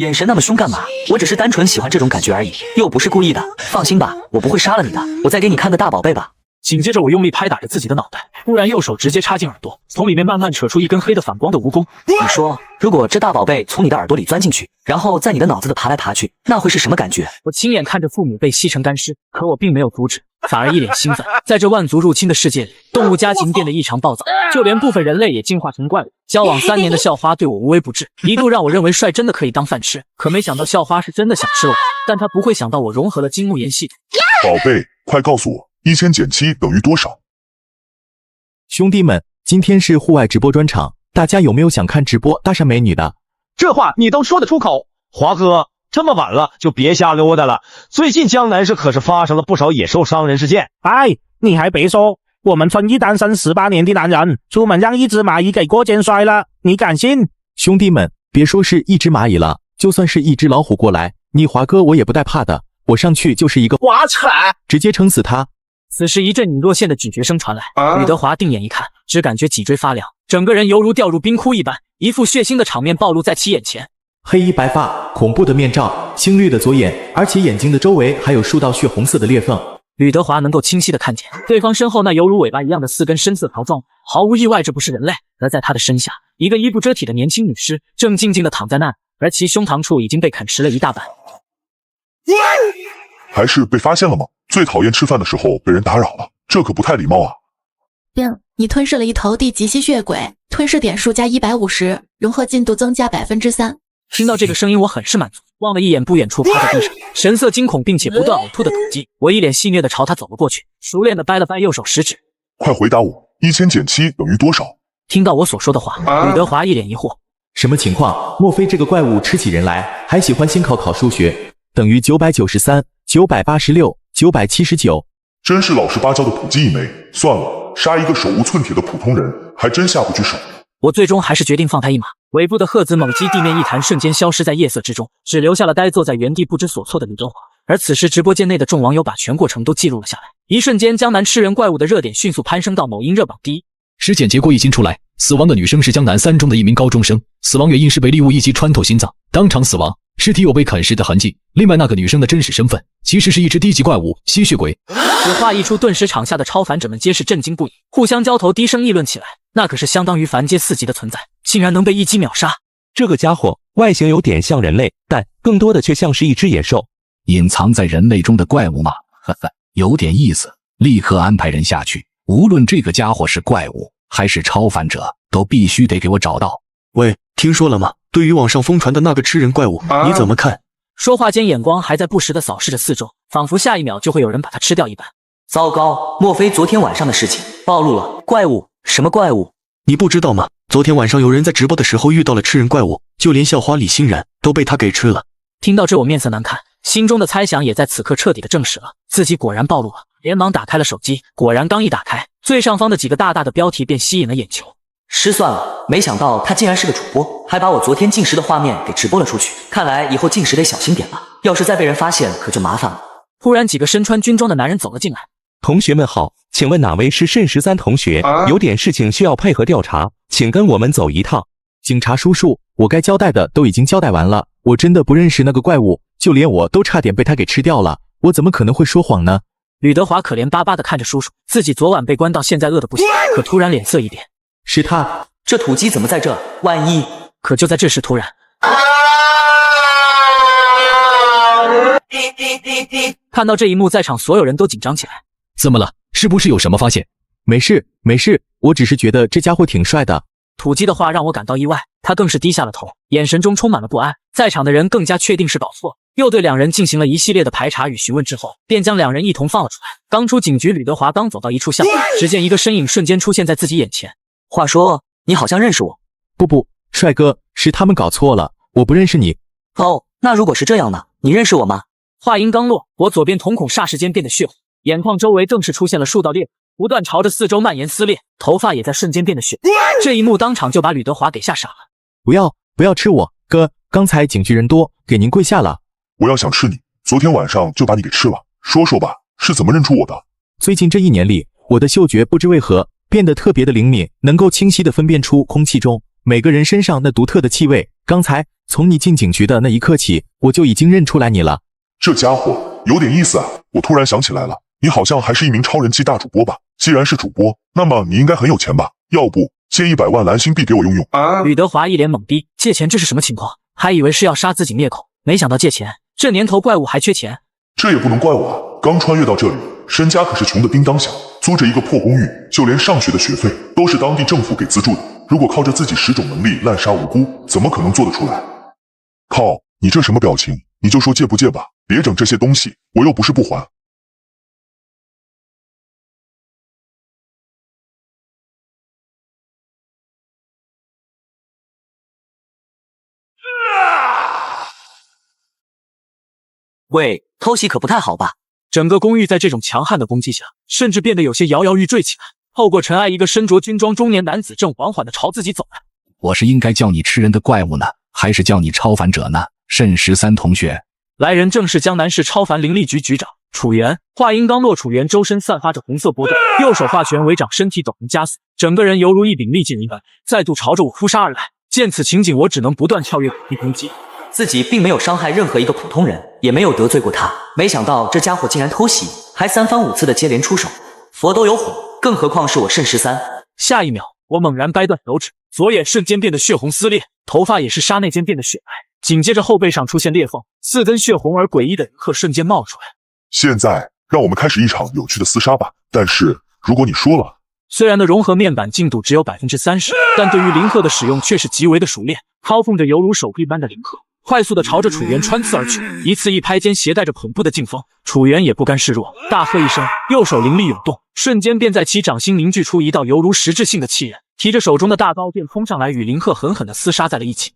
眼神那么凶干嘛？我只是单纯喜欢这种感觉而已，又不是故意的。放心吧，我不会杀了你的。我再给你看个大宝贝吧。紧接着我用力拍打着自己的脑袋，突然右手直接插进耳朵，从里面慢慢扯出一根黑的反光的蜈蚣。你说，如果这大宝贝从你的耳朵里钻进去，然后在你的脑子里爬来爬去，那会是什么感觉？我亲眼看着父母被吸成干尸，可我并没有阻止，反而一脸兴奋。在这万族入侵的世界里，动物家禽变得异常暴躁，就连部分人类也进化成怪物。交往3年的校花对我无微不至，一度让我认为帅真的可以当饭吃。可没想到校花是真的想吃了我，但她不会想到我融合了金木研系统。宝贝，快告诉我，1000减7等于多少？兄弟们，今天是户外直播专场，大家有没有想看直播大山美女的？这话你都说得出口？华哥，这么晚了就别瞎溜达了。最近江南市可是发生了不少野兽伤人事件。哎，你还别说，我们村一单身18年的男人，出门让一只蚂蚁给过肩摔了，你敢信？兄弟们，别说是一只蚂蚁了，就算是一只老虎过来，你华哥我也不带怕的，我上去就是一个哇塞，直接撑死他。此时一阵你若线的咀嚼声传来，吕德华定眼一看，只感觉脊椎发凉，整个人犹如掉入冰窟一般，一副血腥的场面暴露在其眼前。黑衣白发，恐怖的面罩，青绿的左眼，而且眼睛的周围还有数道血红色的裂缝。吕德华能够清晰地看见对方身后那犹如尾巴一样的4根深色条状，毫无意外这不是人类。而在他的身下，一个衣不遮体的年轻女尸正静静地躺在那，而其胸膛处已经被啃食了一大半。还是被发现了吗？最讨厌吃饭的时候被人打扰了，这可不太礼貌啊。你吞噬了一头地级吸血鬼，吞噬点数加150，融合进度增加3%。听到这个声音我很是满足，望了一眼不远处趴在地上神色惊恐并且不断呕吐的土鸡，我一脸戏谑地朝他走了过去，熟练地掰了掰右手食指。快回答我，1000减7等于多少？听到我所说的话，吕德华一脸疑惑，什么情况？莫非这个怪物吃起人来还喜欢先考数学？等于993、986、979。真是老实巴交的土鸡一枚。算了，杀一个手无寸铁的普通人还真下不去手。我最终还是决定放他一马。尾部的鹤子猛击地面一弹，瞬间消失在夜色之中，只留下了呆坐在原地不知所措的吕德华。而此时直播间内的众网友把全过程都记录了下来，一瞬间江南吃人怪物的热点迅速攀升到某音热榜第1。尸检结果已经出来，死亡的女生是江南3中的一名高中生，死亡原因是被利物一击穿透心脏，当场死亡，尸体有被啃食的痕迹。另外那个女生的真实身份其实是一只低级怪物吸血鬼。此话一出，顿时场下的超凡者们皆是震惊不已，互相交头低声议论起来。那可是相当于凡阶4级的存在，竟然能被一击秒杀。这个家伙外形有点像人类，但更多的却像是一只野兽。隐藏在人类中的怪物嘛，呵呵，有点意思。立刻安排人下去，无论这个家伙是怪物还是超凡者，都必须得给我找到。喂，听说了吗？对于网上疯传的那个吃人怪物，你怎么看？说话间眼光还在不时地扫视着四周，仿佛下一秒就会有人把他吃掉一般。糟糕，莫非昨天晚上的事情暴露了？怪物？什么怪物？你不知道吗？昨天晚上有人在直播的时候遇到了吃人怪物，就连校花李欣然都被他给吃了。听到这我面色难看，心中的猜想也在此刻彻底的证实了，自己果然暴露了。连忙打开了手机，果然刚一打开，最上方的几个大大的标题便吸引了眼球。失算了，没想到他竟然是个主播，还把我昨天进食的画面给直播了出去。看来以后进食得小心点了，要是再被人发现可就麻烦了。突然几个身穿军装的男人走了进来。同学们好，请问哪位是慎13同学？有点事情需要配合调查，请跟我们走一趟。警察叔叔，我该交代的都已经交代完了，我真的不认识那个怪物，就连我都差点被他给吃掉了，我怎么可能会说谎呢？吕德华可怜巴巴地看着叔叔，自己昨晚被关到现在饿得不行，可突然脸色一变，是他，这土鸡怎么在这？万一……可就在这时突然，看到这一幕，在场所有人都紧张起来。怎么了？是不是有什么发现？没事，我只是觉得这家伙挺帅的。土鸡的话让我感到意外，他更是低下了头，眼神中充满了不安。在场的人更加确定是搞错，又对两人进行了一系列的排查与询问之后，便将两人一同放了出来。刚出警局，吕德华刚走到一处巷子，只见一个身影瞬间出现在自己眼前。话说，你好像认识我。不，帅哥，是他们搞错了，我不认识你。哦，那如果是这样呢？你认识我吗？话音刚落，我左边瞳孔霎时间变得血红，眼眶周围更是出现了数道裂痕，不断朝着四周蔓延撕裂，头发也在瞬间变得血。这一幕当场就把吕德华给吓傻了。不要吃我，哥，刚才警局人多，给您跪下了。我要想吃你，昨天晚上就把你给吃了。说说吧，是怎么认出我的？最近这1年里，我的嗅觉不知为何变得特别的灵敏，能够清晰地分辨出空气中每个人身上那独特的气味。刚才从你进警局的那一刻起，我就已经认出来你了。这家伙有点意思啊！我突然想起来了，你好像还是一名超人气大主播吧？既然是主播，那么你应该很有钱吧？要不借100万蓝星币给我用用？吕德华一脸懵逼，借钱这是什么情况？还以为是要杀自己灭口，没想到借钱。这年头怪物还缺钱？这也不能怪我啊！刚穿越到这里，身家可是穷得叮当响，租着一个破公寓，就连上学的学费都是当地政府给资助的。如果靠着自己10种能力滥杀无辜，怎么可能做得出来？靠，你这什么表情？你就说借不借吧，别整这些东西，我又不是不还。喂，偷袭可不太好吧？整个公寓在这种强悍的攻击下，甚至变得有些摇摇欲坠起来。透过尘埃，一个身着军装中年男子正缓缓地朝自己走来。我是应该叫你吃人的怪物呢，还是叫你超凡者呢？慎13同学。来人正是江南市超凡灵力局局长楚原。话音刚落，楚原周身散发着红色波动，右手化拳为掌，身体陡然加速，整个人犹如一柄利剑一般，再度朝着我扑杀而来。见此情景，我只能不断跳跃避攻击。自己并没有伤害任何一个普通人，也没有得罪过他，没想到这家伙竟然偷袭，还3番5次的接连出手。佛都有火，更何况是我慎13。下一秒，我猛然掰断手指，左眼瞬间变得血红撕裂，头发也是刹那间变得雪白。紧接着后背上出现裂缝，4根血红而诡异的银鹤瞬间冒出来。现在让我们开始一场有趣的厮杀吧，但是如果你说了，虽然的融合面板进度只有 30%， 但对于灵鹤的使用却是极为的熟练，操纵着犹如手臂般的灵鹤，快速的朝着楚原穿刺而去，一次一拍间携带着恐怖的劲风。楚原也不甘示弱，大喝一声，右手灵力涌动，瞬间便在其掌心凝聚出一道犹如实质性的气刃，提着手中的大刀便冲上来，与灵鹤狠狠的厮杀在了一起。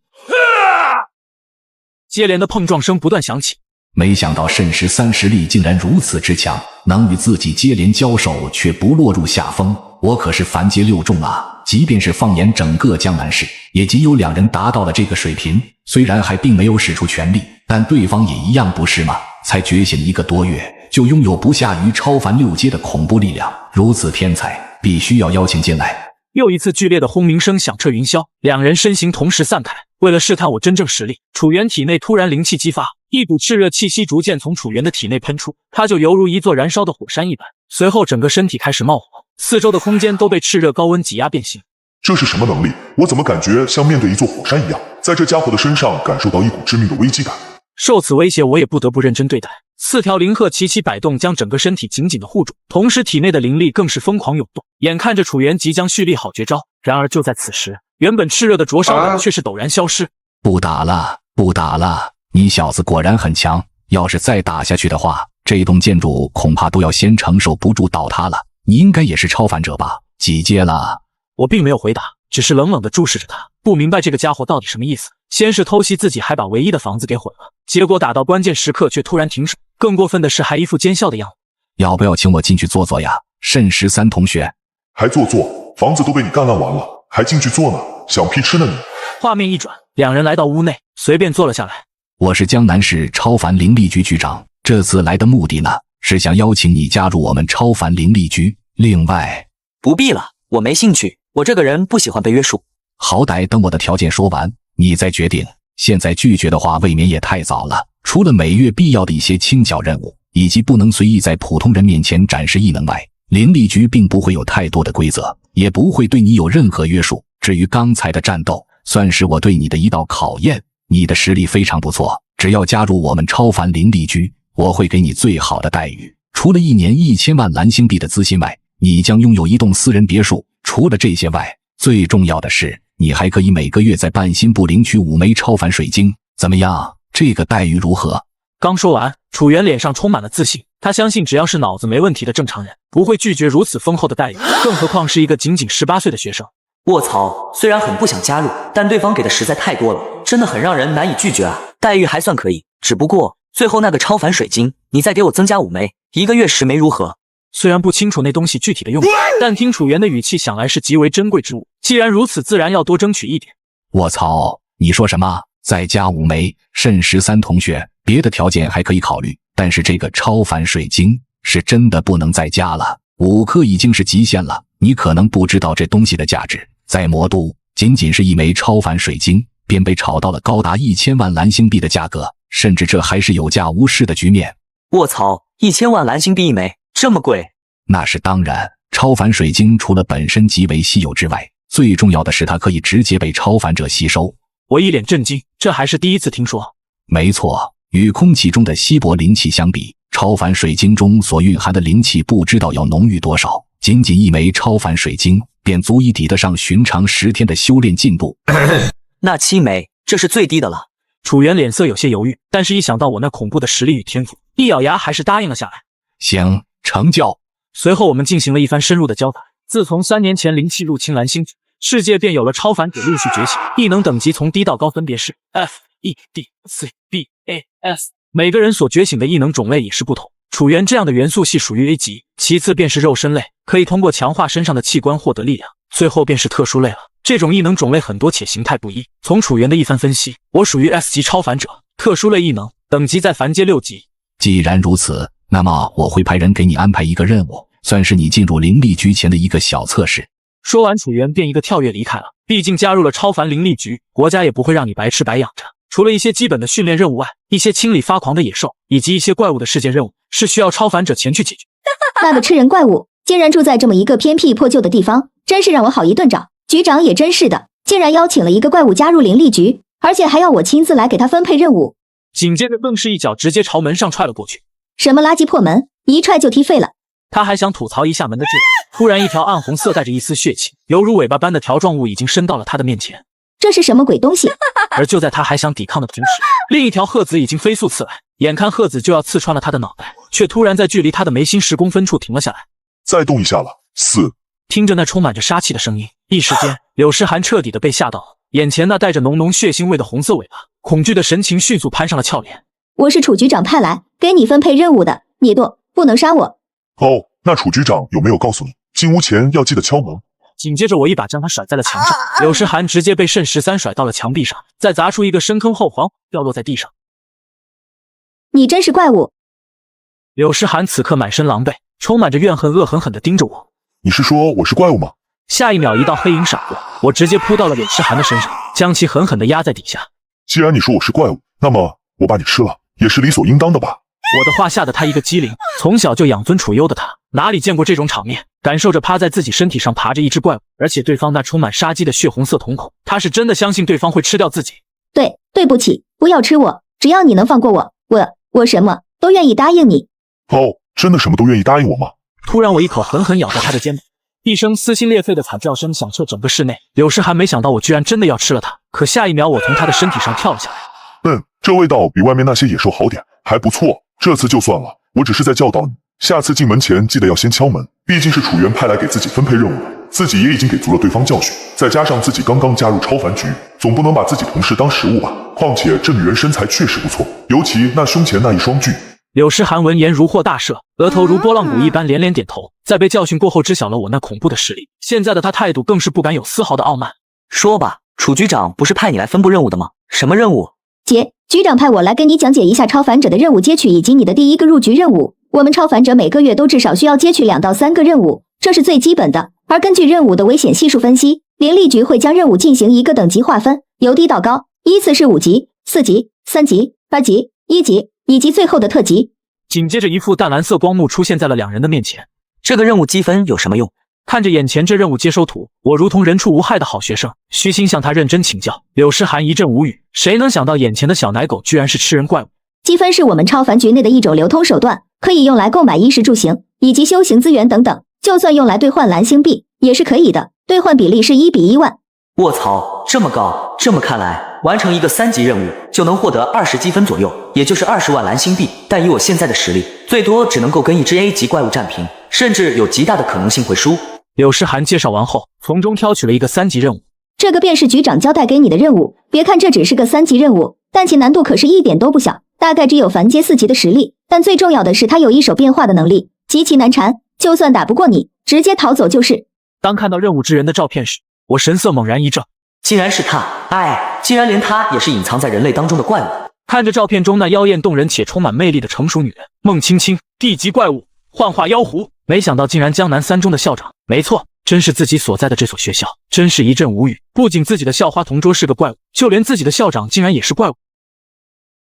接连的碰撞声不断响起，没想到慎13实力竟然如此之强，能与自己接连交手却不落入下风。我可是凡阶6重啊！即便是放眼整个江南市，也仅有2人达到了这个水平。虽然还并没有使出全力，但对方也一样不是吗？才觉醒1个多月，就拥有不下于超凡6阶的恐怖力量，如此天才，必须要邀请进来。又一次剧烈的轰鸣声响彻云霄，2人身形同时散开。为了试探我真正实力，楚原体内突然灵气激发，一股炽热气息逐渐从楚原的体内喷出，他就犹如一座燃烧的火山一般。随后整个身体开始冒火，四周的空间都被炽热高温挤压变形。这是什么能力？我怎么感觉像面对一座火山一样，在这家伙的身上感受到一股致命的危机感。受此威胁，我也不得不认真对待。4条灵鹤齐齐摆动，将整个身体紧紧的护住，同时体内的灵力更是疯狂涌动。眼看着楚原即将蓄力好绝招，然而就在此时，原本炽热的灼烧感却是陡然消失。不打了，不打了！你小子果然很强，要是再打下去的话，这栋建筑恐怕都要先承受不住倒塌了。你应该也是超凡者吧？几阶了？我并没有回答，只是冷冷地注视着他，不明白这个家伙到底什么意思。先是偷袭自己，还把唯一的房子给毁了，结果打到关键时刻却突然停手，更过分的是还一副奸笑的样子。要不要请我进去坐坐呀，慎13同学？还坐？房子都被你干烂完了，还进去坐呢？想屁吃呢你！画面一转，2人来到屋内，随便坐了下来。我是江南市超凡灵力局局长，这次来的目的呢，是想邀请你加入我们超凡灵力局。另外，不必了，我没兴趣，我这个人不喜欢被约束。好歹等我的条件说完，你再决定。现在拒绝的话，未免也太早了。除了每月必要的一些清剿任务，以及不能随意在普通人面前展示异能外，灵力局并不会有太多的规则，也不会对你有任何约束。至于刚才的战斗，算是我对你的一道考验。你的实力非常不错，只要加入我们超凡灵力局，我会给你最好的待遇。除了1年1000万蓝星币的资薪外，你将拥有一栋私人别墅。除了这些外，最重要的是，你还可以每个月在半新部领取5枚超凡水晶。怎么样？这个待遇如何？刚说完，楚原脸上充满了自信。他相信只要是脑子没问题的正常人，不会拒绝如此丰厚的待遇，更何况是一个仅仅18岁的学生。卧槽，虽然很不想加入，但对方给的实在太多了，真的很让人难以拒绝啊。待遇还算可以，只不过最后那个超凡水晶，你再给我增加5枚，1个月10枚如何？虽然不清楚那东西具体的用途，但听楚原的语气想来是极为珍贵之物。既然如此，自然要多争取一点。卧槽，你说什么？再加5枚？慎13同学，别的条件还可以考虑，但是这个超凡水晶是真的不能再加了。5颗已经是极限了，你可能不知道这东西的价值。在魔都，仅仅是1枚超凡水晶，便被炒到了高达1000万蓝星币的价格，甚至这还是有价无市的局面。卧槽，1000万蓝星币一枚，这么贵？那是当然，超凡水晶除了本身极为稀有之外，最重要的是它可以直接被超凡者吸收。我一脸震惊，这还是第一次听说。没错，与空气中的稀薄灵气相比，超凡水晶中所蕴含的灵气不知道要浓郁多少，仅仅一枚超凡水晶便足以抵得上寻常10天的修炼进度。那7枚，这是最低的了。楚原脸色有些犹豫，但是一想到我那恐怖的实力与天赋，一咬牙还是答应了下来。行，成交。随后我们进行了一番深入的交谈。自从3年前灵气入侵蓝星之，世界便有了超凡者陆续觉醒，异能等级从低到高分别是 F、E、D、C、B、A、S， 每个人所觉醒的异能种类也是不同。楚原这样的元素系属于 A 级，其次便是肉身类，可以通过强化身上的器官获得力量，最后便是特殊类了。这种异能种类很多且形态不一。从楚原的一番分析，我属于 S 级超凡者，特殊类异能等级在凡阶6级。既然如此，那么我会派人给你安排一个任务，算是你进入灵力局前的一个小测试。说完，楚原便一个跳跃离开了。毕竟加入了超凡灵力局，国家也不会让你白吃白养着。除了一些基本的训练任务外，一些清理发狂的野兽以及一些怪物的事件任务是需要超凡者前去解决。那个吃人怪物竟然住在这么一个偏僻破旧的地方，真是让我好一顿找。局长也真是的，竟然邀请了一个怪物加入灵力局，而且还要我亲自来给他分配任务。紧接着更是一脚直接朝门上踹了过去。什么垃圾破门，一踹就踢废了。他还想吐槽一下门的质量，突然一条暗红色带着一丝血气，犹如尾巴般的条状物已经伸到了他的面前。这是什么鬼东西？而就在他还想抵抗的同时，另一条鹤子已经飞速刺来，眼看鹤子就要刺穿了他的脑袋，却突然在距离他的眉心10公分处停了下来。再动一下了，死！听着那充满着杀气的声音，一时间柳诗涵彻底的被吓到了，眼前那带着浓浓血腥味的红色尾巴，恐惧的神情迅速攀上了俏脸。我是楚局长派来给你分配任务的，你剁，不能杀我。哦，那楚局长有没有告诉你，进屋前要记得敲门？紧接着我一把将他甩在了墙上，柳诗涵直接被慎13甩到了墙壁上，再砸出一个深坑后黄掉落在地上。你真是怪物！柳诗涵此刻满身狼狈，充满着怨恨，恶狠狠地盯着我。你是说我是怪物吗？下一秒，一道黑影闪过，我直接扑到了柳诗涵的身上，将其狠狠地压在底下。既然你说我是怪物，那么我把你吃了也是理所应当的吧？我的话吓得他一个机灵，从小就养尊处优的他，哪里见过这种场面？感受着趴在自己身体上爬着一只怪物，而且对方那充满杀机的血红色瞳孔，他是真的相信对方会吃掉自己。对不起，不要吃我，只要你能放过我，我什么都愿意答应你。哦，真的什么都愿意答应我吗？突然我一口狠狠咬在他的肩膀，一声撕心裂肺的惨叫声响彻整个室内。柳诗涵没想到我居然真的要吃了他，可下一秒我从他的身体上跳了下来。这味道比外面那些野兽好点，还不错。这次就算了，我只是在教导你，下次进门前记得要先敲门，毕竟是楚原派来给自己分配任务的，自己也已经给足了对方教训，再加上自己刚刚加入超凡局，总不能把自己同事当食物吧？况且这女人身材确实不错，尤其那胸前那一双巨。柳诗涵闻言如获大赦，额头如拨浪鼓一般连连点头。在被教训过后，知晓了我那恐怖的实力，现在的他态度更是不敢有丝毫的傲慢。说吧，楚局长不是派你来分布任务的吗？什么任务？局长派我来跟你讲解一下超凡者的任务接取以及你的第一个入局任务。我们超凡者每个月都至少需要接取2到3个任务，这是最基本的。而根据任务的危险系数分析，灵力局会将任务进行一个等级划分，由低到高，依次是5级、4级、3级、8级、1级，以及最后的特级。紧接着一副淡蓝色光幕出现在了两人的面前。这个任务积分有什么用？看着眼前这任务接收图，我如同人畜无害的好学生，虚心向他认真请教。柳诗涵一阵无语，谁能想到眼前的小奶狗居然是吃人怪物？积分是我们超凡局内的一种流通手段，可以用来购买衣食住行以及修行资源等等，就算用来兑换蓝星币也是可以的，兑换比例是1比1万。卧槽，这么高！这么看来，完成一个3级任务就能获得20积分左右，也就是20万蓝星币。但以我现在的实力，最多只能够跟一只 A 级怪物战平，甚至有极大的可能性会输。柳诗涵介绍完后，从中挑取了一个3级任务。这个便是局长交代给你的任务，别看这只是个3级任务，但其难度可是一点都不小，大概只有凡阶4级的实力。但最重要的是，它有一手变化的能力，极其难缠，就算打不过你，直接逃走就是。当看到任务之人的照片时，我神色猛然一怔，竟然是他！竟然连他也是隐藏在人类当中的怪物。看着照片中那妖艳动人且充满魅力的成熟女人，孟青青，D级怪物，幻化妖狐，没想到竟然江南3中的校长，没错，真是自己所在的这所学校，真是一阵无语。不仅自己的校花同桌是个怪物，就连自己的校长竟然也是怪物。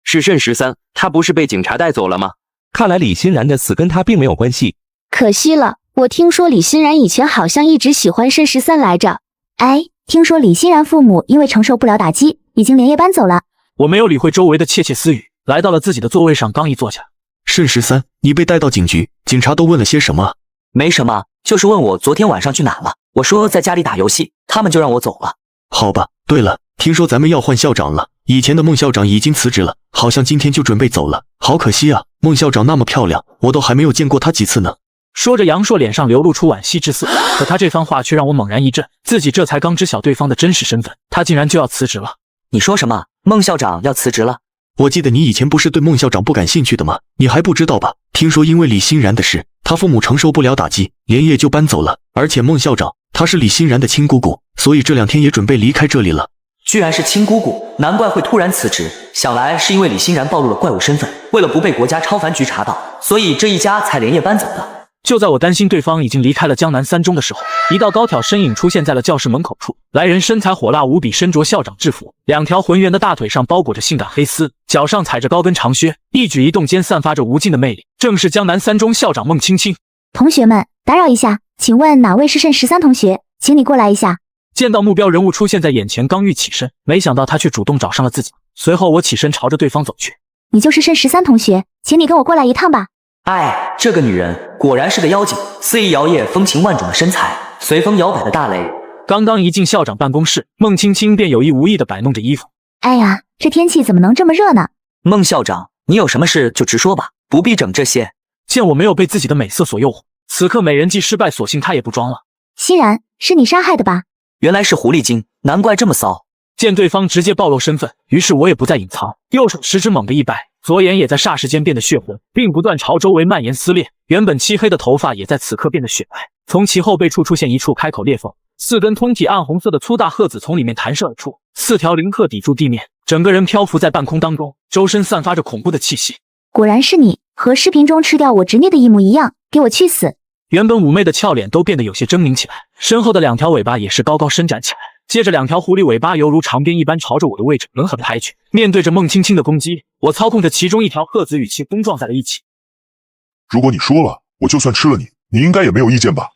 是慎13，他不是被警察带走了吗？看来李欣然的死跟他并没有关系。可惜了，我听说李欣然以前好像一直喜欢慎13来着。哎，听说李欣然父母因为承受不了打击，已经连夜搬走了。我没有理会周围的窃窃私语，来到了自己的座位上，刚一坐下。慎13，你被带到警局，警察都问了些什么？没什么，就是问我昨天晚上去哪了。我说在家里打游戏，他们就让我走了。好吧，对了，听说咱们要换校长了，以前的孟校长已经辞职了，好像今天就准备走了，好可惜啊，孟校长那么漂亮，我都还没有见过她几次呢。说着，杨硕脸上流露出惋惜之色，可他这番话却让我猛然一震，自己这才刚知晓对方的真实身份，他竟然就要辞职了。你说什么？孟校长要辞职了？我记得你以前不是对孟校长不感兴趣的吗？你还不知道吧？听说因为李欣然的事，他父母承受不了打击，连夜就搬走了。而且孟校长他是李欣然的亲姑姑，所以这2天也准备离开这里了。居然是亲姑姑，难怪会突然辞职。想来是因为李欣然暴露了怪物身份，为了不被国家超凡局查到，所以这一家才连夜搬走的。就在我担心对方已经离开了江南3中的时候，一道高挑身影出现在了教室门口处。来人身材火辣无比，身着校长制服，2条浑圆的大腿上包裹着性感黑丝，脚上踩着高跟长靴，一举一动间散发着无尽的魅力，正是江南3中校长孟青青。同学们，打扰一下，请问哪位是慎13同学？请你过来一下。见到目标人物出现在眼前，刚欲起身，没想到他却主动找上了自己。随后我起身朝着对方走去。你就是慎13同学，请你跟我过来一趟吧。哎，这个女人果然是个妖精，肆意摇曳风情万种的身材，随风摇摆的大雷。刚刚一进校长办公室，孟青青便有意无意地摆弄着衣服。哎呀，这天气怎么能这么热呢？孟校长，你有什么事就直说吧，不必整这些。见我没有被自己的美色所诱惑，此刻美人计失败，索性他也不装了。欣然，是你杀害的吧？原来是狐狸精，难怪这么骚。见对方直接暴露身份，于是我也不再隐藏，右手食指猛地一摆，左眼也在霎时间变得血红，并不断朝周围蔓延撕裂。原本漆黑的头发也在此刻变得雪白，从其后背处出现一处开口裂缝，4根吞体暗红色的粗大鹤子从里面弹射而出，4条鳞鹤抵住地面，整个人漂浮在半空当中，周身散发着恐怖的气息。果然是你，和视频中吃掉我侄女的一模一样，给我去死！原本妩媚的俏脸都变得有些狰狞起来，身后的2条尾巴也是高高伸展起来，接着2条狐狸尾巴犹如长鞭一般朝着我的位置狠狠拍去。面对着孟青青的攻击，我操控着其中1条鹤子与其攻撞在了一起。如果你说了，我就算吃了你，你应该也没有意见吧？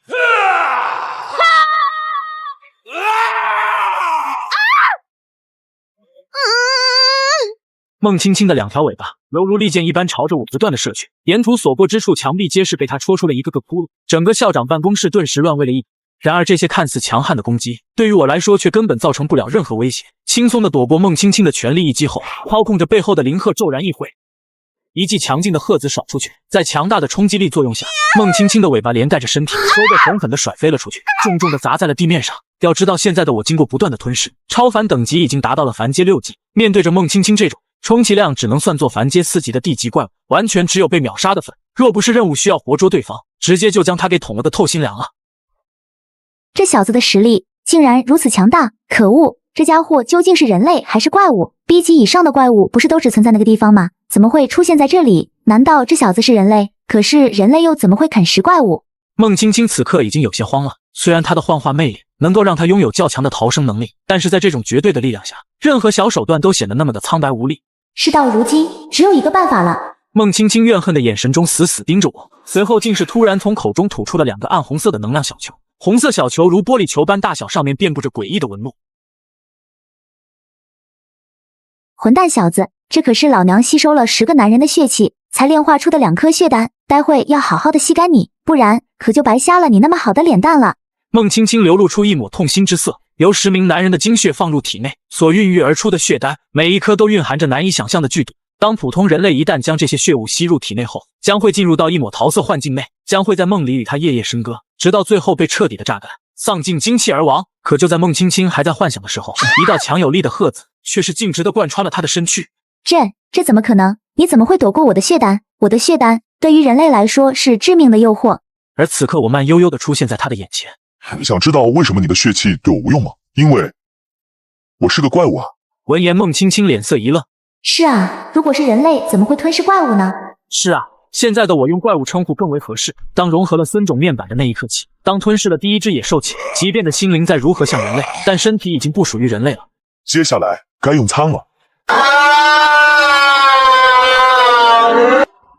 孟青青的2条尾巴犹如利剑一般朝着我不断的射去，沿途所过之处，墙壁皆是被他戳出了一个个窟窿，整个校长办公室顿时乱为了一团。然而这些看似强悍的攻击，对于我来说却根本造成不了任何威胁，轻松的躲过孟青青的全力一击后，操控着背后的灵鹤骤然一挥，一记强劲的鹤子扫出去，在强大的冲击力作用下，孟青青的尾巴连带着身体都被狠狠地甩飞了出去，重重地砸在了地面上。要知道现在的我经过不断的吞噬，超凡等级已经达到了凡阶6级，面对着孟青青这种充其量只能算作凡阶4级的地级怪物，完全只有被秒杀的份。若不是任务需要活捉对方，直接就将他给捅了个透心凉了。这小子的实力竟然如此强大，可恶！这家伙究竟是人类还是怪物？B级以上的怪物不是都只存在那个地方吗？怎么会出现在这里？难道这小子是人类？可是人类又怎么会啃食怪物？孟青青此刻已经有些慌了，虽然她的幻化魅力能够让她拥有较强的逃生能力，但是在这种绝对的力量下，任何小手段都显得那么的苍白无力。事到如今，只有一个办法了。孟青青怨恨的眼神中死死盯着我，随后竟是突然从口中吐出了2个暗红色的能量小球，红色小球如玻璃球般大小，上面遍布着诡异的纹路。混蛋小子，这可是老娘吸收了10个男人的血气才炼化出的2颗血丹，待会要好好的吸干你，不然可就白瞎了你那么好的脸蛋了。孟青青流露出一抹痛心之色，由10名男人的精血放入体内，所孕育而出的血丹，每一颗都蕴含着难以想象的剧毒。当普通人类一旦将这些血物吸入体内后，将会进入到一抹桃色幻境内，将会在梦里与他夜夜笙歌，直到最后被彻底的榨干，丧尽精气而亡。可就在孟青青还在幻想的时候，一道强有力的鹤子却是径直的贯穿了他的身躯。这怎么可能？你怎么会躲过我的血丹？我的血丹对于人类来说是致命的诱惑。而此刻我慢悠悠地出现在他的眼前。想知道为什么你的血气对我无用吗？因为我是个怪物啊！闻言，孟青青脸色一愣。是啊，如果是人类，怎么会吞噬怪物呢？是啊，现在的我用怪物称呼更为合适。当融合了孙种面板的那一刻起，当吞噬了第1只野兽起，即便的心灵再如何像人类，但身体已经不属于人类了。接下来该用餐了。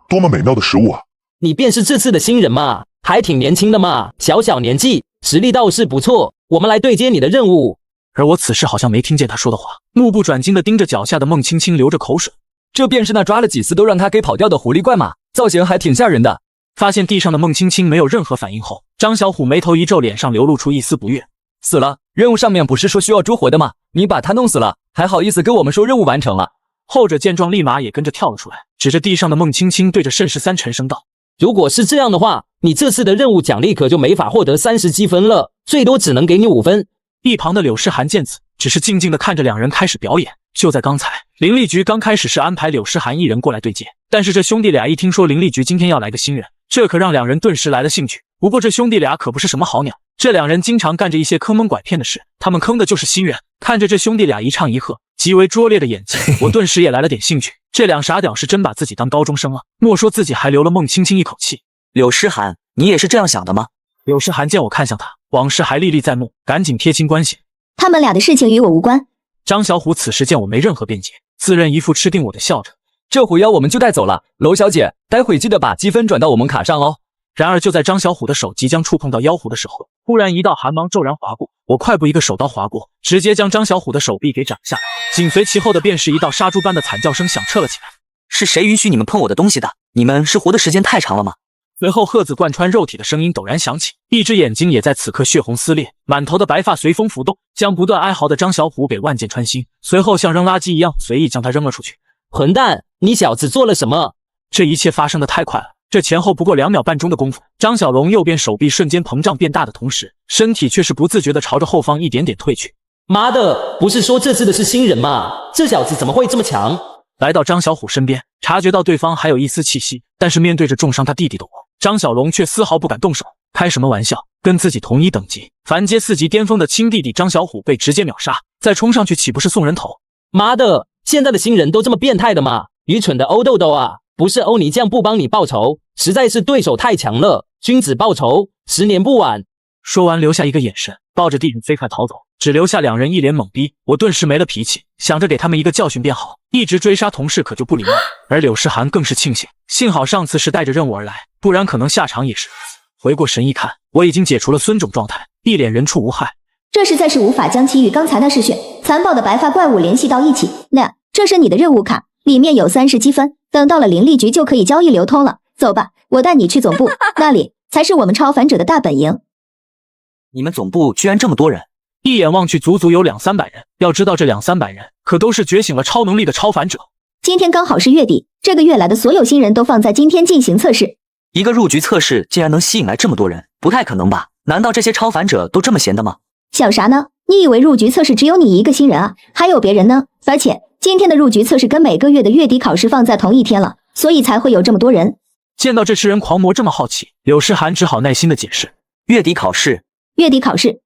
多么美妙的食物啊！你便是这次的新人嘛，还挺年轻的嘛，小年纪，实力倒是不错。我们来对接你的任务。而我此时好像没听见他说的话，目不转睛地盯着脚下的孟青青，流着口水。这便是那抓了几次都让他给跑掉的狐狸怪吗？造型还挺吓人的。发现地上的孟青青没有任何反应后，张小虎眉头一皱，脸上流露出一丝不悦。死了，任务上面不是说需要捉活的吗？你把他弄死了，还好意思跟我们说任务完成了？后者见状立马也跟着跳了出来，指着地上的孟青青对着盛13沉声道：如果是这样的话，你这次的任务奖励可就没法获得30积分了，最多只能给你5分。一旁的柳诗涵见此，只是静静地看着两人开始表演。就在刚才，林立局刚开始是安排柳诗涵一人过来对接，但是这兄弟俩一听说林立局今天要来个新人，这可让两人顿时来了兴趣。不过这兄弟俩可不是什么好鸟，这两人经常干着一些坑蒙拐骗的事，他们坑的就是新人。看着这兄弟俩一唱一和，极为拙劣的演技，我顿时也来了点兴趣。这两傻屌是真把自己当高中生了，莫说自己还留了孟青青一口气。柳诗涵，你也是这样想的吗？柳诗涵见我看向他，往事还历历在目，赶紧贴清关系。他们俩的事情与我无关。张小虎此时见我没任何辩解，自认一副吃定我的笑着。这虎妖我们就带走了，娄小姐，待会记得把积分转到我们卡上哦。然而就在张小虎的手即将触碰到妖狐的时候，忽然一道寒芒骤然划过，我快步一个手刀划过，直接将张小虎的手臂给斩下，紧随其后的便是一道杀猪般的惨叫声响彻了起来。是谁允许你们碰我的东西的？你们是活的时间太长了吗？随后鹤子贯穿肉体的声音陡然响起，一只眼睛也在此刻血红撕裂，满头的白发随风浮动，将不断哀嚎的张小虎给万箭穿心，随后像扔垃圾一样随意将他扔了出去。混蛋，你小子做了什么？这一切发生的太快了，这前后不过2秒半钟的功夫，张小龙右边手臂瞬间膨胀变大的同时，身体却是不自觉地朝着后方一点点退去。妈的，不是说这次的是新人吗？这小子怎么会这么强？来到张小虎身边，察觉到对方还有一丝气息，但是面对着重伤他弟弟的我，张小龙却丝毫不敢动手。开什么玩笑，跟自己同一等级，凡阶4级巅峰的亲弟弟张小虎被直接秒杀，再冲上去岂不是送人头？妈的，现在的新人都这么变态的吗？愚蠢的欧豆豆啊，不是欧尼酱不帮你报仇，实在是对手太强了，君子报仇，10年不晚。说完留下一个眼神，抱着弟弟飞快逃走，只留下两人一脸懵逼。我顿时没了脾气，想着给他们一个教训便好，一直追杀同事可就不灵了。而柳诗涵更是庆幸，幸好上次是带着任务而来，不然可能下场也是如此。回过神一看，我已经解除了孙种状态，一脸人畜无害。这实在是无法将其与刚才那嗜血残暴的白发怪物联系到一起。那这是你的任务卡，里面有30积分，等到了灵力局就可以交易流通了。走吧，我带你去总部，那里才是我们超凡者的大本营。你们总部居然这么多人？一眼望去，足足有200-300人。要知道这200-300人可都是觉醒了超能力的超凡者。今天刚好是月底，这个月来的所有新人都放在今天进行测试。一个入局测试竟然能吸引来这么多人，不太可能吧？难道这些超凡者都这么闲的吗？想啥呢？你以为入局测试只有你一个新人啊？还有别人呢。而且今天的入局测试跟每个月的月底考试放在同一天了，所以才会有这么多人。见到这吃人狂魔这么好奇，柳诗涵只好耐心的解释。月底考试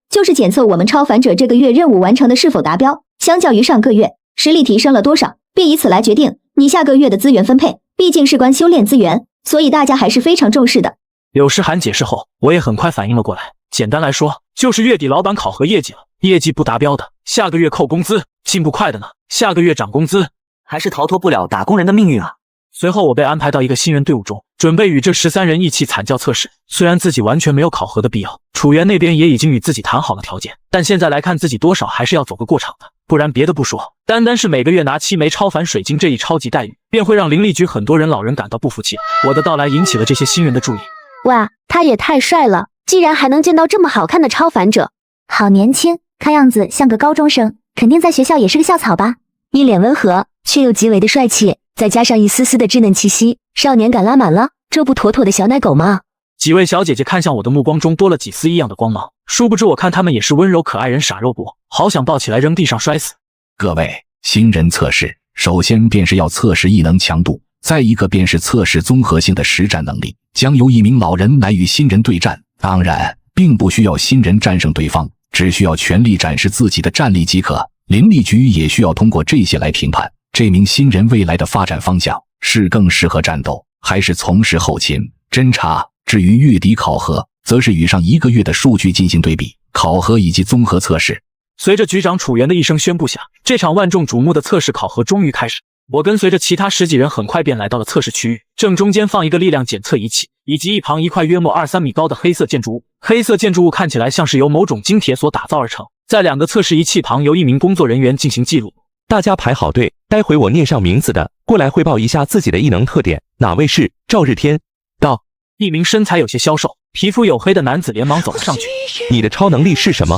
就是检测我们超凡者这个月任务完成的是否达标，相较于上个月实力提升了多少，并以此来决定你下个月的资源分配。毕竟事关修炼资源，所以大家还是非常重视的。柳诗涵解释后，我也很快反应了过来。简单来说，就是月底老板考核业绩了，业绩不达标的，下个月扣工资；进步快的呢，下个月涨工资。还是逃脱不了打工人的命运啊！随后我被安排到一个新人队伍中，准备与这13人一起惨叫测试。虽然自己完全没有考核的必要，楚原那边也已经与自己谈好了条件，但现在来看自己多少还是要走个过场的。不然别的不说，单单是每个月拿7枚超凡水晶这一超级待遇，便会让灵力局很多人老人感到不服气。我的到来引起了这些新人的注意。哇，他也太帅了，竟然还能见到这么好看的超凡者。好年轻，看样子像个高中生，肯定在学校也是个校草吧？一脸温和，却又极为的帅气，再加上一丝丝的稚嫩气息，少年感拉满了，这不妥妥的小奶狗吗？几位小姐姐看向我的目光中多了几丝异样的光芒，殊不知我看她们也是温柔可爱人傻肉搏，好想抱起来扔地上摔死。各位，新人测试首先便是要测试异能强度，再一个便是测试综合性的实战能力，将由一名老人来与新人对战。当然并不需要新人战胜对方，只需要全力展示自己的战力即可。灵力局也需要通过这些来评判这名新人未来的发展方向，是更适合战斗，还是从事后勤侦查。至于月底考核，则是与上一个月的数据进行对比、考核以及综合测试。随着局长楚原的一声宣布下，这场万众瞩目的测试考核终于开始。我跟随着其他10几人很快便来到了测试区域，正中间放一个力量检测仪器，以及一旁一块约莫2-3米高的黑色建筑物。黑色建筑物看起来像是由某种晶铁所打造而成，在2个测试仪器旁由1名工作人员进行记录。大家排好队，待会我念上名字的，过来汇报一下自己的异能特点。哪位是赵日天？到。一名身材有些消瘦、皮肤黝黑的男子连忙走了上去。你的超能力是什么？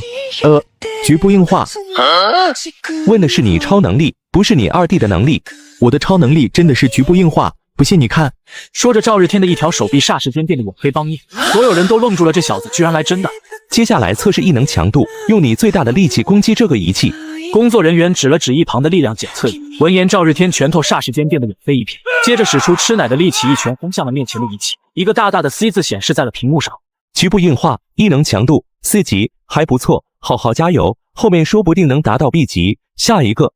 局部硬化。问的是你超能力，不是你2弟的能力。我的超能力真的是局部硬化，不信你看。说着，赵日天的一条手臂霎时间变得黝黑邦硬，所有人都愣住了，这小子居然来真的。接下来测试异能强度，用你最大的力气攻击这个仪器。工作人员指了指一旁的力量检测仪，闻言赵日天拳头霎时间变得远飞一片，接着使出吃奶的力气，一拳轰向了面前的仪器，一个大大的 C 字显示在了屏幕上。局部硬化，异能强度 C 级，还不错，好好加油，后面说不定能达到 B 级。下一个。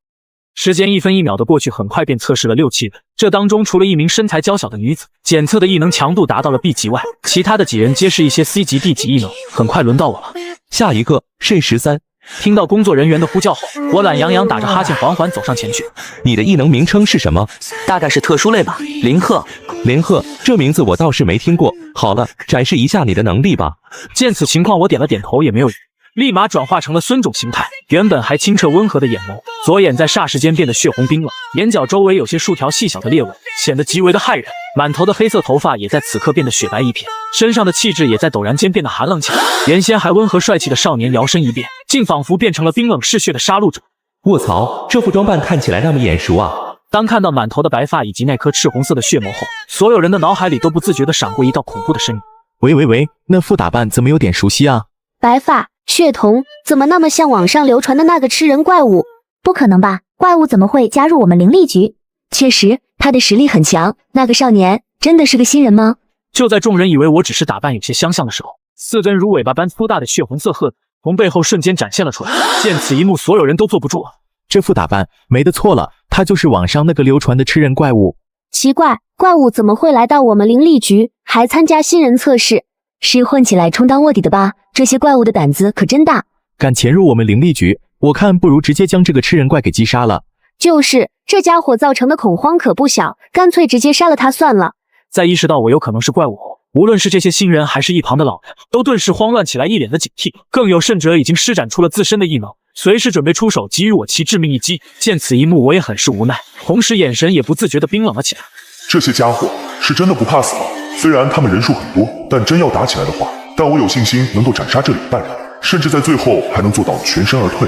时间1分1秒的过去，很快便测试了6-7人，这当中除了一名身材娇小的女子，检测的异能强度达到了 B 级外，其他的几人皆是一些 C 级、D 级异能。很快轮到我了，下一个肾13。听到工作人员的呼叫后，我懒洋洋打着哈欠缓缓走上前去。你的异能名称是什么？大概是特殊类吧，林鹤。林鹤，这名字我倒是没听过。好了，展示一下你的能力吧。见此情况，我点了点头，也没有语，立马转化成了孙种形态。原本还清澈温和的眼眸，左眼在霎时间变得血红冰冷，眼角周围有些数条细小的裂纹，显得极为的骇人。满头的黑色头发也在此刻变得雪白一片，身上的气质也在陡然间变得寒冷起来。原先还温和帅气的少年摇身一变，竟仿佛变成了冰冷嗜血的杀戮者。卧槽，这副装扮看起来那么眼熟啊！当看到满头的白发以及那颗赤红色的血眸后，所有人的脑海里都不自觉地闪过一道恐怖的身影。喂，那副打扮怎么有点熟悉啊？白发血瞳，怎么那么像网上流传的那个吃人怪物？不可能吧，怪物怎么会加入我们灵力局？确实，他的实力很强。那个少年真的是个新人吗？就在众人以为我只是打扮有些相像的时候，4根如尾巴般粗大的血红色鹤从背后瞬间展现了出来。见此一幕，所有人都坐不住了。这副打扮没得错了，他就是网上那个流传的吃人怪物。奇怪，怪物怎么会来到我们灵力局，还参加新人测试？是混起来充当卧底的吧？这些怪物的胆子可真大，敢潜入我们灵力局，我看不如直接将这个吃人怪给击杀了。就是，这家伙造成的恐慌可不小，干脆直接杀了他算了。在意识到我有可能是怪物后，无论是这些新人还是一旁的老人，都顿时慌乱起来，一脸的警惕。更有甚者已经施展出了自身的异能，随时准备出手给予我其致命一击。见此一幕，我也很是无奈，同时眼神也不自觉地冰冷了起来。这些家伙是真的不怕死吗？虽然他们人数很多，但真要打起来的话，但我有信心能够斩杀这里一半人，甚至在最后还能做到全身而退。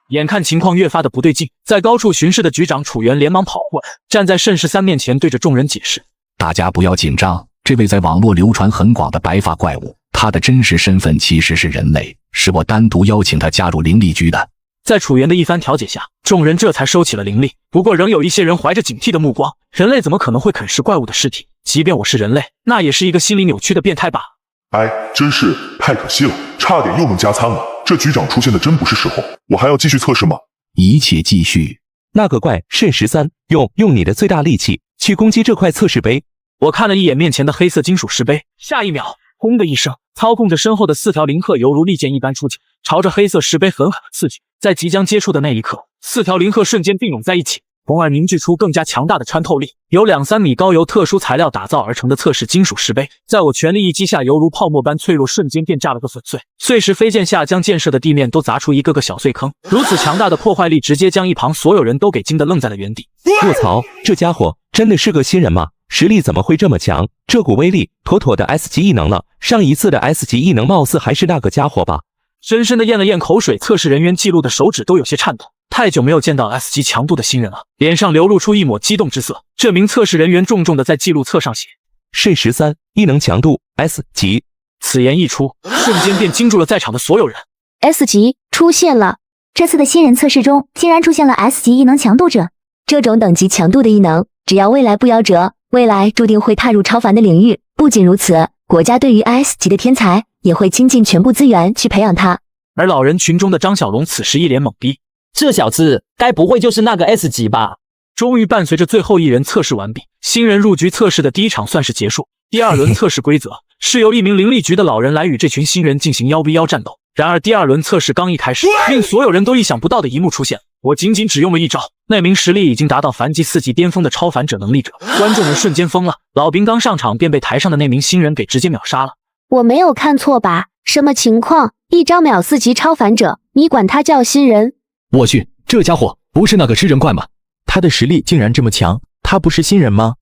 眼看情况越发的不对劲，在高处巡视的局长楚原连忙跑过来，站在慎13面前对着众人解释：大家不要紧张，这位在网络流传很广的白发怪物，他的真实身份其实是人类，是我单独邀请他加入灵力局的。在楚原的一番调解下，众人这才收起了灵力。不过仍有一些人怀着警惕的目光，人类怎么可能会啃食怪物的尸体？即便我是人类，那也是一个心理扭曲的变态吧。哎，真是太可惜了，差点又能加餐了。这局长出现的真不是时候，我还要继续测试吗？一切继续。那个怪肾13，用你的最大力气去攻击这块测试杯。我看了一眼面前的黑色金属石碑，下一秒，轰的一声，操控着身后的4条灵鹤犹如利剑一般出击，朝着黑色石碑狠狠地刺去。在即将接触的那一刻，4条灵鹤瞬间并拢在一起，从而凝聚出更加强大的穿透力。有2-3米高，由特殊材料打造而成的测试金属石碑，在我全力一击下，犹如泡沫般脆弱，瞬间便炸了个粉碎。碎石飞溅下，将建设的地面都砸出一个个小碎坑。如此强大的破坏力，直接将一旁所有人都给惊得愣在了原地。卧槽，这家伙真的是个新人吗？实力怎么会这么强？这股威力妥妥的 S 级异能了。上一次的 S 级异能貌似还是那个家伙吧。深深的咽了咽口水，测试人员记录的手指都有些颤抖。太久没有见到 S 级强度的新人了，脸上流露出一抹激动之色。这名测试人员重重的在记录册上写：肾13，异能强度 S 级。此言一出，瞬间便惊住了在场的所有人。S 级出现了！这次的新人测试中，竟然出现了 S 级异能强度者。这种等级强度的异能，只要未来不夭折，未来注定会踏入超凡的领域。不仅如此，国家对于 S 级的天才也会倾尽全部资源去培养他。而老人群中的张小龙此时一脸懵逼，这小子该不会就是那个 S 级吧？终于伴随着最后一人测试完毕，新人入局测试的第一场算是结束。第2轮测试规则是由一名灵力局的老人来与这群新人进行1v1战斗，然而第二轮测试刚一开始，令所有人都意想不到的一幕出现，我仅只用了一招，那名实力已经达到凡击4级巅峰的超凡者能力者，观众们瞬间疯了。老兵刚上场便被台上的那名新人给直接秒杀了。我没有看错吧？什么情况？一招秒4级超凡者，你管他叫新人？我去，这家伙不是那个吃人怪吗？他的实力竟然这么强，他不是新人吗？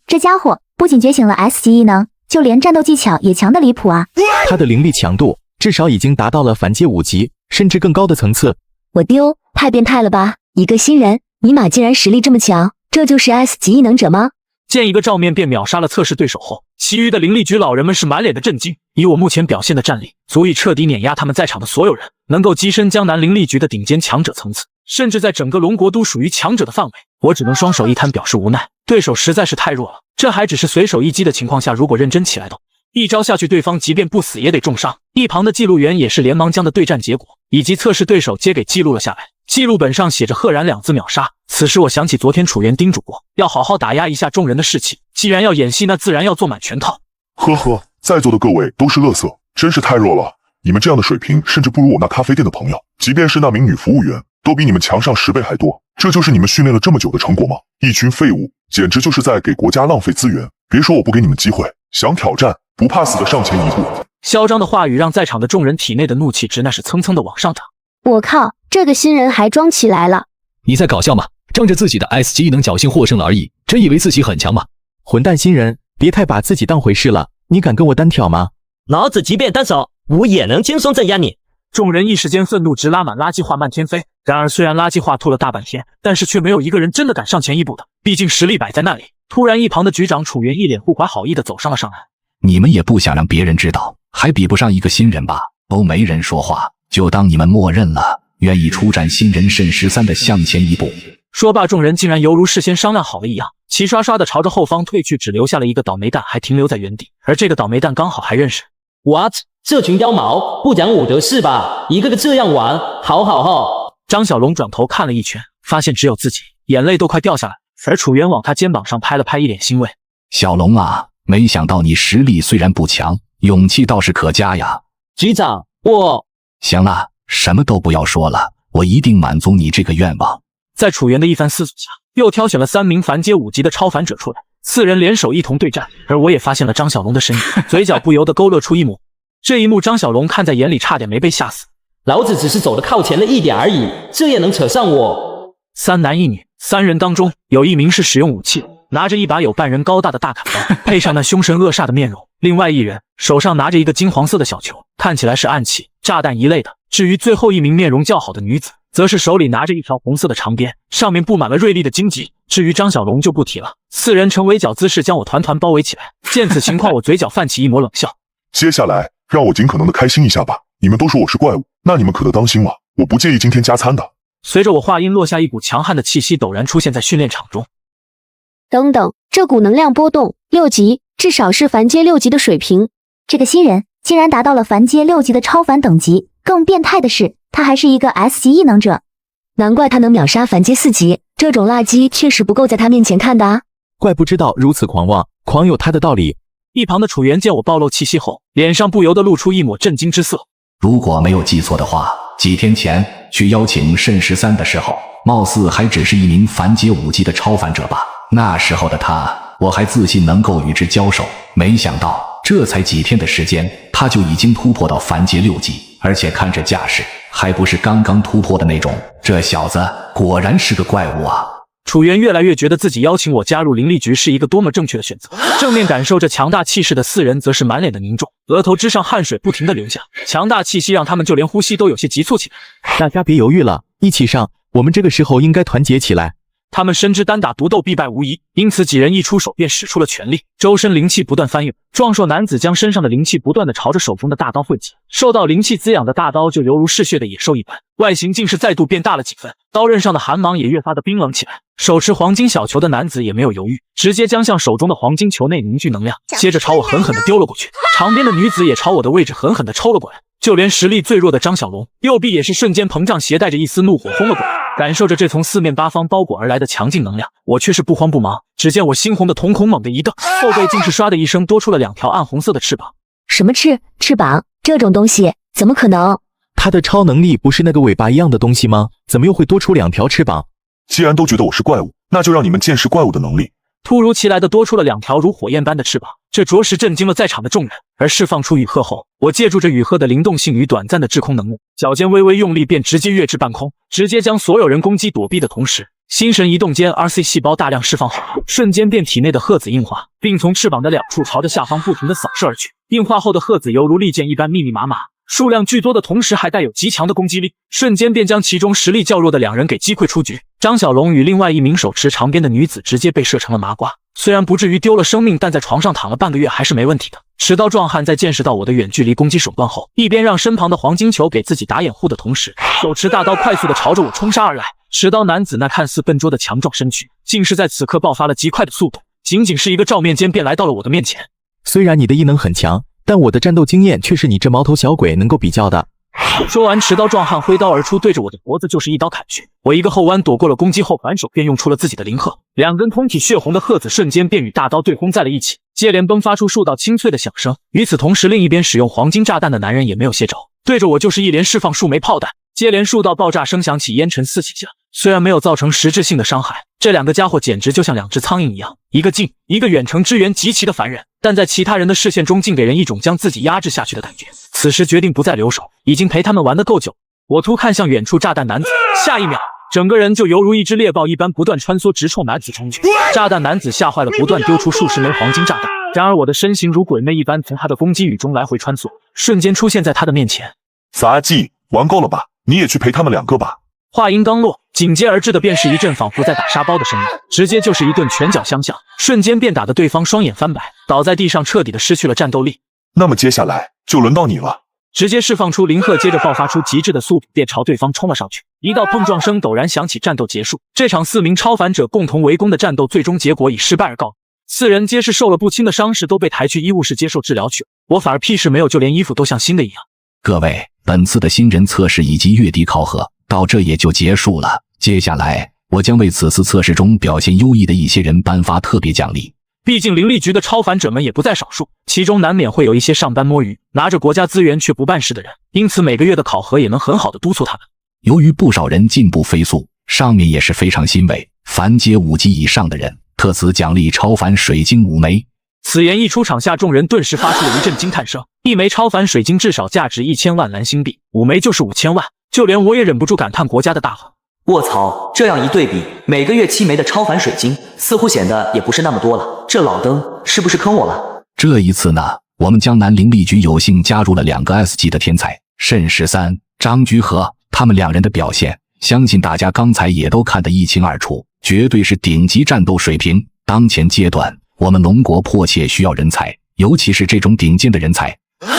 这家伙不仅觉醒了 S 级异能，就连战斗技巧也强得离谱啊！他的灵力强度至少已经达到了凡阶5级，甚至更高的层次。我丢，太变态了吧！一个新人，尼玛竟然实力这么强，这就是 S 级异能者吗？见一个照面便秒杀了测试对手后，其余的灵力局老人们是满脸的震惊。以我目前表现的战力，足以彻底碾压他们在场的所有人，能够跻身江南灵力局的顶尖强者层次，甚至在整个龙国都属于强者的范围。我只能双手一摊表示无奈，对手实在是太弱了。这还只是随手一击的情况下，如果认真起来的，一招下去对方即便不死也得重伤。一旁的记录员也是连忙将的对战结果以及测试对手皆给记录了下来，记录本上写着赫然2字秒杀。此时我想起昨天楚原叮嘱过，要好好打压一下众人的士气，既然要演戏，那自然要做满全套。呵呵，在座的各位都是垃圾，真是太弱了。你们这样的水平甚至不如我那咖啡店的朋友，即便是那名女服务员都比你们强上10倍还多。这就是你们训练了这么久的成果吗？一群废物，简直就是在给国家浪费资源。别说我不给你们机会，想挑战不怕死的上前一步。嚣张的话语让在场的众人体内的怒气值那是蹭蹭的往上涨。我靠，这个新人还装起来了！你在搞笑吗？仗着自己的 S 级异能侥幸获胜了而已，真以为自己很强吗？混蛋新人，别太把自己当回事了，你敢跟我单挑吗？老子即便单手，我也能轻松镇压你！众人一时间愤怒直拉满垃圾话漫天飞。然而虽然垃圾话吐了大半天，但是却没有一个人真的敢上前一步的，毕竟实力摆在那里。突然一旁的局长楚原一脸不怀好意的走上了上来。你们也不想让别人知道，还比不上一个新人吧？都没人说话，就当你们默认了，愿意出战新人慎13的向前一步。说罢，众人竟然犹如事先商量好了一样，齐刷刷的朝着后方退去，只留下了一个倒霉蛋还停留在原地。而这个倒霉蛋刚好还认识。 What？ 这群妖毛不讲武德是吧？一个个这样玩，好。张小龙转头看了一圈，发现只有自己，眼泪都快掉下来。而楚原往他肩膀上拍了拍，一脸欣慰。小龙啊，没想到你实力虽然不强，勇气倒是可嘉呀。局长，我……行了，什么都不要说了，我一定满足你这个愿望。在楚原的一番思索下，又挑选了3名凡阶5级的超凡者出来，4人联手一同对战。而我也发现了张小龙的身影，嘴角不由得勾勒出一抹。这一幕，张小龙看在眼里，差点没被吓死。老子只是走得靠前了一点而已，这也能扯上我？3男1女，3人当中有1名是使用武器，拿着一把有半人高大的大砍刀，配上那凶神恶煞的面容；另外1人手上拿着一个金黄色的小球，看起来是暗器、炸弹一类的。至于最后1名面容较好的女子，则是手里拿着一条红色的长鞭，上面布满了锐利的荆棘。至于张小龙就不提了，4人呈围剿姿势将我团团包围起来。见此情况，我嘴角泛起一抹冷笑。接下来让我尽可能的开心一下吧。你们都说我是怪物，那你们可得当心了，我不介意今天加餐的。随着我话音落下，一股强悍的气息陡然出现在训练场中。等等，这股能量波动，6级，至少是凡阶6级的水平。这个新人竟然达到了凡阶6级的超凡等级，更变态的是，他还是一个 S 级异能者。难怪他能秒杀凡阶4级，这种垃圾确实不够在他面前看的啊！怪不知道如此狂妄，狂有他的道理。一旁的楚原见我暴露气息后，脸上不由得露出一抹震惊之色。如果没有记错的话，几天前去邀请慎13的时候，貌似还只是一名凡阶5级的超凡者吧。那时候的他，我还自信能够与之交手，没想到这才几天的时间，他就已经突破到凡阶6级，而且看这架势，还不是刚刚突破的那种。这小子果然是个怪物啊！楚原越来越觉得自己邀请我加入灵力局是一个多么正确的选择。正面感受着强大气势的4人则是满脸的凝重，额头之上汗水不停地流下，强大气息让他们就连呼吸都有些急促起来。大家别犹豫了，一起上，我们这个时候应该团结起来。他们深知单打独斗必败无疑，因此几人一出手便使出了全力，周身灵气不断翻涌。壮硕男子将身上的灵气不断地朝着手中的大刀汇集，受到灵气滋养的大刀就犹如嗜血的野兽一般，外形竟是再度变大了几分，刀刃上的寒芒也越发的冰冷起来。手持黄金小球的男子也没有犹豫，直接将向手中的黄金球内凝聚能量，接着朝我狠狠地丢了过去。长边的女子也朝我的位置狠狠地抽了过来，就连实力最弱的张小龙右臂也是瞬间膨胀，携带着一丝怒火轰了过来。感受着这从4面8方包裹而来的强劲能量，我却是不慌不忙。只见我猩红的瞳孔猛地一瞪，后背竟是唰的一声多出了2条暗红色的翅膀。什么翅膀？这种东西怎么可能？他的超能力不是那个尾巴一样的东西吗？怎么又会多出2条翅膀？既然都觉得我是怪物，那就让你们见识怪物的能力。突如其来的多出了2条如火焰般的翅膀，这着实震惊了在场的众人。而释放出雨鹤后，我借助着雨鹤的灵动性与短暂的滞空能力，脚尖微微用力便直接跃至半空，直接将所有人攻击躲避的同时，心神移动间 RC 细胞大量释放后，瞬间便体内的鹤子硬化，并从翅膀的2处朝着下方不停地扫射而去。硬化后的鹤子犹如利剑一般密密麻麻，数量巨多的同时还带有极强的攻击力，瞬间便将其中实力较弱的2人给击溃出局。张小龙与另外一名手持长鞭的女子直接被射成了麻瓜，虽然不至于丢了生命，但在床上躺了半个月还是没问题的。持刀壮汉在见识到我的远距离攻击手段后，一边让身旁的黄金球给自己打掩护的同时，手持大刀快速的朝着我冲杀而来。持刀男子那看似笨拙的强壮身躯，竟是在此刻爆发了极快的速度，仅仅是一个照面间便来到了我的面前。虽然你的异能很强，但我的战斗经验却是你这毛头小鬼能够比较的。说完，持刀壮汉挥刀而出，对着我的脖子就是一刀砍去。我一个后弯躲过了攻击后，反手便用出了自己的灵鹤，2根通体血红的鹤子瞬间便与大刀对轰在了一起，接连迸发出数道清脆的响声。与此同时，另一边使用黄金炸弹的男人也没有歇着，对着我就是一连释放数枚炮弹，接连数道爆炸声响起，烟尘四起下。虽然没有造成实质性的伤害，这2个家伙简直就像2只苍蝇一样，一个近，一个远程支援极其的烦人，但在其他人的视线中竟给人一种将自己压制下去的感觉。此时决定不再留手，已经陪他们玩得够久。我突看向远处炸弹男子，下一秒整个人就犹如一只猎豹一般不断穿梭，直冲男子冲去。炸弹男子吓坏了，不断丢出数十枚黄金炸弹，然而我的身形如鬼魅一般从他的攻击雨中来回穿梭，瞬间出现在他的面前。杂技玩够了吧？你也去陪他们2个吧。话音刚落，紧接而至的便是一阵仿佛在打沙包的声音，直接就是一顿拳脚相向，瞬间便打得对方双眼翻白，倒在地上，彻底的失去了战斗力。那么接下来就轮到你了。直接释放出灵鹤，接着爆发出极致的速度，便朝对方冲了上去。一道碰撞声陡然响起，战斗结束。这场4名超凡者共同围攻的战斗，最终结果以失败而告。4人皆是受了不轻的伤势，都被抬去医务室接受治疗去。我反而屁事没有，就连衣服都像新的一样。各位，本次的新人测试以及月底考核到这也就结束了。接下来，我将为此次测试中表现优异的一些人颁发特别奖励。毕竟灵力局的超凡者们也不在少数，其中难免会有一些上班摸鱼，拿着国家资源却不办事的人，因此每个月的考核也能很好的督促他们。由于不少人进步飞速，上面也是非常欣慰，凡阶5级以上的人，特此奖励超凡水晶5枚。此言一出，场下众人顿时发出了一阵惊叹声。1枚超凡水晶至少价值1000万蓝星币，5枚就是5000万，就连我也忍不住感叹国家的大方。卧槽，这样一对比，每个月7枚的超凡水晶，似乎显得也不是那么多了。这老登是不是坑我了？这一次呢，我们江南灵力局有幸加入了2个 S 级的天才，慎13、张居和，他们2人的表现，相信大家刚才也都看得一清二楚，绝对是顶级战斗水平。当前阶段，我们龙国迫切需要人才，尤其是这种顶尖的人才。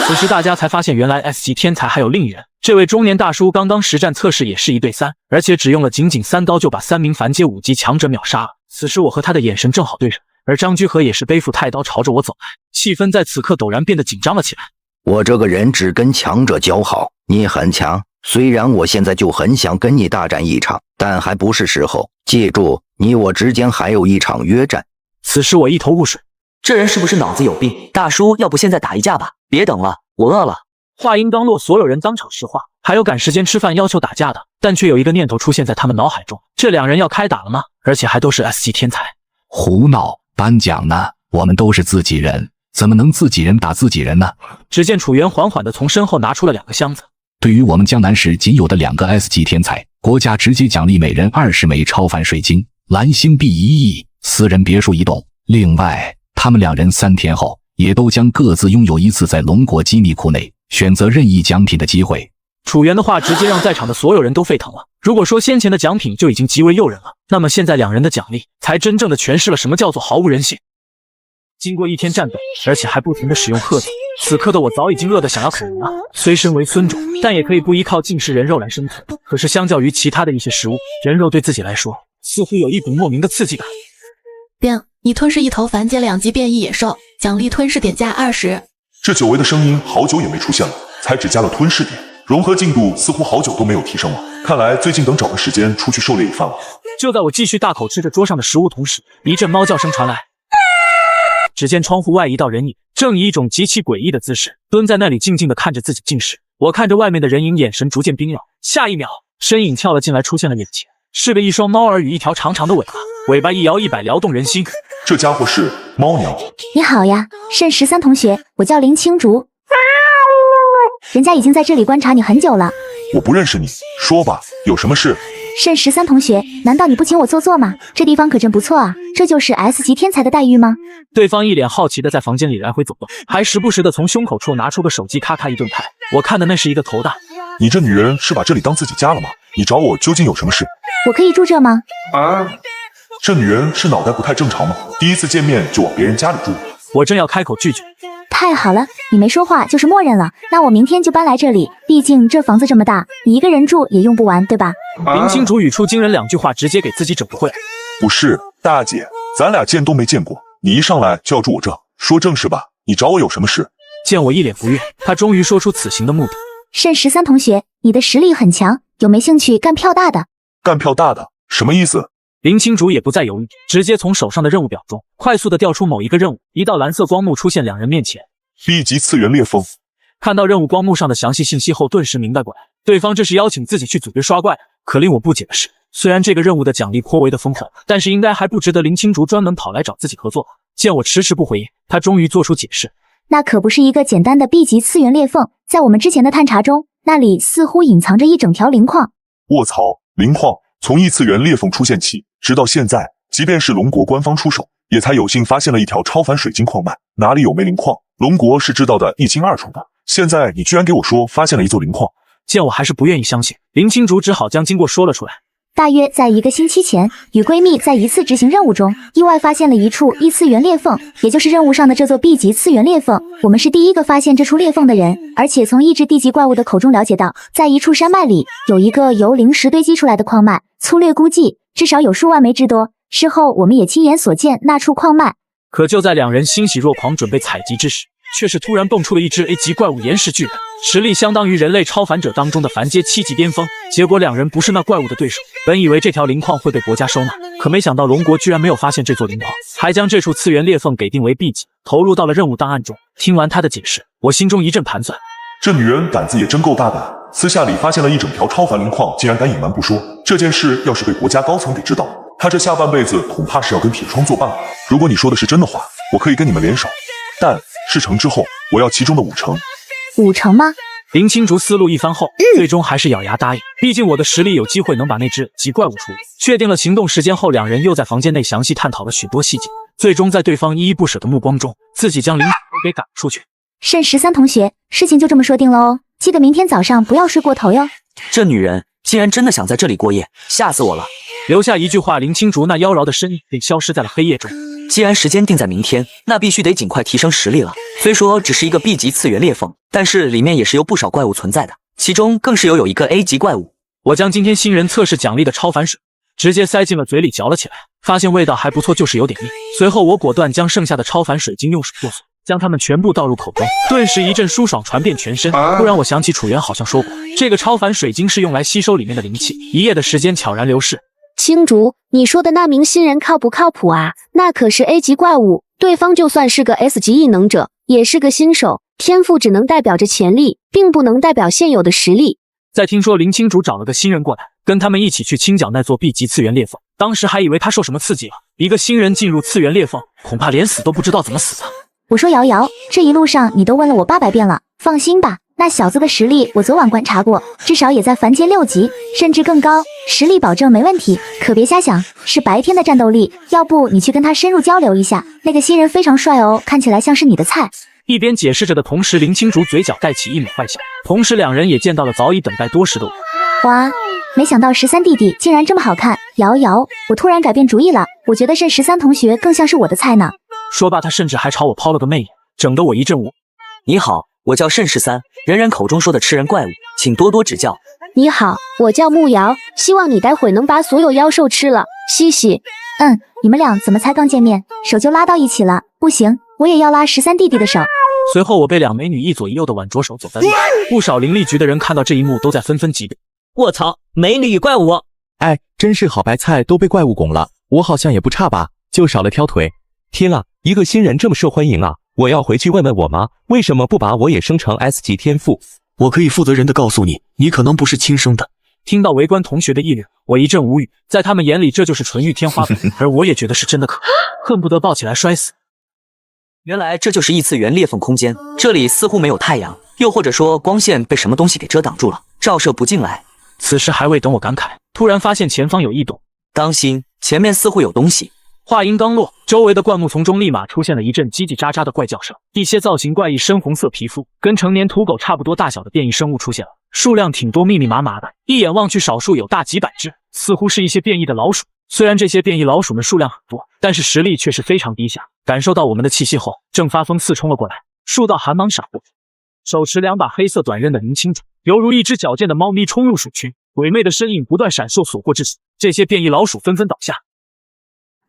此时大家才发现，原来 S 级天才还有另一人。这位中年大叔刚刚实战测试也是1对3，而且只用了仅3刀就把3名凡阶5级强者秒杀了。此时我和他的眼神正好对上，而张居和也是背负太刀朝着我走来，气氛在此刻陡然变得紧张了起来。我这个人只跟强者交好，你很强，虽然我现在就很想跟你大战一场，但还不是时候。记住，你我之间还有一场约战。此时我一头雾水，这人是不是脑子有病？大叔，要不现在打一架吧？别等了，我饿了。话音刚落，所有人当场石化，还有赶时间吃饭要求打架的，但却有一个念头出现在他们脑海中：这2人要开打了吗？而且还都是 S 级天才。胡闹！颁奖呢？我们都是自己人，怎么能自己人打自己人呢？只见楚元缓缓地从身后拿出了2个箱子。对于我们江南市仅有的2个 S 级天才，国家直接奖励每人20枚超凡水晶，蓝星币1亿，私人别墅1栋。另外，他们2人3天后也都将各自拥有一次在龙国机密库内选择任意奖品的机会。楚元的话直接让在场的所有人都沸腾了。如果说先前的奖品就已经极为诱人了，那么现在2人的奖励才真正的诠释了什么叫做毫无人性。经过1天战斗，而且还不停的使用鹤子，此刻的我早已经饿得想要啃人了。虽身为孙种，但也可以不依靠进食人肉来生存。可是相较于其他的一些食物，人肉对自己来说似乎有一股莫名的刺激感。冰，你吞噬一头凡阶2级变异野兽，奖励吞噬点加20。这久违的声音好久也没出现了，才只加了吞噬点，融合进度似乎好久都没有提升了。看来最近等找个时间出去狩猎一番了。就在我继续大口吃着桌上的食物同时，一阵猫叫声传来。只见窗户外一道人影，正以一种极其诡异的姿势蹲在那里，静静地看着自己进食。我看着外面的人影，眼神逐渐冰冷。下一秒，身影跳了进来，出现了眼前，是个一双猫儿与一条长长的尾巴，尾巴一摇一摆，撩动人心。这家伙是猫娘。你好呀，慎13同学，我叫林青竹。人家已经在这里观察你很久了。我不认识你，说吧，有什么事？慎13同学，难道你不请我坐坐吗？这地方可真不错啊，这就是 S 级天才的待遇吗？对方一脸好奇的在房间里来回走动，还时不时的从胸口处拿出个手机咔咔一顿拍。我看的那是一个头大。你这女人是把这里当自己家了吗？你找我究竟有什么事？我可以住这吗？这女人是脑袋不太正常吗？第一次见面就往别人家里住。我正要开口拒绝，太好了，你没说话就是默认了，那我明天就搬来这里，毕竟这房子这么大，你一个人住也用不完，对吧？林青竹语出惊人2句话，直接给自己整不会。不是，大姐，咱俩见都没见过，你一上来就要住我这，说正事吧，你找我有什么事？见我一脸不悦，他终于说出此行的目的。慎13同学，你的实力很强，有没兴趣干票大的？干票大的？什么意思？林青竹也不再犹豫，直接从手上的任务表中快速的调出某一个任务，一道蓝色光幕出现两人面前。B 级次元裂缝。看到任务光幕上的详细信息后，顿时明白过来，对方这是邀请自己去组队刷怪。可令我不解的是，虽然这个任务的奖励颇为的丰厚，但是应该还不值得林青竹专门跑来找自己合作。见我迟迟不回应，他终于做出解释。那可不是一个简单的 B 级次元裂缝，在我们之前的探查中，那里似乎隐藏着一整条灵矿。卧槽，灵矿！从异次元裂缝出现起，直到现在，即便是龙国官方出手，也才有幸发现了一条超凡水晶矿脉，哪里有没灵矿，龙国是知道的一清二楚的。现在你居然给我说发现了一座灵矿，见我还是不愿意相信，林青竹只好将经过说了出来。大约在1个星期前，与闺蜜在一次执行任务中，意外发现了一处异次元裂缝，也就是任务上的这座 B 级次元裂缝。我们是第一个发现这处裂缝的人，而且从抑制地级怪物的口中了解到，在一处山脉里有一个由灵石堆积出来的矿脉，粗略估计至少有数万枚之多。事后我们也亲眼所见那处矿脉。可就在两人欣喜若狂准备采集之时，却是突然蹦出了一只 A 级怪物岩石巨人，实力相当于人类超凡者当中的凡阶7级巅峰。结果两人不是那怪物的对手，本以为这条灵矿会被国家收纳，可没想到龙国居然没有发现这座灵矿，还将这处次元裂缝给定为 B 级，投入到了任务档案中。听完他的解释，我心中一阵盘算，这女人胆子也真够大胆，私下里发现了一整条超凡灵矿，竟然敢隐瞒不说。这件事要是被国家高层给知道，她这下半辈子恐怕是要跟铁窗作伴了。如果你说的是真的话，我可以跟你们联手，但事成之后，我要其中的5成。5成吗？林青竹思路一番后，最终还是咬牙答应。毕竟我的实力有机会能把那只级怪物处理。确定了行动时间后，两人又在房间内详细探讨了许多细节，最终在对方依依不舍的目光中，自己将林青竹给赶出去。慎13同学，事情就这么说定了哦，记得明天早上不要睡过头哟。这女人竟然真的想在这里过夜，吓死我了！留下一句话，林青竹那妖娆的身影便消失在了黑夜中。既然时间定在明天，那必须得尽快提升实力了。虽说只是一个 B 级次元裂缝，但是里面也是有不少怪物存在的，其中更是有一个 A 级怪物。我将今天新人测试奖励的超凡水直接塞进了嘴里嚼了起来，发现味道还不错，就是有点硬。随后我果断将剩下的超凡水晶用手剁碎，将它们全部倒入口中，顿时一阵舒爽传遍全身。突然我想起楚原好像说过，这个超凡水晶是用来吸收里面的灵气。一夜的时间悄然流逝。青竹，你说的那名新人靠不靠谱啊？那可是 A 级怪物，对方就算是个 S 级异能者，也是个新手，天赋只能代表着潜力，并不能代表现有的实力。在听说林青竹找了个新人过来，跟他们一起去清剿那座 B 级次元裂缝，当时还以为他受什么刺激了。一个新人进入次元裂缝，恐怕连死都不知道怎么死的。我说瑶瑶，这一路上你都问了我800遍了，放心吧，那小子的实力我昨晚观察过，至少也在凡阶6级，甚至更高，实力保证没问题。可别瞎想，是白天的战斗力，要不你去跟他深入交流一下。那个新人非常帅哦，看起来像是你的菜。一边解释着的同时，林青竹嘴角盖起一抹坏笑，同时两人也见到了早已等待多时的我。哇，没想到13弟弟竟然这么好看。瑶瑶，我突然改变主意了，我觉得慎13同学更像是我的菜呢。说罢，他甚至还朝我抛了个媚眼，整得我一阵无。你好，我叫慎13，人人口中说的吃人怪物，请多多指教。你好，我叫木瑶，希望你待会能把所有妖兽吃了，嘻嘻。你们俩怎么才刚见面，手就拉到一起了？不行，我也要拉13弟弟的手。随后我被两美女一左一右的挽着手走在路上，不少灵力局的人看到这一幕都在纷纷挤兑。卧槽，美女与怪物！哎，真是好白菜都被怪物拱了，我好像也不差吧，就少了条腿。天啊，一个新人这么受欢迎啊！我要回去问问我妈，为什么不把我也升成 S 级天赋？我可以负责任的告诉你，你可能不是亲生的。听到围观同学的议论，我一阵无语，在他们眼里这就是纯欲天花板，而我也觉得是真的可，恨不得抱起来摔死。原来这就是异次元裂缝空间，这里似乎没有太阳，又或者说光线被什么东西给遮挡住了，照射不进来。此时还未等我感慨，突然发现前方有异动，当心，前面似乎有东西。话音刚落，周围的灌木丛中立马出现了一阵叽叽喳喳的怪叫声，一些造型怪异、深红色皮肤、跟成年土狗差不多大小的变异生物出现了，数量挺多，密密麻麻的，一眼望去少数有大几百只，似乎是一些变异的老鼠。虽然这些变异老鼠们数量很多，但是实力却是非常低下。感受到我们的气息后，正发疯似冲了过来，数道寒芒闪过，手持2把黑色短刃的林青主，犹如一只矫健的猫咪冲入鼠群，鬼魅的身影不断闪烁，所过之时，这些变异老鼠纷纷倒下。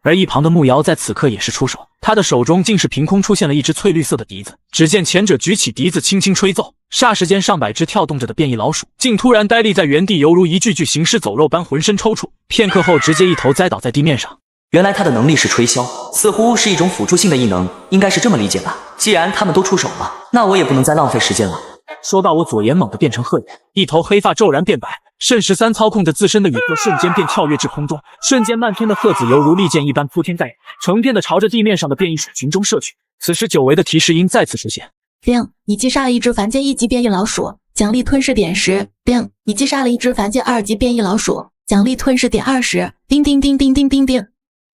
而一旁的木瑶在此刻也是出手，他的手中竟是凭空出现了一只翠绿色的笛子，只见前者举起笛子轻轻吹奏，霎时间上百只跳动着的变异老鼠竟突然呆立在原地，犹如一具具行尸走肉般浑身抽搐，片刻后直接一头栽倒在地面上。原来他的能力是吹箫，似乎是一种辅助性的异能，应该是这么理解吧。既然他们都出手了，那我也不能再浪费时间了。说到我左眼猛地变成鹤眼，一头黑发骤然变白，圣13操控着自身的羽鹤瞬间便跳跃至空中，瞬间漫天的鹤子犹如利剑一般铺天盖地，成片的朝着地面上的变异鼠群中射去。此时久违的提示音再次出现，并你击杀了一只凡阶1级变异老鼠，奖励吞噬点10。并你击杀了一只凡阶2级变异老鼠，奖励吞噬点20。叮叮叮叮叮叮叮。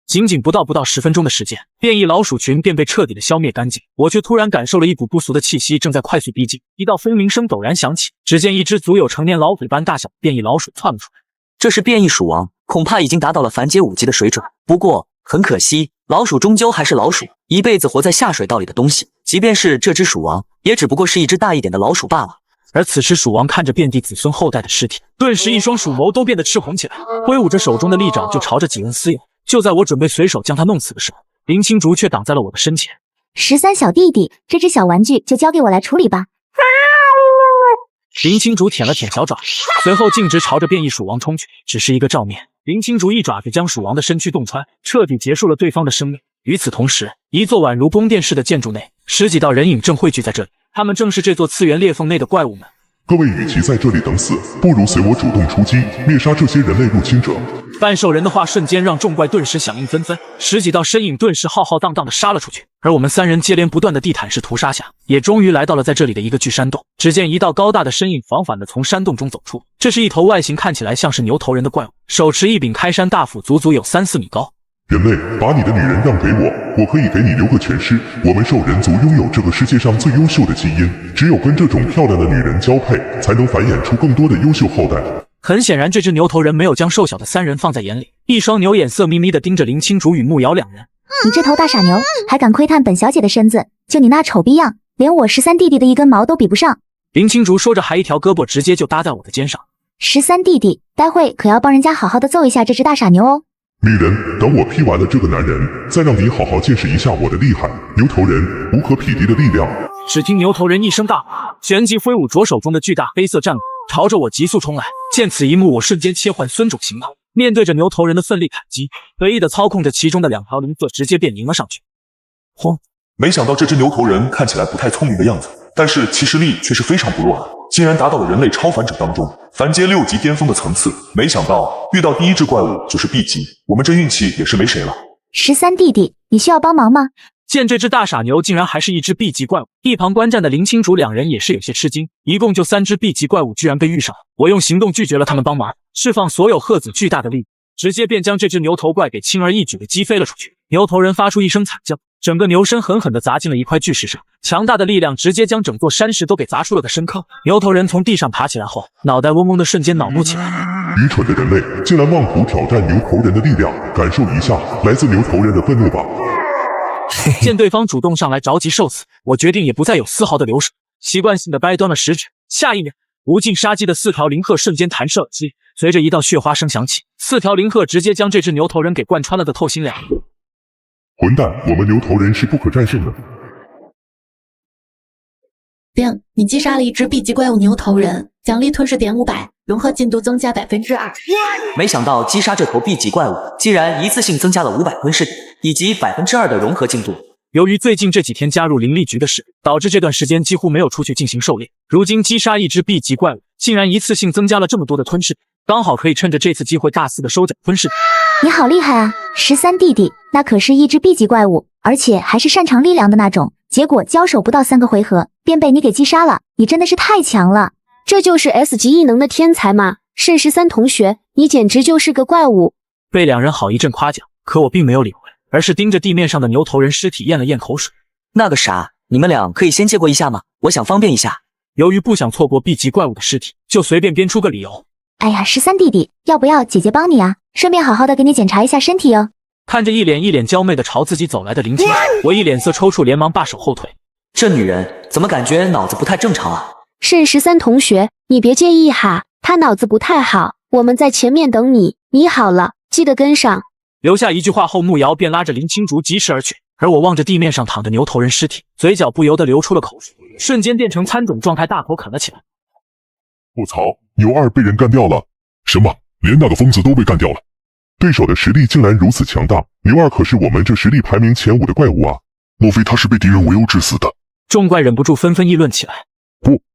仅仅不到10分钟的时间，变异老鼠群便被彻底的消灭干净。我却突然感受了一股不俗的气息正在快速逼近，一道轰鸣声陡然响起，只见一只足有成年老虎般大小的变异老鼠窜了出来。这是变异鼠王，恐怕已经达到了凡阶5级的水准。不过很可惜，老鼠终究还是老鼠，一辈子活在下水道里的东西，即便是这只鼠王，也只不过是一只大一点的老鼠罢了。而此时鼠王看着遍地子孙后代的尸体，顿时一双鼠眸都变得赤红起来，挥舞着手中的利爪就朝着几人撕咬。就在我准备随手将他弄死的时候，林青竹却挡在了我的身前。13小弟弟，这只小玩具就交给我来处理吧。林青竹舔了舔小爪，随后径直朝着变异鼠王冲去。只是一个照面，林青竹一爪子将鼠王的身躯洞穿，彻底结束了对方的生命。与此同时，一座宛如宫殿式的建筑内，10几道人影正汇聚在这里，他们正是这座次元裂缝内的怪物们。各位与其在这里等死，不如随我主动出击，灭杀这些人类入侵者。半兽人的话瞬间让众怪顿时响应纷纷，10几道身影顿时浩浩荡荡地杀了出去。而我们3人接连不断的地毯式屠杀下，也终于来到了在这里的一个巨山洞。只见一道高大的身影缓缓地从山洞中走出，这是一头外形看起来像是牛头人的怪物，手持一柄开山大斧，足足有3、4米高。人类，把你的女人让给我，我可以给你留个全尸。我们兽人族拥有这个世界上最优秀的基因，只有跟这种漂亮的女人交配，才能繁衍出更多的优秀后代。很显然，这只牛头人没有将瘦小的3人放在眼里，一双牛眼色眯眯地盯着林青竹与木瑶2人。你这头大傻牛，还敢窥探本小姐的身子？就你那丑逼样，连我13弟弟的一根毛都比不上。林青竹说着，还一条胳膊直接就搭在我的肩上。13弟弟，待会可要帮人家好好的揍一下这只大傻牛哦。女人，等我劈完了这个男人，再让你好好见识一下我的厉害。牛头人无可匹敌的力量。只听牛头人一声大喝，旋即挥舞着手中的巨大黑色战斧，朝着我急速冲来。见此一幕，我瞬间切换孙种形态，面对着牛头人的奋力砍击，得意的操控着其中的2条灵鹤，直接便迎了上去。轰！没想到这只牛头人看起来不太聪明的样子，但是其实力却是非常不弱的，竟然达到了人类超凡者当中凡阶6级巅峰的层次。没想到遇到第一只怪物就是 B 级，我们这运气也是没谁了。13弟弟，你需要帮忙吗？见这只大傻牛竟然还是一只 B 级怪物，一旁观战的林青竹2人也是有些吃惊，一共就3只 B 级怪物居然被遇上了。我用行动拒绝了他们帮忙，释放所有鹤子巨大的力，直接便将这只牛头怪给轻而易举的击飞了出去。牛头人发出一声惨叫，整个牛身狠狠地砸进了一块巨石上，强大的力量直接将整座山石都给砸出了个深坑。牛头人从地上爬起来后，脑袋嗡嗡的瞬间恼怒起来。愚蠢的人类，竟然妄图挑战牛头人的力量，感受一下来自牛头人的愤怒吧。见对方主动上来着急受死，我决定也不再有丝毫的留手，习惯性的掰断了食指。下一秒，无尽杀机的4条灵鹤瞬间弹射而击，随着一道血花声响起，4条灵鹤直接将这只牛头人给贯穿了个透心凉。混蛋，我们牛头人是不可战胜的。并你击杀了一只 B 级怪物牛头人，奖励吞噬点500，融合进度增加2%。没想到击杀这头 B 级怪物，竟然一次性增加了500吞噬点，以及2%的融合进度。由于最近这几天加入灵力局的事，导致这段时间几乎没有出去进行狩猎。如今击杀一只 B 级怪物，竟然一次性增加了这么多的吞噬，刚好可以趁着这次机会大肆的收缴吞噬。你好厉害啊，13弟弟，那可是一只 B 级怪物，而且还是擅长力量的那种。结果交手不到3个回合，便被你给击杀了，你真的是太强了。这就是 S 级异能的天才嘛，慎13同学，你简直就是个怪物。被两人好一阵夸奖，可我并没有理会，而是盯着地面上的牛头人尸体咽了咽口水。那个啥，你们俩可以先借过一下吗？我想方便一下。由于不想错过 B 级怪物的尸体，就随便编出个理由。哎呀，13弟弟，要不要姐姐帮你啊？顺便好好的给你检查一下身体哦。看着一脸娇媚的朝自己走来的林清竹，我一脸色抽搐，连忙罢手后退。这女人怎么感觉脑子不太正常啊？慎13同学，你别介意哈，他脑子不太好，我们在前面等你，你好了，记得跟上。留下一句话后，慕瑶便拉着林清竹疾驰而去，而我望着地面上躺着牛头人尸体，嘴角不由得流出了口水，瞬间变成餐种状态，大口啃了起来。卧槽，牛二被人干掉了！什么？连那个疯子都被干掉了？对手的实力竟然如此强大，牛二可是我们这实力排名前5的怪物啊！莫非他是被敌人围殴致死的？众怪忍不住纷纷议论起来。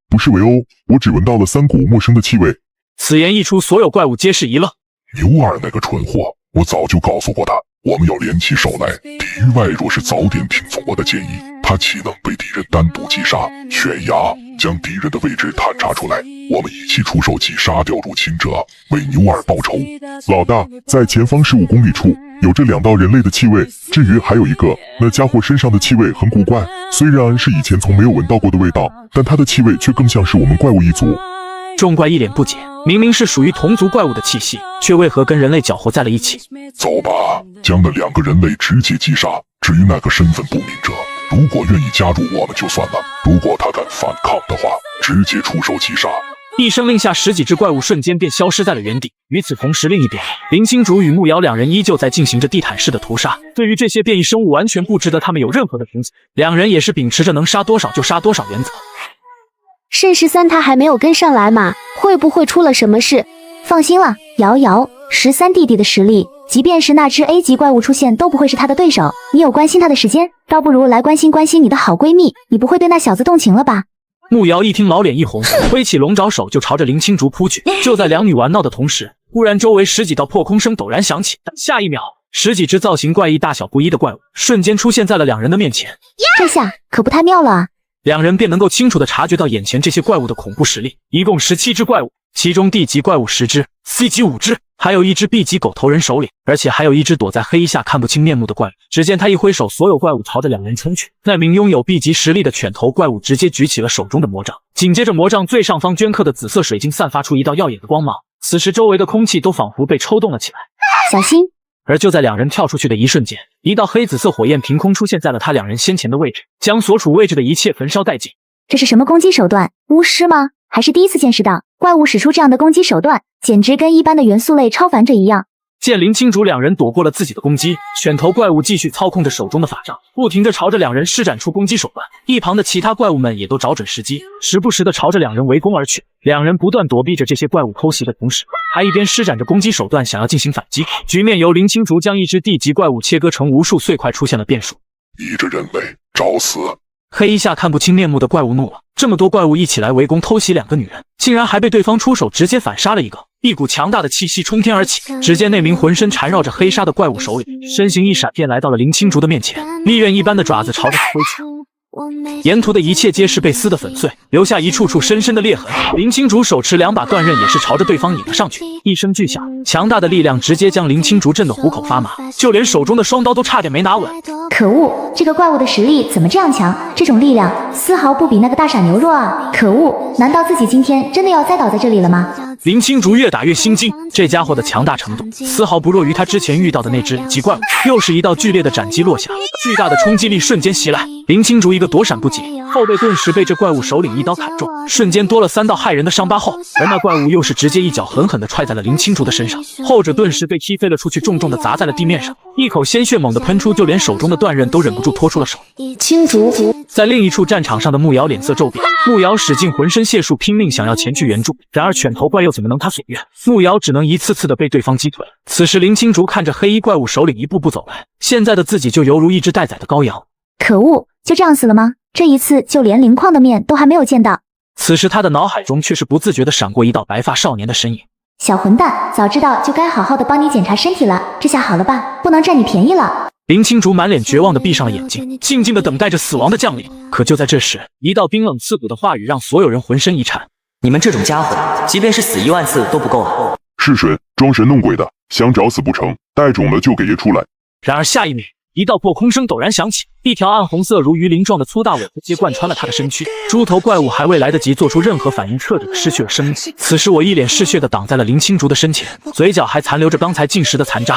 不是围殴，我只闻到了3股陌生的气味。此言一出，所有怪物皆是一愣。牛二那个蠢货，我早就告诉过他，我们要联起手来。敌外若是早点听从我的建议，他岂能被敌人单独击杀？悬崖将敌人的位置探查出来，我们一起出手击杀掉入侵者，为牛二报仇。老大，在前方15公里处有这2道人类的气味，至于还有一个，那家伙身上的气味很古怪，虽然是以前从没有闻到过的味道，但他的气味却更像是我们怪物一族。众怪一脸不解，明明是属于同族怪物的气息，却为何跟人类搅和在了一起？走吧，将那2个人类直接击杀。至于那个身份不明者，如果愿意加入我们就算了，如果他敢反抗的话，直接出手击杀。一声令下，10几只怪物瞬间便消失在了原地。与此同时，另一边，林清竹与慕瑶2人依旧在进行着地毯式的屠杀。对于这些变异生物，完全不值得他们有任何的评价。两人也是秉持着能杀多少就杀多少原则。慎13他还没有跟上来嘛，会不会出了什么事？放心了，瑶瑶，13弟弟的实力，即便是那只 A 级怪物出现，都不会是他的对手。你有关心他的时间，倒不如来关心关心你的好闺蜜。你不会对那小子动情了吧？慕瑶一听，老脸一红，挥起龙爪手就朝着林清竹扑去。就在两女玩闹的同时，忽然周围10几道破空声陡然响起，下一秒，10几只造型怪异、大小不一的怪物瞬间出现在了两人的面前。这下可不太妙了啊！两人便能够清楚地察觉到眼前这些怪物的恐怖实力，一共17只怪物，其中 D 级怪物10只，C 级5只，还有一只 B 级狗头人首领，而且还有一只躲在黑衣下看不清面目的怪物。只见他一挥手，所有怪物朝着两人冲去。那名拥有 B 级实力的犬头怪物直接举起了手中的魔杖，紧接着魔杖最上方镌刻的紫色水晶散发出一道耀眼的光芒，此时周围的空气都仿佛被抽动了起来。小心！而就在两人跳出去的一瞬间，一道黑紫色火焰凭空出现在了他两人先前的位置，将所处位置的一切焚烧殆尽。这是什么攻击手段？巫师吗？还是第一次见识到怪物使出这样的攻击手段，简直跟一般的元素类超凡者一样。见林清竹两人躲过了自己的攻击，犬头怪物继续操控着手中的法杖，不停地朝着两人施展出攻击手段。一旁的其他怪物们也都找准时机，时不时地朝着两人围攻而去。两人不断躲避着这些怪物偷袭的同时，还一边施展着攻击手段，想要进行反击。局面由林清竹将一只地级怪物切割成无数碎块，出现了变数。你这人类找死！黑衣下看不清面目的怪物怒了，这么多怪物一起来围攻偷袭两个女人，竟然还被对方出手直接反杀了一个。一股强大的气息冲天而起，只见那名浑身缠绕着黑纱的怪物首领身形一闪，便来到了林清竹的面前，利刃一般的爪子朝着他挥去。沿途的一切皆是被撕得粉碎，留下一处处深深的裂痕。林清竹手持2把断刃，也是朝着对方引了上去。一声巨响，强大的力量直接将林清竹震得虎口发麻，就连手中的双刀都差点没拿稳。可恶，这个怪物的实力怎么这样强？这种力量丝毫不比那个大傻牛弱啊！可恶，难道自己今天真的要栽倒在这里了吗？林清竹越打越心惊，这家伙的强大程度丝毫不弱于他之前遇到的那只极怪物。又是一道剧烈的斩击落下，巨大的冲击力瞬间袭来，林清竹一个躲闪不及，后背顿时被这怪物首领一刀砍中，瞬间多了3道骇人的伤疤后，而那怪物又是直接一脚狠狠地踹在了林清竹的身上，后者顿时被踢飞了出去，重重地砸在了地面上，一口鲜血猛地喷出，就连手中的断刃都忍不住拖出了手。清竹在另一处战场上的慕瑶脸色骤变，慕瑶使尽浑身解数，拼命想要前去援助，然而犬头怪又怎么能他所愿？慕瑶只能一次次的被对方击退。此时林清竹看着黑衣怪物首领一步步走来，现在的自己就犹如一只待宰的羔羊。可恶，就这样死了吗？这一次就连灵矿的面都还没有见到。此时他的脑海中却是不自觉地闪过一道白发少年的身影。小混蛋，早知道就该好好的帮你检查身体了，这下好了吧，不能占你便宜了。林青竹满脸绝望地闭上了眼睛，静静地等待着死亡的降临。可就在这时，一道冰冷刺骨的话语让所有人浑身一颤：你们这种家伙，即便是死1万次都不够啊！是谁装神弄鬼的，想找死不成？带种了就给爷出来！然而下一秒，一道破空声陡然响起，一条暗红色如鱼鳞状的粗大尾巴直接贯穿了他的身躯。猪头怪物还未来得及做出任何反应，彻底失去了生命。此时我一脸嗜血地挡在了林青竹的身前，嘴角还残留着刚才进食的残渣。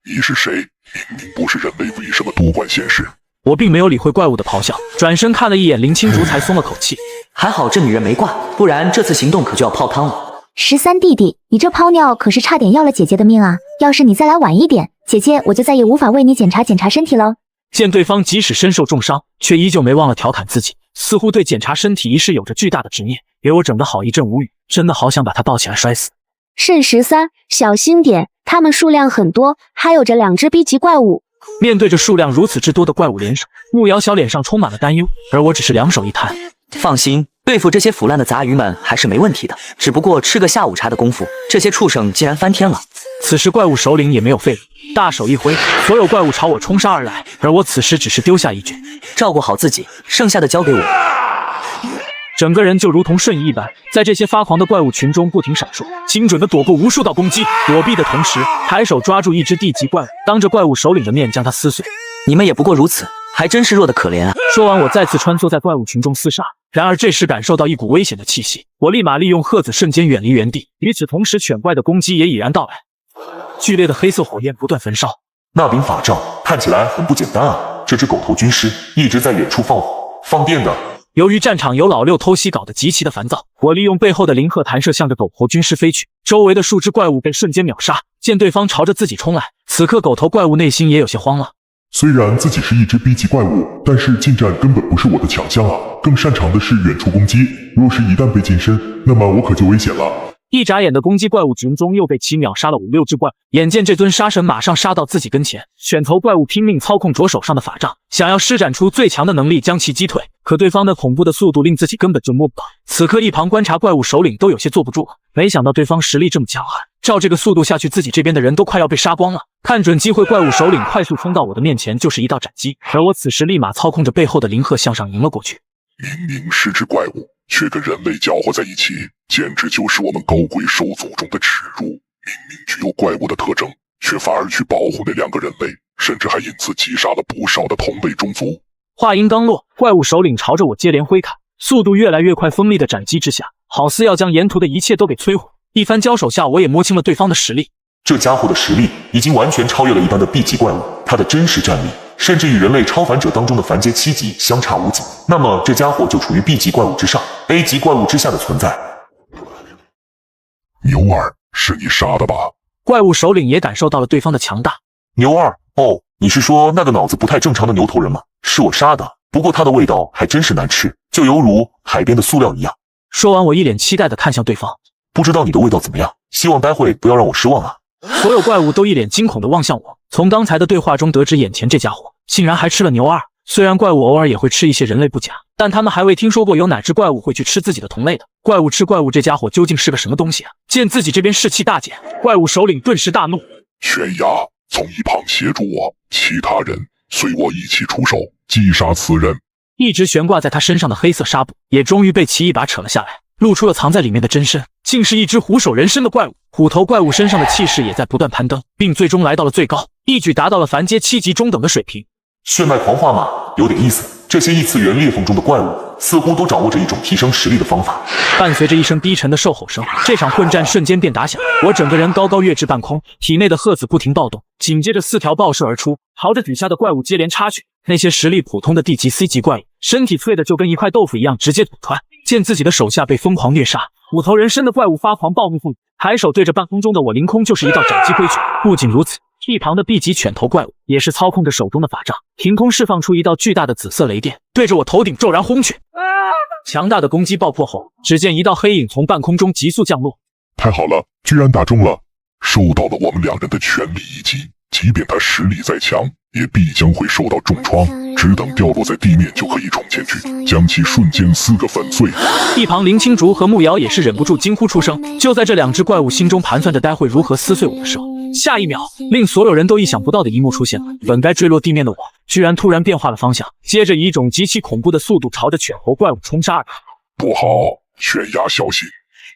你是谁？明明不是人类，为什么多管闲事？我并没有理会怪物的咆哮，转身看了一眼林青竹，才松了口气。还好这女人没挂，不然这次行动可就要泡汤了。13弟弟，你这泡尿可是差点要了姐姐的命啊！要是你再来晚一点，姐姐我就再也无法为你检查身体喽。见对方即使身受重伤，却依旧没忘了调侃自己，似乎对检查身体一事有着巨大的执念，给我整得好一阵无语，真的好想把他抱起来摔死。慎13，小心点，他们数量很多，还有着2只 B 级怪物。面对着数量如此之多的怪物联手，穆瑶小脸上充满了担忧，而我只是两手一摊，放心，对付这些腐烂的杂鱼们还是没问题的，只不过吃个下午茶的功夫，这些畜生竟然翻天了。此时怪物首领也没有废物，大手一挥，所有怪物朝我冲杀而来，而我此时只是丢下一句：照顾好自己，剩下的交给我。整个人就如同瞬移一般，在这些发狂的怪物群中不停闪烁，精准地躲过无数道攻击。躲避的同时，抬手抓住一只地级怪物，当着怪物首领的面将它撕碎。你们也不过如此，还真是弱得可怜啊！说完，我再次穿梭在怪物群中厮杀。然而这时感受到一股危险的气息，我立马利用鹤子瞬间远离原地。与此同时，犬怪的攻击也已然到来，剧烈的黑色火焰不断焚烧。那柄法杖看起来很不简单啊！这只狗头军师一直在远处放火放电的。由于战场由老六偷袭搞得极其的烦躁，我利用背后的灵鹤弹射向着狗头军师飞去，周围的数只怪物被瞬间秒杀。见对方朝着自己冲来，此刻狗头怪物内心也有些慌了。虽然自己是一只 B 级怪物，但是近战根本不是我的强项啊，更擅长的是远处攻击。若是一旦被近身，那么我可就危险了。一眨眼的攻击怪物群中又被其秒杀了5、6只怪物。眼见这尊杀神马上杀到自己跟前，犬头怪物拼命操控着手上的法杖，想要施展出最强的能力将其击退。可对方那恐怖的速度令自己根本就摸不到。此刻一旁观察怪物首领都有些坐不住了，没想到对方实力这么强悍，照这个速度下去，自己这边的人都快要被杀光了。看准机会，怪物首领快速冲到我的面前，就是一道斩击。而我此时立马操控着背后的灵鹤向上迎了过去。明明是只怪物，却跟人类搅和在一起，简直就是我们高贵兽族中的耻辱。明明具有怪物的特征，却反而去保护那2个人类，甚至还因此击杀了不少的同类种族。话音刚落，怪物首领朝着我接连挥砍，速度越来越快，锋利的斩击之下，好似要将沿途的一切都给摧毁。一番交手下，我也摸清了对方的实力。这家伙的实力已经完全超越了一般的 B 级怪物，他的真实战力甚至与人类超凡者当中的凡阶7级相差无几。那么这家伙就处于 B 级怪物之上， A 级怪物之下的存在。牛二，是你杀的吧？怪物首领也感受到了对方的强大。牛二，哦，你是说那个脑子不太正常的牛头人吗？是我杀的，不过它的味道还真是难吃，就犹如海边的塑料一样。说完，我一脸期待地看向对方，不知道你的味道怎么样，希望待会不要让我失望啊。所有怪物都一脸惊恐地望向我，从刚才的对话中得知，眼前这家伙竟然还吃了牛二。虽然怪物偶尔也会吃一些人类不假，但他们还未听说过有哪只怪物会去吃自己的同类的。怪物吃怪物，这家伙究竟是个什么东西啊？见自己这边士气大减，怪物首领顿时大怒：悬崖，从一旁协助我，其他人随我一起出手，击杀此人。一直悬挂在他身上的黑色纱布也终于被其一把扯了下来，露出了藏在里面的真身，竟是一只虎首人身的怪物。虎头怪物身上的气势也在不断攀登，并最终来到了最高，一举达到了凡阶7级中等的水平。血脉狂化马有点意思，这些异次元裂缝中的怪物似乎都掌握着一种提升实力的方法。伴随着一声低沉的兽吼声，这场混战瞬间便打响。我整个人高高跃至半空，体内的鹤子不停暴动，紧接着4条爆射而出，朝着底下的怪物接连插去。那些实力普通的地级 C 级怪物，身体脆的就跟一块豆腐一样，直接吐穿。见自己的手下被疯狂虐杀，虎头人身的怪物发狂暴怒不已，抬手对着半空中的我凌空就是一道斩击挥去。不仅如此，一旁的 B 级犬头怪物也是操控着手中的法杖，凭空释放出一道巨大的紫色雷电，对着我头顶骤然轰去。强大的攻击爆破后，只见一道黑影从半空中急速降落。太好了，居然打中了，受到了我们2人的全力一击。即便他实力再强，也必将会受到重创，只等掉落在地面就可以冲前去，将其瞬间撕个粉碎。一旁林青竹和慕瑶也是忍不住惊呼出声。就在这两只怪物心中盘算着待会如何撕碎我的时候，下一秒，令所有人都意想不到的一幕出现了。本该坠落地面的我，居然突然变化了方向，接着以一种极其恐怖的速度朝着犬猴怪物冲杀而来。不好，犬牙小心！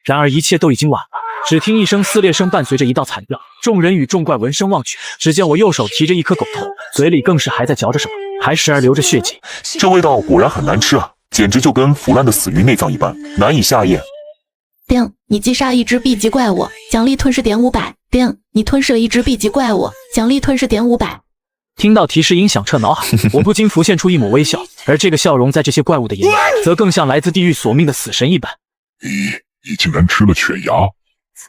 然而一切都已经晚了。只听一声撕裂声，伴随着一道惨叫，众人与众怪闻声望去，只见我右手提着一颗狗头，嘴里更是还在嚼着什么，还时而流着血迹。这味道果然很难吃啊，简直就跟腐烂的死鱼内脏一般，难以下咽。叮，你击杀一只 B 级怪物，奖励吞噬点500。叮，你吞噬了一只 B 级怪物，奖励吞噬点500。听到提示音响彻脑海，我不禁浮现出一抹微笑，而这个笑容在这些怪物的眼里，则更像来自地狱索命的死神一般。你竟然吃了犬牙！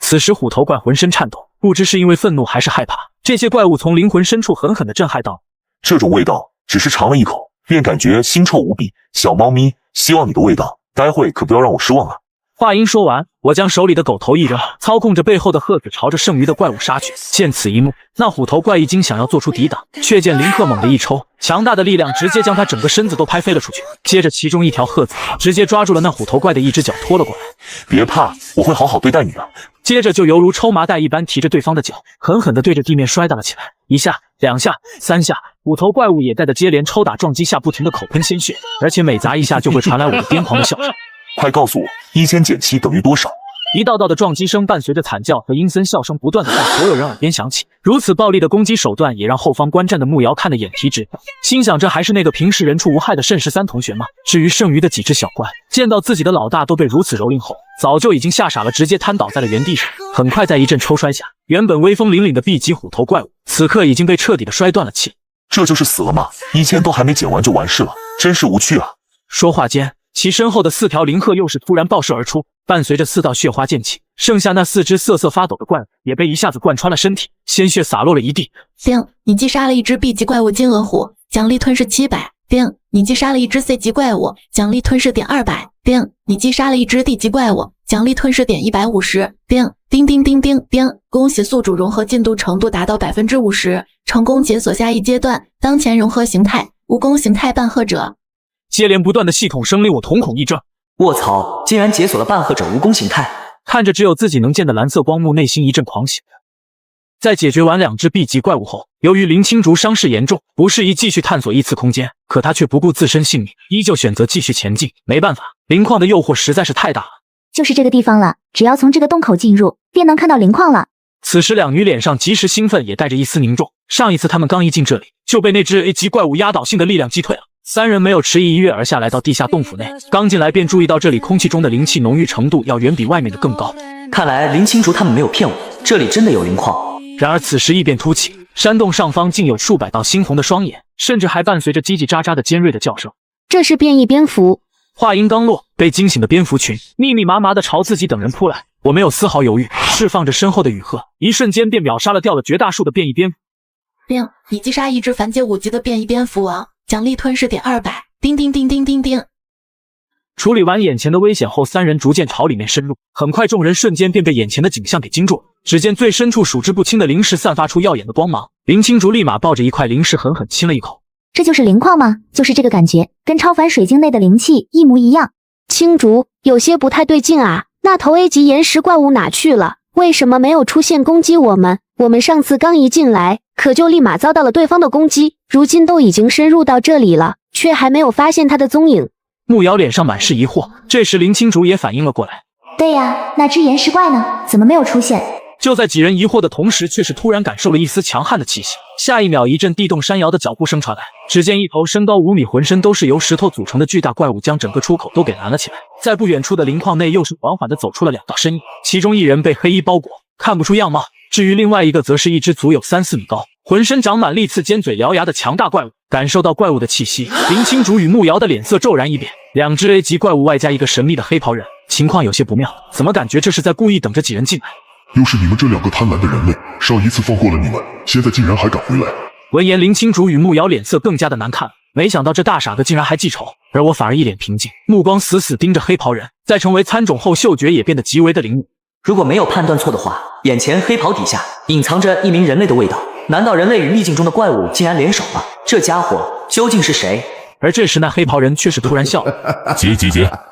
此时虎头怪浑身颤抖，不知是因为愤怒还是害怕，这些怪物从灵魂深处狠狠地震撼到。这种味道，只是尝了一口，便感觉腥臭无比。小猫咪，希望你的味道，待会可不要让我失望啊！话音说完，我将手里的狗头一扔，操控着背后的鹤子朝着剩余的怪物杀去。见此一幕，那虎头怪一惊，想要做出抵挡，却见林鹤猛地一抽，强大的力量直接将他整个身子都拍飞了出去。接着，其中一条鹤子直接抓住了那虎头怪的一只脚，拖了过来。别怕，我会好好对待你的。接着就犹如抽麻袋一般提着对方的脚，狠狠地对着地面摔打了起来。一下、两下、三下，虎头怪物也在的接连抽打撞击下不停地口喷鲜血，而且每砸一下就会传来我的癫狂的笑声。快告诉我，1000减7等于多少？一道道的撞击声伴随着惨叫和阴森笑声不断的在所有人耳边响起。如此暴力的攻击手段也让后方观战的慕瑶看得眼皮直跳，心想这还是那个平时人畜无害的盛13同学吗？至于剩余的几只小怪，见到自己的老大都被如此蹂躏后，早就已经吓傻了，直接瘫倒在了原地上。很快在一阵抽摔下，原本威风凛凛的 B 级虎头怪物，此刻已经被彻底的摔断了气。这就是死了吗？1000都还没减完就完事了，真是无趣啊！说话间，其身后的4条灵鹤又是突然爆射而出，伴随着4道血花溅起，剩下那4只瑟瑟发抖的怪物也被一下子贯穿了身体，鲜血洒落了一地。叮，你击杀了一只 B 级怪物金额虎，奖励吞噬700。叮，你击杀了一只 C 级怪物，奖励吞噬点200。叮，你击杀了一只 D 级怪物，奖励吞噬点150。叮，叮叮叮叮叮，恭喜宿主融合进度程度达到50%，成功解锁下一阶段，当前融合形态蜈蚣形态半鹤者。接连不断的系统声令我瞳孔一怔，卧槽，竟然解锁了半鹤者蜈蚣形态！看着只有自己能见的蓝色光幕，内心一阵狂喜。在解决完2只 B 级怪物后，由于林青竹伤势严重，不适宜继续探索异次空间，可他却不顾自身性命，依旧选择继续前进。没办法，灵矿的诱惑实在是太大了。就是这个地方了，只要从这个洞口进入，便能看到灵矿了。此时两女脸上即时兴奋，也带着一丝凝重。上一次他们刚一进这里，就被那只 A 级怪物压倒性的力量击退了。3人没有迟疑，一跃而下，来到地下洞府内。刚进来便注意到这里空气中的灵气浓郁程度要远比外面的更高。看来林青竹他们没有骗我，这里真的有灵矿。然而此时异变突起，山洞上方竟有数百道猩红的双眼，甚至还伴随着叽叽喳喳的尖锐的叫声。这是变异蝙蝠。话音刚落，被惊醒的蝙蝠群密密麻麻的朝自己等人扑来。我没有丝毫犹豫，释放着身后的羽鹤，一瞬间便秒杀了掉了绝大数的变异蝙蝠。叮，你击杀一只凡阶5级的变异蝙蝠王，奖励吞噬点200。叮叮叮叮叮叮。处理完眼前的危险后，3人逐渐朝里面深入。很快，众人瞬间便被眼前的景象给惊住了。只见最深处数之不清的灵石散发出耀眼的光芒，林青竹立马抱着一块灵石狠狠亲了一口。这就是灵矿吗？就是这个感觉，跟超凡水晶内的灵气一模一样。青竹，有些不太对劲啊，那头 A 级岩石怪物哪去了？为什么没有出现攻击我们？我们上次刚一进来，可就立马遭到了对方的攻击，如今都已经深入到这里了，却还没有发现他的踪影。慕瑶脸上满是疑惑，这时林青竹也反应了过来。对呀，那只岩石怪呢？怎么没有出现？就在几人疑惑的同时，却是突然感受了一丝强悍的气息。下一秒，一阵地动山摇的脚步声传来，只见一头身高5米、浑身都是由石头组成的巨大怪物将整个出口都给拦了起来。在不远处的灵矿内，又是缓缓地走出了2道身影，其中一人被黑衣包裹，看不出样貌；至于另外一个，则是一只足有3-4米高、浑身长满利刺、尖嘴獠牙的强大怪物。感受到怪物的气息，林青竹与慕瑶的脸色骤然一变。2只 A 级怪物外加一个神秘的黑袍人，情况有些不妙，怎么感觉这是在故意等着几人进来？又是你们这2个贪婪的人类，上一次放过了你们，现在竟然还敢回来！闻言，林青竹与慕瑶脸色更加的难看，没想到这大傻子竟然还记仇，而我反而一脸平静，目光死死盯着黑袍人。在成为参种后，嗅觉也变得极为的灵敏。如果没有判断错的话，眼前黑袍底下隐藏着一名人类的味道。难道人类与秘境中的怪物竟然联手了？这家伙究竟是谁？而这时那黑袍人却是突然笑了：“结，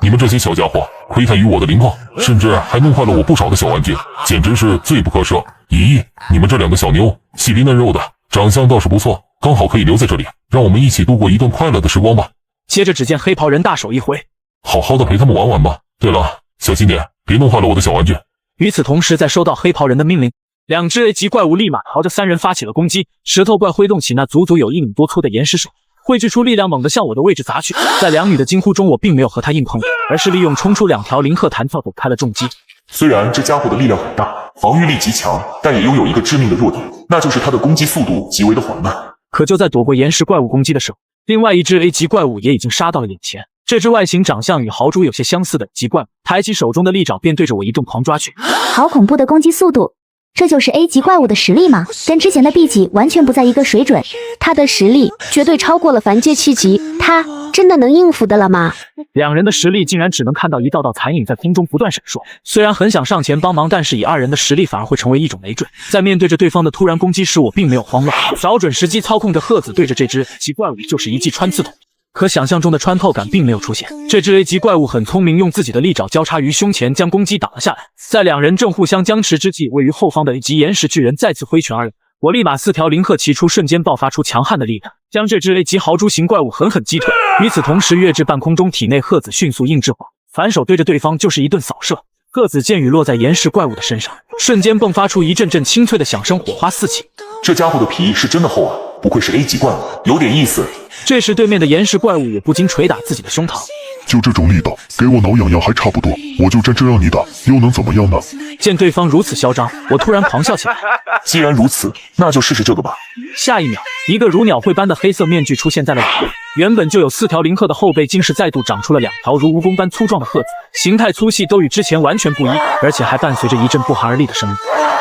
你们这些小家伙，窥探于我的灵矿，甚至还弄坏了我不少的小玩具，简直是罪不可赦。咦，你们这两个小妞，细皮嫩肉的，长相倒是不错，刚好可以留在这里，让我们一起度过一段快乐的时光吧。”接着只见黑袍人大手一挥：“好好的陪他们玩玩吧。对了，小心点，别弄坏了我的小玩具。”与此同时，在收到黑袍人的命令，两只 A 级怪物立马朝着三人发起了攻击。石头怪挥动起那足足有1米多粗的岩石手，汇聚出力量，猛地向我的位置砸去。在两女的惊呼中，我并没有和他硬碰，而是利用冲出2条灵鹤弹跳躲开了重击。虽然这家伙的力量很大，防御力极强，但也拥有一个致命的弱点，那就是他的攻击速度极为的缓慢。可就在躲过岩石怪物攻击的时候，另外一只 A 级怪物也已经杀到了眼前。这只外形长相与豪猪有些相似的级怪物，抬起手中的利爪便对着我一顿狂抓去。好恐怖的攻击速度！这就是 A 级怪物的实力吗？跟之前的 B 级完全不在一个水准。他的实力绝对超过了凡阶7级，他真的能应付的了吗？两人的实力竟然只能看到一道道残影在空中不断闪烁。虽然很想上前帮忙，但是以二人的实力反而会成为一种累赘。在面对着对方的突然攻击时，我并没有慌乱，找准时机操控着鹤子对着这只级怪物就是一记穿刺捅。可想象中的穿透感并没有出现，这只 A 级怪物很聪明，用自己的利爪交叉于胸前将攻击挡了下来。在两人正互相僵持之际，位于后方的 A 级岩石巨人再次挥拳而来，我立马4条灵鹤齐出，瞬间爆发出强悍的力量，将这只 A 级豪猪型怪物狠狠击退。与此同时，跃至半空中，体内鹤子迅速硬质化，反手对着对方就是一顿扫射。鹤子箭雨落在岩石怪物的身上，瞬间迸发出一阵阵清脆的响声，火花四起。这家伙的皮是真的厚啊，不愧是 A 级怪物，有点意思。这时对面的岩石怪物也不禁捶打自己的胸膛，就这种力道，给我挠痒痒还差不多，我就真让你打，又能怎么样呢？见对方如此嚣张，我突然狂笑起来。既然如此，那就试试这个吧。下一秒，一个如鸟喙般的黑色面具出现在了脸上，原本就有4条灵鹤的后背竟是再度长出了2条如蜈蚣般粗壮的鹤子，形态粗细都与之前完全不一，而且还伴随着一阵不寒而栗的声音。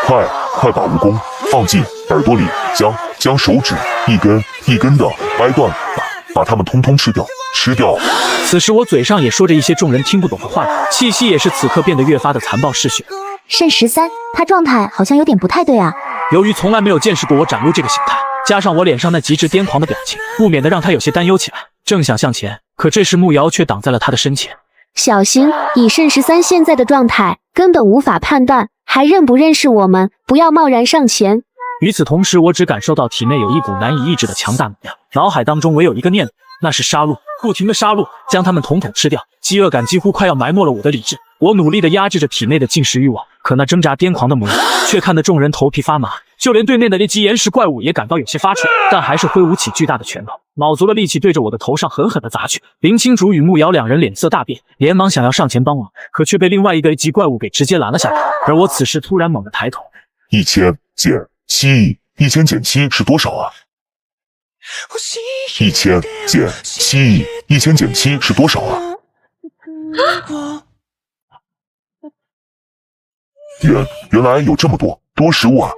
快把蜈蚣放进耳朵里，将手指一根一根的掰断，把它们通通吃掉。此时我嘴上也说着一些众人听不懂的话语，气息也是此刻变得越发的残暴嗜血。肾13，他状态好像有点不太对啊。由于从来没有见识过我展露这个形态，加上我脸上那极致癫狂的表情，不免得让他有些担忧起来。正想向前，可这时木瑶却挡在了他的身前。小心，以肾13现在的状态，根本无法判断还认不认识我们，不要贸然上前。与此同时，我只感受到体内有一股难以抑制的强大能量，脑海当中唯有一个念头，那是杀戮，不停的杀戮，将他们统统吃掉。饥饿感几乎快要埋没了我的理智，我努力的压制着体内的进食欲望，可那挣扎癫狂的模样，却看得众人头皮发麻，就连对面的那级岩石怪物也感到有些发怵，但还是挥舞起巨大的拳头，卯足了力气对着我的头上狠狠的砸去。林青竹与木瑶两人脸色大变，连忙想要上前帮忙，可却被另外一个 A 级怪物给直接拦了下来。而我此时突然猛地抬头，1000减7，1000减7是多少啊？1000减7，1000减7是多少啊？原来有这么多食物啊，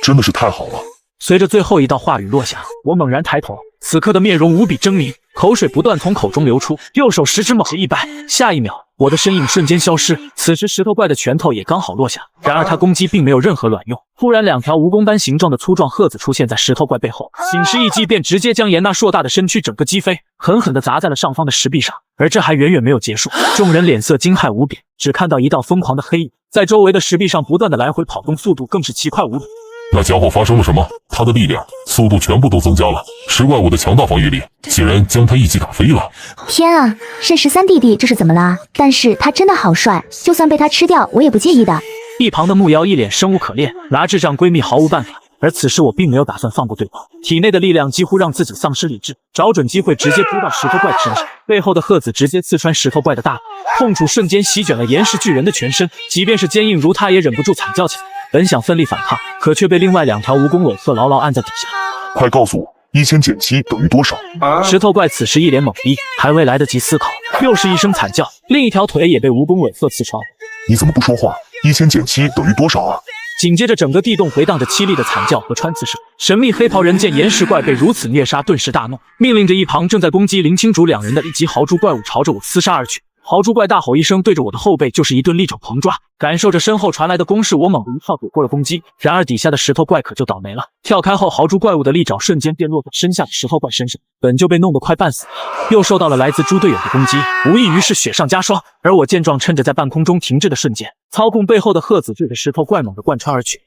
真的是太好了。随着最后一道话语落下，我猛然抬头，此刻的面容无比狰狞，口水不断从口中流出，右手食指猛地一掰，下一秒我的身影瞬间消失。此时石头怪的拳头也刚好落下，然而他攻击并没有任何卵用。突然2条蜈蚣般形状的粗壮鹤子出现在石头怪背后，仅是一击便直接将严那硕大的身躯整个击飞，狠狠地砸在了上方的石壁上。而这还远远没有结束，众人脸色惊骇无比，只看到一道疯狂的黑影在周围的石壁上不断的来回跑动，速度更是奇快无比。那家伙发生了什么？他的力量、速度全部都增加了，石怪物的强大防御力竟然将他一击打飞了。天啊，肾13弟弟这是怎么了？但是他真的好帅，就算被他吃掉我也不介意的。一旁的木瑶一脸生无可恋，拿智障闺蜜毫无办法。而此时我并没有打算放过对方，体内的力量几乎让自己丧失理智，找准机会直接扑到石头怪的身上，背后的鹤子直接刺穿石头怪的大脑，痛楚瞬间席卷了岩石巨人的全身，即便是坚硬如他也忍不住惨叫起来。本想奋力反抗，可却被另外2条蜈蚣尾鹤牢牢按在底下。快告诉我，1000减7等于多少？石头怪此时一脸懵逼，还未来得及思考，又是一声惨叫，另一条腿也被蜈蚣尾鹤刺穿。你怎么不说话？1000减7等于多少啊？紧接着整个地洞回荡着凄厉的惨叫和穿刺声。神秘黑袍人见岩石怪被如此虐杀，顿时大怒，命令着一旁正在攻击林青竹2人的1级豪猪怪物朝着我厮杀而去。豪猪怪大吼一声，对着我的后背就是一顿利爪狂抓。感受着身后传来的攻势，我猛地一跳躲过了攻击。然而底下的石头怪可就倒霉了，跳开后豪猪怪物的利爪瞬间便落在身下的石头怪身上，本就被弄得快半死，又受到了来自猪队友的攻击，无异于是雪上加霜。而我见状，趁着在半空中停滞的瞬间，操控背后的鹤子对着石头怪猛地贯穿而去。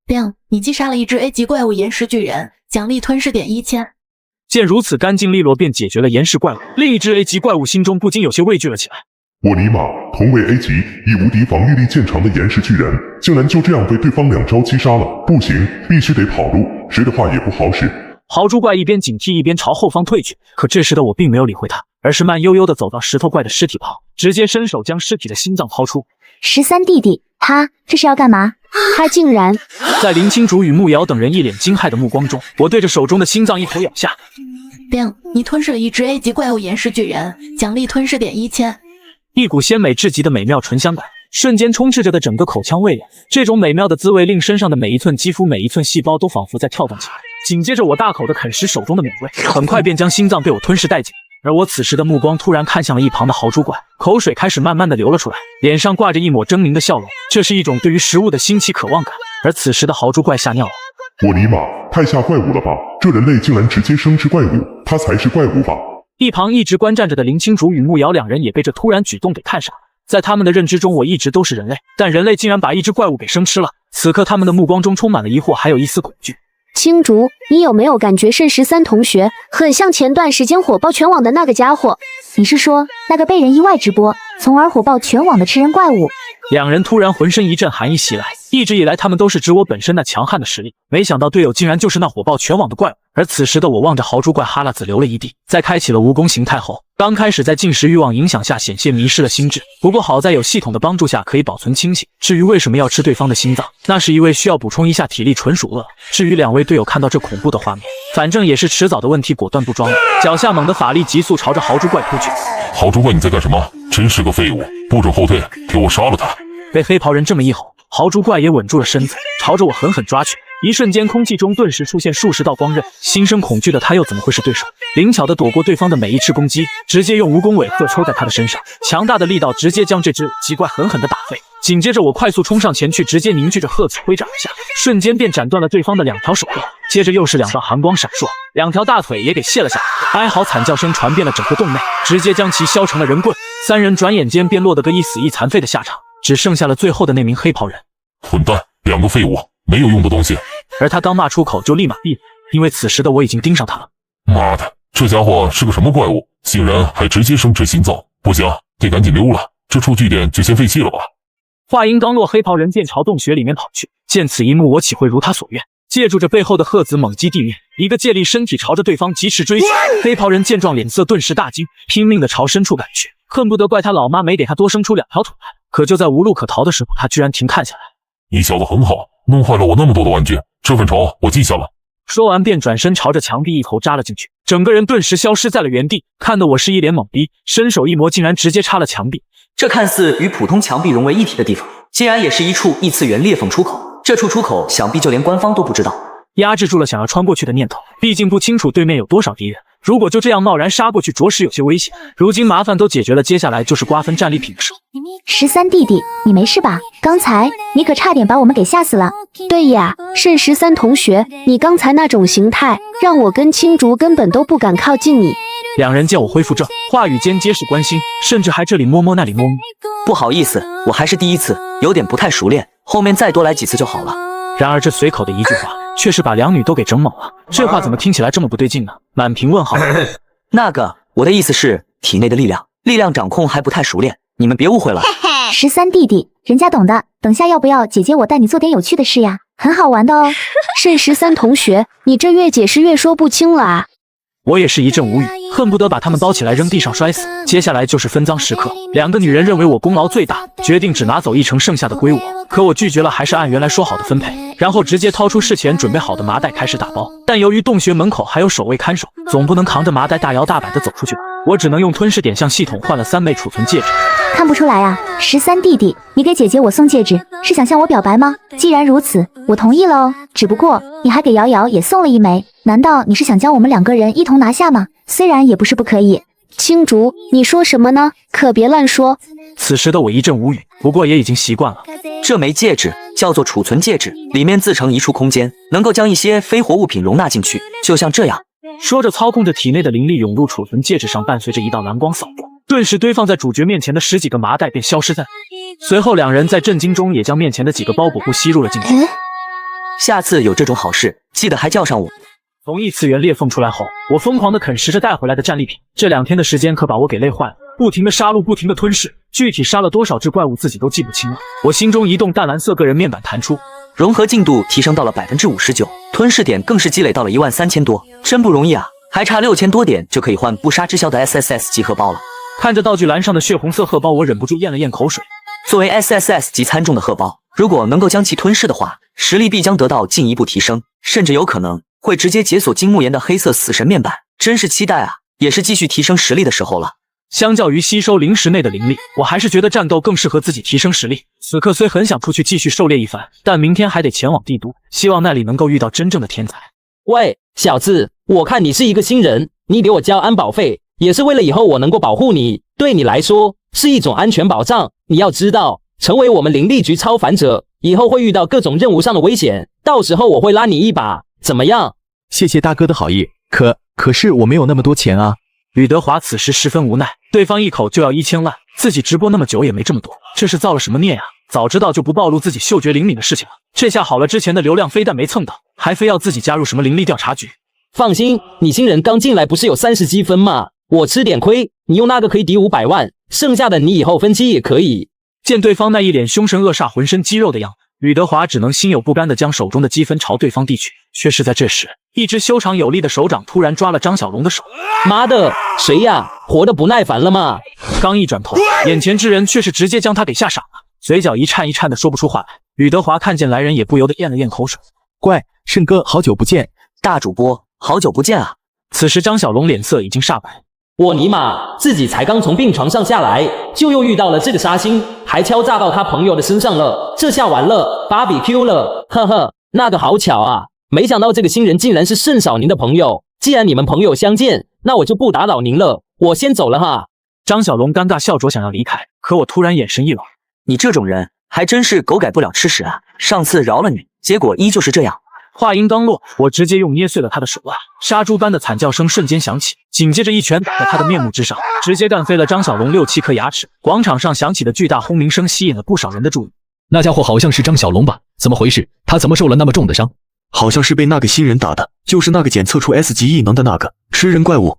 冰，你击杀了一只 A 级怪物岩石巨人，奖励吞噬点1000。见如此干净利落便解决了岩石怪物，另一只 A 级怪物心中不禁有些畏惧了起来。我尼玛，同为 A 级以无敌防御力见长的岩石巨人，竟然就这样被对方2招击杀了！不行，必须得跑路，谁的话也不好使。豪猪怪一边警惕一边朝后方退去，可这时的我并没有理会他，而是慢悠悠地走到石头怪的尸体旁，直接伸手将尸体的心脏掏出。13弟弟，他这是要干嘛？他竟然……在林清竹与木瑶等人一脸惊骇的目光中，我对着手中的心脏一口咬下。冰，你吞噬了一只 A 级怪物岩石巨人，奖励吞噬点1000。一股鲜美至极的美妙醇香感瞬间充斥着的整个口腔味蕾，这种美妙的滋味令身上的每一寸肌肤、每一寸细胞都仿佛在跳动起来。紧接着我大口的啃食手中的美味，很快便将心脏被我吞噬殆尽。而我此时的目光突然看向了一旁的豪猪怪，口水开始慢慢的流了出来，脸上挂着一抹狰狞的笑容，这是一种对于食物的新奇渴望感。而此时的豪猪怪吓尿了，我尼玛，太吓怪物了吧！这人类竟然直接生吃怪物，他才是怪物吧？一旁一直观战着的林清竹与木瑶两人也被这突然举动给看傻了。在他们的认知中，我一直都是人类，但人类竟然把一只怪物给生吃了。此刻他们的目光中充满了疑惑，还有一丝恐惧。青竹，你有没有感觉慎13同学很像前段时间火爆全网的那个家伙？你是说那个被人意外直播，从而火爆全网的吃人怪物？两人突然浑身一阵寒意袭来，一直以来他们都是指我本身那强悍的实力，没想到队友竟然就是那火爆全网的怪物。而此时的我望着豪猪怪哈喇子流了一地，在开启了蜈蚣形态后，刚开始在进食欲望影响下险些迷失了心智，不过好在有系统的帮助下可以保存清醒。至于为什么要吃对方的心脏，那是因为需要补充一下体力，纯属饿了。至于两位队友看到这恐怖的画面，反正也是迟早的问题，果断不装了，脚下猛的法力急速朝着豪猪怪扑去。豪猪怪你在干什么？真是个废物，不准后退，给我杀了他！被黑袍人这么一吼，豪猪怪也稳住了身子，朝着我狠狠抓去。一瞬间，空气中顿时出现数十道光刃，心生恐惧的他又怎么会是对手？灵巧的躲过对方的每一次攻击，直接用蜈蚣尾鹤抽在他的身上，强大的力道直接将这只奇怪狠狠地打废。紧接着我快速冲上前去，直接凝聚着鹤子挥斩而下，瞬间便斩断了对方的2条手臂，接着又是2道寒光闪烁，2条大腿也给卸了下来，哀嚎惨叫声传遍了整个洞内，直接将其削成了人棍。三人转眼间便落得个一死一残废的下场，只剩下了最后的那名黑袍人。混蛋，2个废物，没有用的东西！而他刚骂出口就立马闭嘴，因为此时的我已经盯上他了。妈的，这家伙是个什么怪物？竟然还直接生殖心脏！不行，得赶紧溜了，这处据点就先废弃了吧。话音刚落，黑袍人便朝洞穴里面跑去。见此一幕，我岂会如他所愿，借助着背后的鹤子猛击地面，一个借力身体朝着对方疾驰追击。黑袍人见状，脸色顿时大惊，拼命的朝深处赶去，恨不得怪他老妈没给他多生出2条腿来。可就在无路可逃的时候，他居然停看下来。你小子很好，弄坏了我那么多的玩具，这份仇我记下了。说完便转身朝着墙壁一头扎了进去，整个人顿时消失在了原地，看得我是一脸懵逼，伸手一摸，竟然直接插了墙壁。这看似与普通墙壁融为一体的地方，竟然也是一处异次元裂缝出口。这处出口想必就连官方都不知道。压制住了想要穿过去的念头，毕竟不清楚对面有多少敌人，如果就这样贸然杀过去，着实有些危险。如今麻烦都解决了，接下来就是瓜分战利品的时候。13弟弟，你没事吧？刚才你可差点把我们给吓死了。对呀，慎13同学，你刚才那种形态，让我跟青竹根本都不敢靠近你。两人见我恢复正，话语间皆是关心，甚至还这里摸摸那里摸摸。不好意思，我还是第一次，有点不太熟练，后面再多来几次就好了。然而这随口的一句话，却是把两女都给整懵了。这话怎么听起来这么不对劲呢？满屏问号。那个，我的意思是体内的力量掌控还不太熟练，你们别误会了。13弟弟，人家懂的。等下要不要姐姐我带你做点有趣的事呀？很好玩的哦。慎13同学，你这越解释越说不清了啊。我也是一阵无语，恨不得把他们包起来扔地上摔死。接下来就是分赃时刻，两个女人认为我功劳最大，决定只拿走1成，剩下的归我。可我拒绝了，还是按原来说好的分配，然后直接掏出事前准备好的麻袋开始打包。但由于洞穴门口还有守卫看守，总不能扛着麻袋大摇大摆的走出去吧，我只能用吞噬点向系统换了3枚储存戒指。看不出来啊，13弟弟，你给姐姐我送戒指是想向我表白吗？既然如此，我同意了哦。只不过你还给瑶瑶也送了1枚，难道你是想将我们2个人一同拿下吗？虽然也不是不可以。青竹，你说什么呢？可别乱说。此时的我一阵无语，不过也已经习惯了。这枚戒指叫做储存戒指，里面自成一处空间，能够将一些非活物品容纳进去，就像这样。说着，操控着体内的灵力涌入储存戒指上，伴随着一道蓝光扫过，顿时堆放在主角面前的10几个麻袋便消失在。随后，两人在震惊中也将面前的几个包裹布吸入了进去。下次有这种好事，记得还叫上我。从异次元裂缝出来后，我疯狂地啃食着带回来的战利品。这2天的时间可把我给累坏了，不停地杀戮，不停地吞噬，具体杀了多少只怪物自己都记不清了。我心中一动，淡蓝色个人面板弹出，融合进度提升到了59%，吞噬点更是积累到了13000多，真不容易啊！还差6000多点就可以换不杀之枭的 SSS 级荷包了。看着道具栏上的血红色荷包，我忍不住咽了咽口水。作为 SSS 级参众的荷包，如果能够将其吞噬的话，实力必将得到进一步提升，甚至有可能会直接解锁金木研的黑色死神面板，真是期待啊！也是继续提升实力的时候了。相较于吸收灵石内的灵力，我还是觉得战斗更适合自己提升实力。此刻虽很想出去继续狩猎一番，但明天还得前往帝都，希望那里能够遇到真正的天才。喂，小子，我看你是一个新人，你给我交安保费，也是为了以后我能够保护你，对你来说是一种安全保障。你要知道，成为我们灵力局超凡者，以后会遇到各种任务上的危险，到时候我会拉你一把，怎么样？谢谢大哥的好意，可是我没有那么多钱啊。吕德华此时十分无奈，对方一口就要1000万，自己直播那么久也没这么多，这是造了什么孽啊？早知道就不暴露自己嗅觉灵敏的事情了。这下好了，之前的流量非但没蹭到，还非要自己加入什么灵力调查局。放心，你新人刚进来不是有30积分吗？我吃点亏，你用那个可以抵500万，剩下的你以后分期也可以。见对方那一脸凶神恶煞、浑身肌肉的样子，吕德华只能心有不甘地将手中的积分朝对方递去。却是在这时，一只修长有力的手掌突然抓了张小龙的手。妈的，谁呀？活得不耐烦了吗？刚一转头，眼前之人却是直接将他给吓傻了，嘴角一颤一颤的说不出话来。吕德华看见来人也不由得咽了咽口水。怪，圣哥好久不见，大主播好久不见啊！此时张小龙脸色已经煞白。我尼玛，自己才刚从病床上下来，就又遇到了这个杀星，还敲诈到他朋友的身上了，这下完了，BBQ了，呵呵，那个好巧啊，没想到这个新人竟然是盛少您的朋友。既然你们朋友相见，那我就不打扰您了，我先走了哈。张小龙尴尬笑着想要离开，可我突然眼神一冷，你这种人还真是狗改不了吃屎啊！上次饶了你，结果依旧是这样。话音刚落，我直接用捏碎了他的手腕，杀猪般的惨叫声瞬间响起，紧接着一拳打在他的面目之上，直接干飞了张小龙6、7颗牙齿。广场上响起的巨大轰鸣声吸引了不少人的注意。那家伙好像是张小龙吧？怎么回事？他怎么受了那么重的伤？好像是被那个新人打的，就是那个检测出 S 级异能的那个吃人怪物。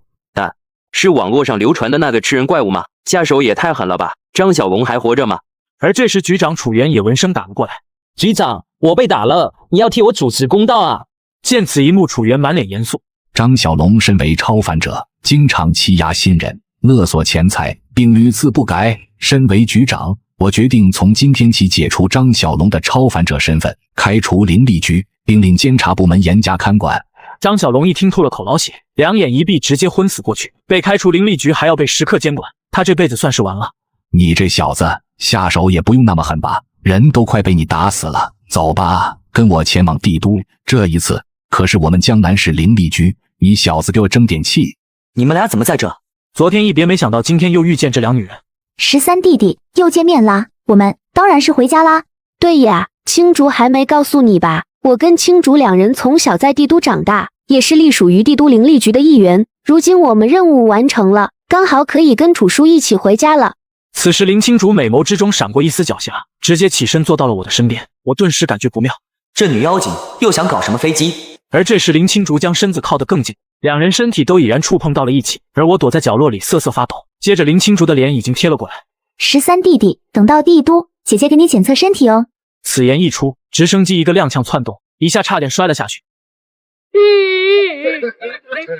是网络上流传的那个吃人怪物吗？下手也太狠了吧！张小龙还活着吗？而这时局长楚原也闻声赶了过来。局长，我被打了，你要替我主持公道啊！见此一幕，楚原满脸严肃。张小龙身为超凡者，经常欺压新人，勒索钱财，并屡次不改。身为局长，我决定从今天起解除张小龙的超凡者身份，开除灵力局，并令监察部门严加看管。张小龙一听吐了口老血，两眼一闭，直接昏死过去。被开除灵力局还要被时刻监管，他这辈子算是完了。你这小子下手也不用那么狠吧，人都快被你打死了。走吧，跟我前往帝都，这一次可是我们江南市灵力局，你小子给我争点气。你们俩怎么在这？昨天一别，没想到今天又遇见这两女人。13弟弟又见面啦，我们当然是回家啦。对呀，青竹还没告诉你吧？我跟青竹两人从小在帝都长大，也是隶属于帝都灵力局的一员。如今我们任务完成了，刚好可以跟楚叔一起回家了。此时林青竹美眸之中闪过一丝狡黠，直接起身坐到了我的身边。我顿时感觉不妙，这女妖精又想搞什么飞机？而这时林青竹将身子靠得更近，两人身体都已然触碰到了一起，而我躲在角落里瑟瑟发抖。接着林青竹的脸已经贴了过来。13弟弟，等到帝都，姐姐给你检测身体哦。此言一出，直升机一个踉跄窜动，一下差点摔了下去。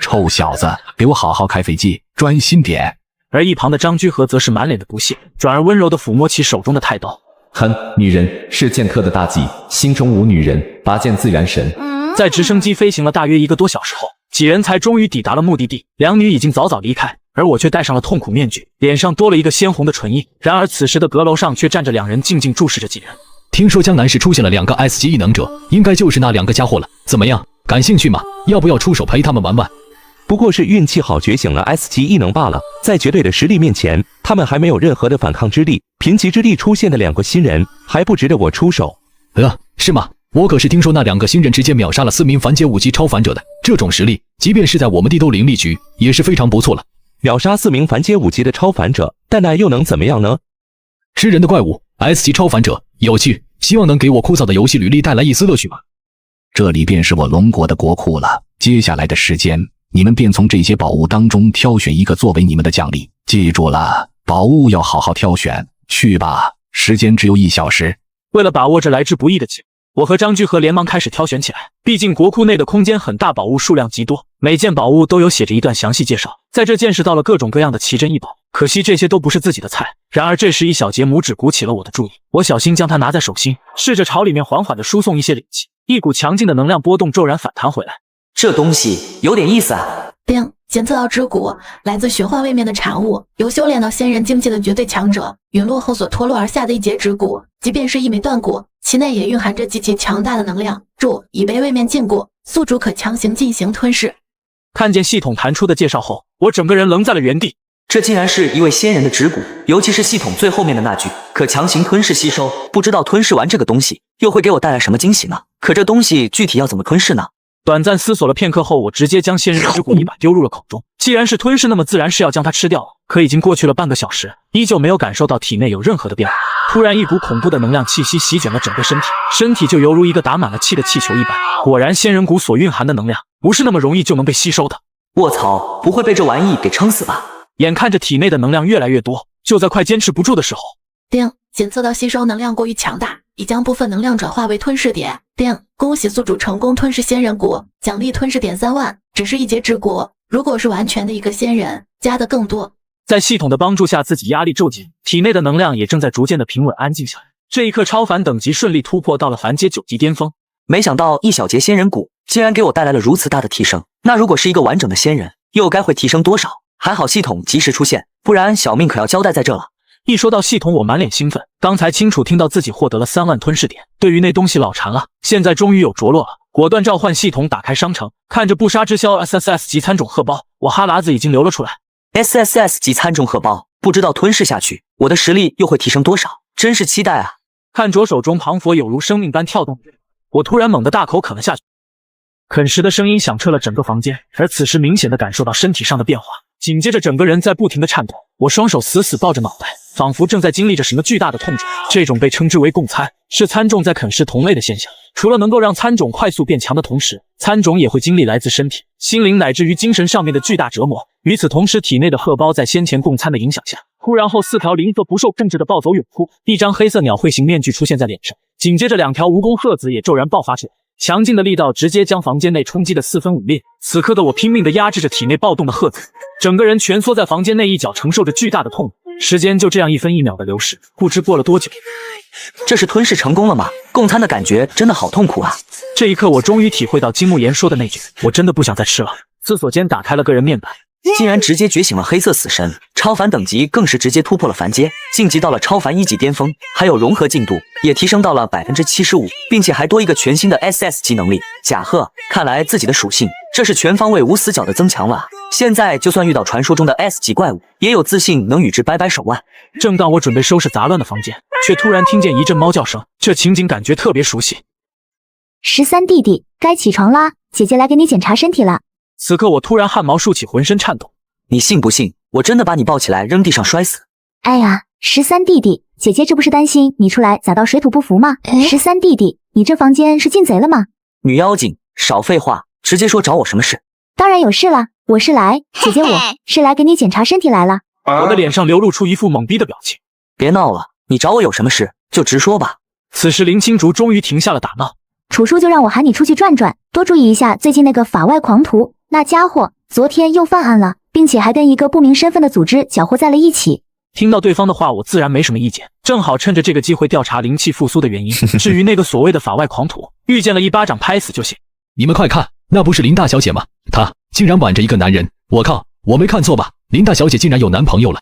臭小子，给我好好开飞机，专心点。而一旁的张居和则是满脸的不屑，转而温柔地抚摸起手中的太刀。哼，女人是剑客的大忌，心中无女人，拔剑自然神。在直升机飞行了大约1个多小时后，几人才终于抵达了目的地。两女已经早早离开，而我却戴上了痛苦面具，脸上多了一个鲜红的唇印。然而此时的阁楼上却站着两人，静静注视着几人。听说江南市出现了2个 S 级异能者，应该就是那2个家伙了。怎么样，感兴趣吗？要不要出手陪他们玩玩？不过是运气好觉醒了 S 级异能罢了。在绝对的实力面前，他们还没有任何的反抗之力。凭其之力出现的2个新人，还不值得我出手。是吗？我可是听说那2个新人直接秒杀了4名凡阶5级超凡者的，这种实力，即便是在我们帝都灵力局也是非常不错了。秒杀4名凡阶5级的超凡者，但那又能怎么样呢？吃人的怪物 S 级超凡者，有趣，希望能给我枯燥的游戏履历带来一丝乐趣吧。这里便是我龙国的国库了。接下来的时间，你们便从这些宝物当中挑选一个作为你们的奖励。记住了，宝物要好好挑选。去吧，时间只有1小时。为了把握这来之不易的机会，我和张居和连忙开始挑选起来。毕竟国库内的空间很大，宝物数量极多，每件宝物都有写着一段详细介绍。在这见识到了各种各样的奇珍异宝，可惜这些都不是自己的菜。然而这时一小节拇指鼓起了我的注意，我小心将它拿在手心，试着朝里面缓缓地输送一些灵气，一股强劲的能量波动骤然反弹回来。这东西有点意思啊。丁，检测到之骨，来自玄幻位面的产物，由修炼到仙人境界的绝对强者陨落后所脱落而下的一节指骨，即便是一枚断骨，其内也蕴含着极其强大的能量。注：已被位面禁锢，宿主可强行进行吞噬。看见系统弹出的介绍后，我整个人愣在了原地。这竟然是一位仙人的指骨，尤其是系统最后面的那句可强行吞噬吸收，不知道吞噬完这个东西又会给我带来什么惊喜呢？可这东西具体要怎么吞噬呢？短暂思索了片刻后，我直接将仙人之骨一把丢入了口中。既然是吞噬，那么自然是要将它吃掉了。可已经过去了半个小时，依旧没有感受到体内有任何的变化。突然，一股恐怖的能量气息席卷了整个身体，身体就犹如一个打满了气的气球一般。果然，仙人骨所蕴含的能量不是那么容易就能被吸收的。卧槽，不会被这玩意给撑死吧？眼看着体内的能量越来越多，就在快坚持不住的时候，丁，检测到吸收能量过于强大，已将部分能量转化为吞噬点。丁，恭喜宿主成功吞噬仙人骨，奖励吞噬点3万。只是一节指骨，如果是完全的一个仙人，加的更多。在系统的帮助下，自己压力骤减，体内的能量也正在逐渐的平稳安静下来。这一刻，超凡等级顺利突破到了凡阶9级巅峰。没想到一小节仙人骨竟然给我带来了如此大的提升，那如果是一个完整的仙人，又该会提升多少？还好系统及时出现，不然小命可要交代在这了。一说到系统，我满脸兴奋。刚才清楚听到自己获得了3万吞噬点，对于那东西老馋了，现在终于有着落了。果断召唤系统，打开商城，看着不杀之枭 SSS 级参种荷包，我哈喇子已经流了出来。SSS 级参种荷包，不知道吞噬下去，我的实力又会提升多少？真是期待啊！看着手中庞佛有如生命般跳动，我突然猛地大口啃了下去。啃食的声音响彻了整个房间，而此时明显的感受到身体上的变化，紧接着整个人在不停的颤抖。我双手死死抱着脑袋，仿佛正在经历着什么巨大的痛楚。这种被称之为共餐，是参种在啃食同类的现象。除了能够让参种快速变强的同时，参种也会经历来自身体、心灵乃至于精神上面的巨大折磨。与此同时，体内的荷包在先前共餐的影响下，突然后4条灵色不受控制的暴走涌出，一张黑色鸟喙形面具出现在脸上，紧接着2条蜈蚣鹤子也骤然爆发出来。强劲的力道直接将房间内冲击得4分5裂。此刻的我拼命地压制着体内暴动的鹤子，整个人蜷缩在房间内，一角承受着巨大的痛苦。时间就这样1分1秒的流逝，不知过了多久。这是吞噬成功了吗？共餐的感觉真的好痛苦啊！这一刻，我终于体会到金木研说的那句：我真的不想再吃了。思索间打开了个人面板，竟然直接觉醒了黑色死神，超凡等级更是直接突破了凡阶，晋级到了超凡1级巅峰，还有融合进度也提升到了75%，并且还多一个全新的 SS 级能力甲贺。看来自己的属性这是全方位无死角的增强了。现在就算遇到传说中的 S 级怪物，也有自信能与之掰掰手腕。正当我准备收拾杂乱的房间，却突然听见一阵猫叫声，这情景感觉特别熟悉。13弟弟，该起床啦，姐姐来给你检查身体了。此刻我突然汗毛竖起，浑身颤抖。你信不信我真的把你抱起来扔地上摔死？哎呀，13弟弟，姐姐这不是担心你出来砸到水土不服吗？13弟弟，你这房间是进贼了吗？女妖精，少废话，直接说找我什么事？当然有事了，我是来，姐姐我是来给你检查身体来了。我的脸上流露出一副懵逼的表情。别闹了，你找我有什么事就直说吧。此时林青竹终于停下了打闹。楚叔就让我喊你出去转转，多注意一下最近那个法外狂徒，那家伙昨天又犯案了，并且还跟一个不明身份的组织搅和在了一起。听到对方的话，我自然没什么意见，正好趁着这个机会调查灵气复苏的原因。至于那个所谓的法外狂徒，遇见了一巴掌拍死就行。你们快看，那不是林大小姐吗？她竟然挽着一个男人，我靠，我没看错吧？林大小姐竟然有男朋友了！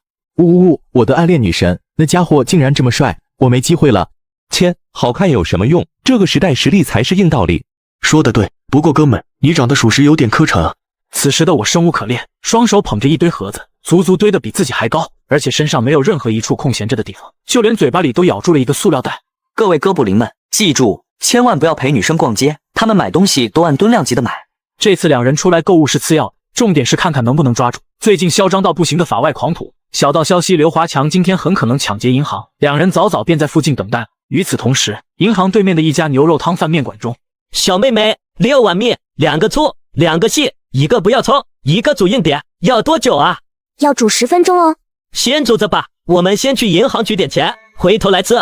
我的暗恋女神，那家伙竟然这么帅，我没机会了。切，好看有什么用？这个时代实力才是硬道理。说得对，不过哥们，你长得属实有点磕碜啊。此时的我生无可恋，双手捧着一堆盒子，足足堆得比自己还高，而且身上没有任何一处空闲着的地方，就连嘴巴里都咬住了一个塑料袋。各位哥布林们，记住，千万不要陪女生逛街，她们买东西都按吨量级的买。这次两人出来购物是次要的，重点是看看能不能抓住最近嚣张到不行的法外狂徒。小道消息，刘华强今天很可能抢劫银行，两人早早便在附近等待。与此同时，银行对面的一家牛肉汤饭面馆中，小妹妹，6碗面，2个粗，2个细，1个不要葱，1个煮硬点，要多久啊？要煮10分钟哦。先煮着吧，我们先去银行取点钱，回头来吃。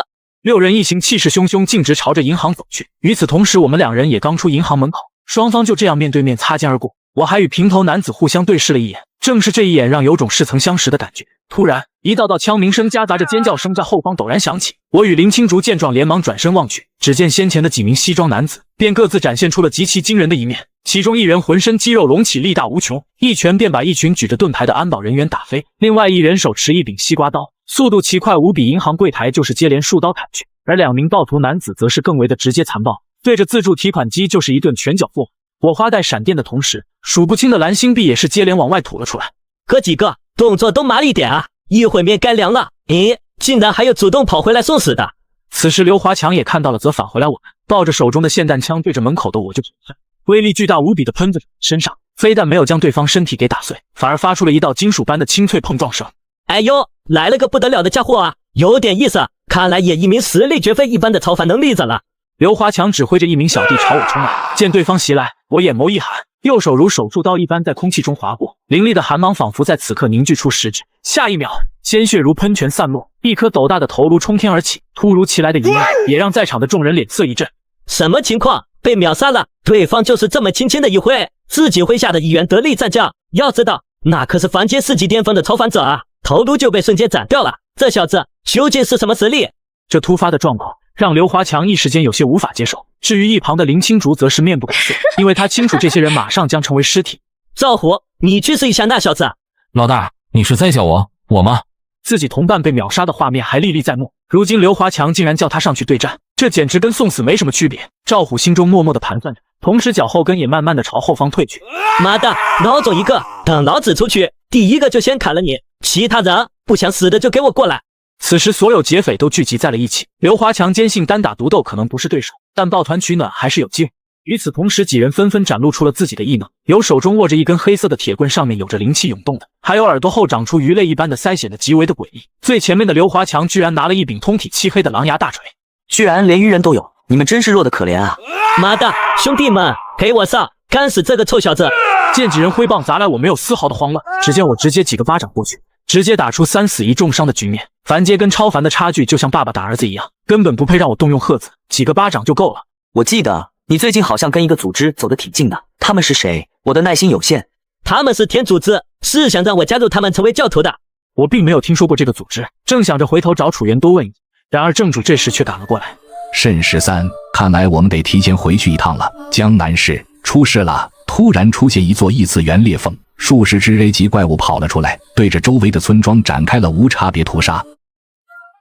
六人一行气势汹汹，径直朝着银行走去。与此同时，我们两人也刚出银行门口，双方就这样面对面擦肩而过。我还与平头男子互相对视了一眼，正是这一眼让有种似曾相识的感觉。突然，一道道枪鸣声夹杂着尖叫声在后方陡然响起。我与林青竹见状，连忙转身望去，只见先前的几名西装男子便各自展现出了极其惊人的一面。其中一人浑身肌肉隆起，力大无穷，一拳便把一群举着盾牌的安保人员打飞；另外一人手持一柄西瓜刀，速度奇快无比，银行柜台就是接连数刀砍去。而2名暴徒男子则是更为的直接残暴，对着自助提款机就是一顿拳脚过。火花带闪电的同时，数不清的蓝星币也是接连往外吐了出来。哥几个动作都麻利点啊，一会面该凉了。咦，竟然还有主动跑回来送死的。此时刘华强也看到了，则返回来我们，抱着手中的霰弹枪对着门口的我就猛喷，威力巨大无比的喷在身上，非但没有将对方身体给打碎，反而发出了一道金属般的清脆碰撞声。哎呦，来了个不得了的家伙啊，有点意思，看来也一名实力绝非一般的超凡能力者了。刘华强指挥着一名小弟朝我冲来，见对方袭来，我眼眸一寒，右手如手术刀一般在空气中划过，凌厉的寒芒仿佛在此刻凝聚出实质。下一秒，鲜血如喷泉散落，一颗斗大的头颅冲天而起，突如其来的一幕也让在场的众人脸色一震。什么情况？被秒杀了？对方就是这么轻轻的一挥，自己麾下的一员得力战将，要知道那可是凡阶4级巅峰的超凡者啊，头颅就被瞬间斩掉了。这小子究竟是什么实力？这突发的状况让刘华强一时间有些无法接受，至于一旁的林青竹则是面不改色，因为他清楚这些人马上将成为尸体。赵虎，你去试一下那小子。老大，你是在叫我吗？自己同伴被秒杀的画面还历历在目，如今刘华强竟然叫他上去对战，这简直跟送死没什么区别。赵虎心中默默的盘算着，同时脚后跟也慢慢的朝后方退去。妈的，老总一个，等老子出去，第一个就先砍了你，其他人不想死的就给我过来。此时所有劫匪都聚集在了一起，刘华强坚信单打独斗可能不是对手，但抱团取暖还是有机会。与此同时，几人纷纷展露出了自己的异能，有手中握着一根黑色的铁棍，上面有着灵气涌动的，还有耳朵后长出鱼类一般的腮，显得极为的诡异。最前面的刘华强居然拿了一柄通体漆黑的狼牙大锤，居然连鱼人都有，你们真是弱得可怜啊！妈的，兄弟们，陪我上，干死这个臭小子！见几人挥棒砸来，我没有丝毫的慌乱，只见我直接几个巴掌过去，直接打出3死1重伤的局面。凡阶跟超凡的差距就像爸爸打儿子一样，根本不配让我动用赫子，几个巴掌就够了。我记得你最近好像跟一个组织走得挺近的，他们是谁？我的耐心有限。他们是天组织，是想让我加入他们成为教徒的。我并没有听说过这个组织，正想着回头找楚源多问一下，然而正主这时却赶了过来。慎13，看来我们得提前回去一趟了。江南市出事了，突然出现一座异次元裂缝，数十只 A 级怪物跑了出来，对着周围的村庄展开了无差别屠杀。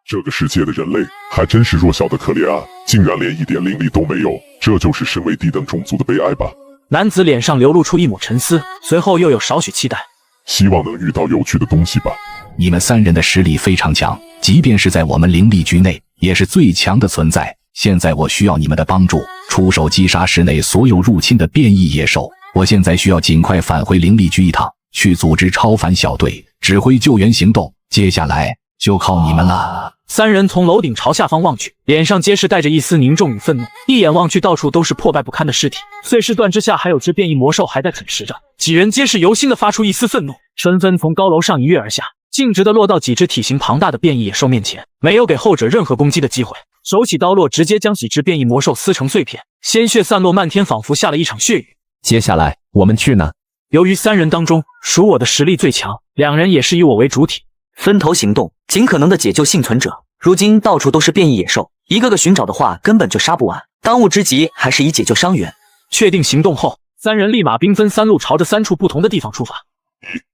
这个世界的人类还真是弱小的可怜啊，竟然连一点灵力都没有，这就是身为低等种族的悲哀吧。男子脸上流露出一抹沉思，随后又有少许期待。希望能遇到有趣的东西吧。你们3人的实力非常强，即便是在我们灵力局内也是最强的存在。现在我需要你们的帮助，出手击杀市内所有入侵的变异野兽。我现在需要尽快返回灵力局一趟，去组织超凡小队，指挥救援行动。接下来就靠你们了。3人从楼顶朝下方望去，脸上皆是带着一丝凝重与愤怒，一眼望去到处都是破败不堪的尸体，碎尸断肢下还有只变异魔兽还在啃食着。几人皆是由心的发出一丝愤怒，纷纷从高楼上一跃而下，径直的落到几只体型庞大的变异野兽面前，没有给后者任何攻击的机会，手起刀落，直接将几只变异魔兽撕成碎片，鲜血散落漫天，仿佛下了一场血雨。接下来我们去哪？由于3人当中属我的实力最强，2人也是以我为主体，分头行动，尽可能的解救幸存者。如今到处都是变异野兽，一个个寻找的话根本就杀不完，当务之急还是以解救伤员。确定行动后，3人立马兵分3路，朝着3处不同的地方出发。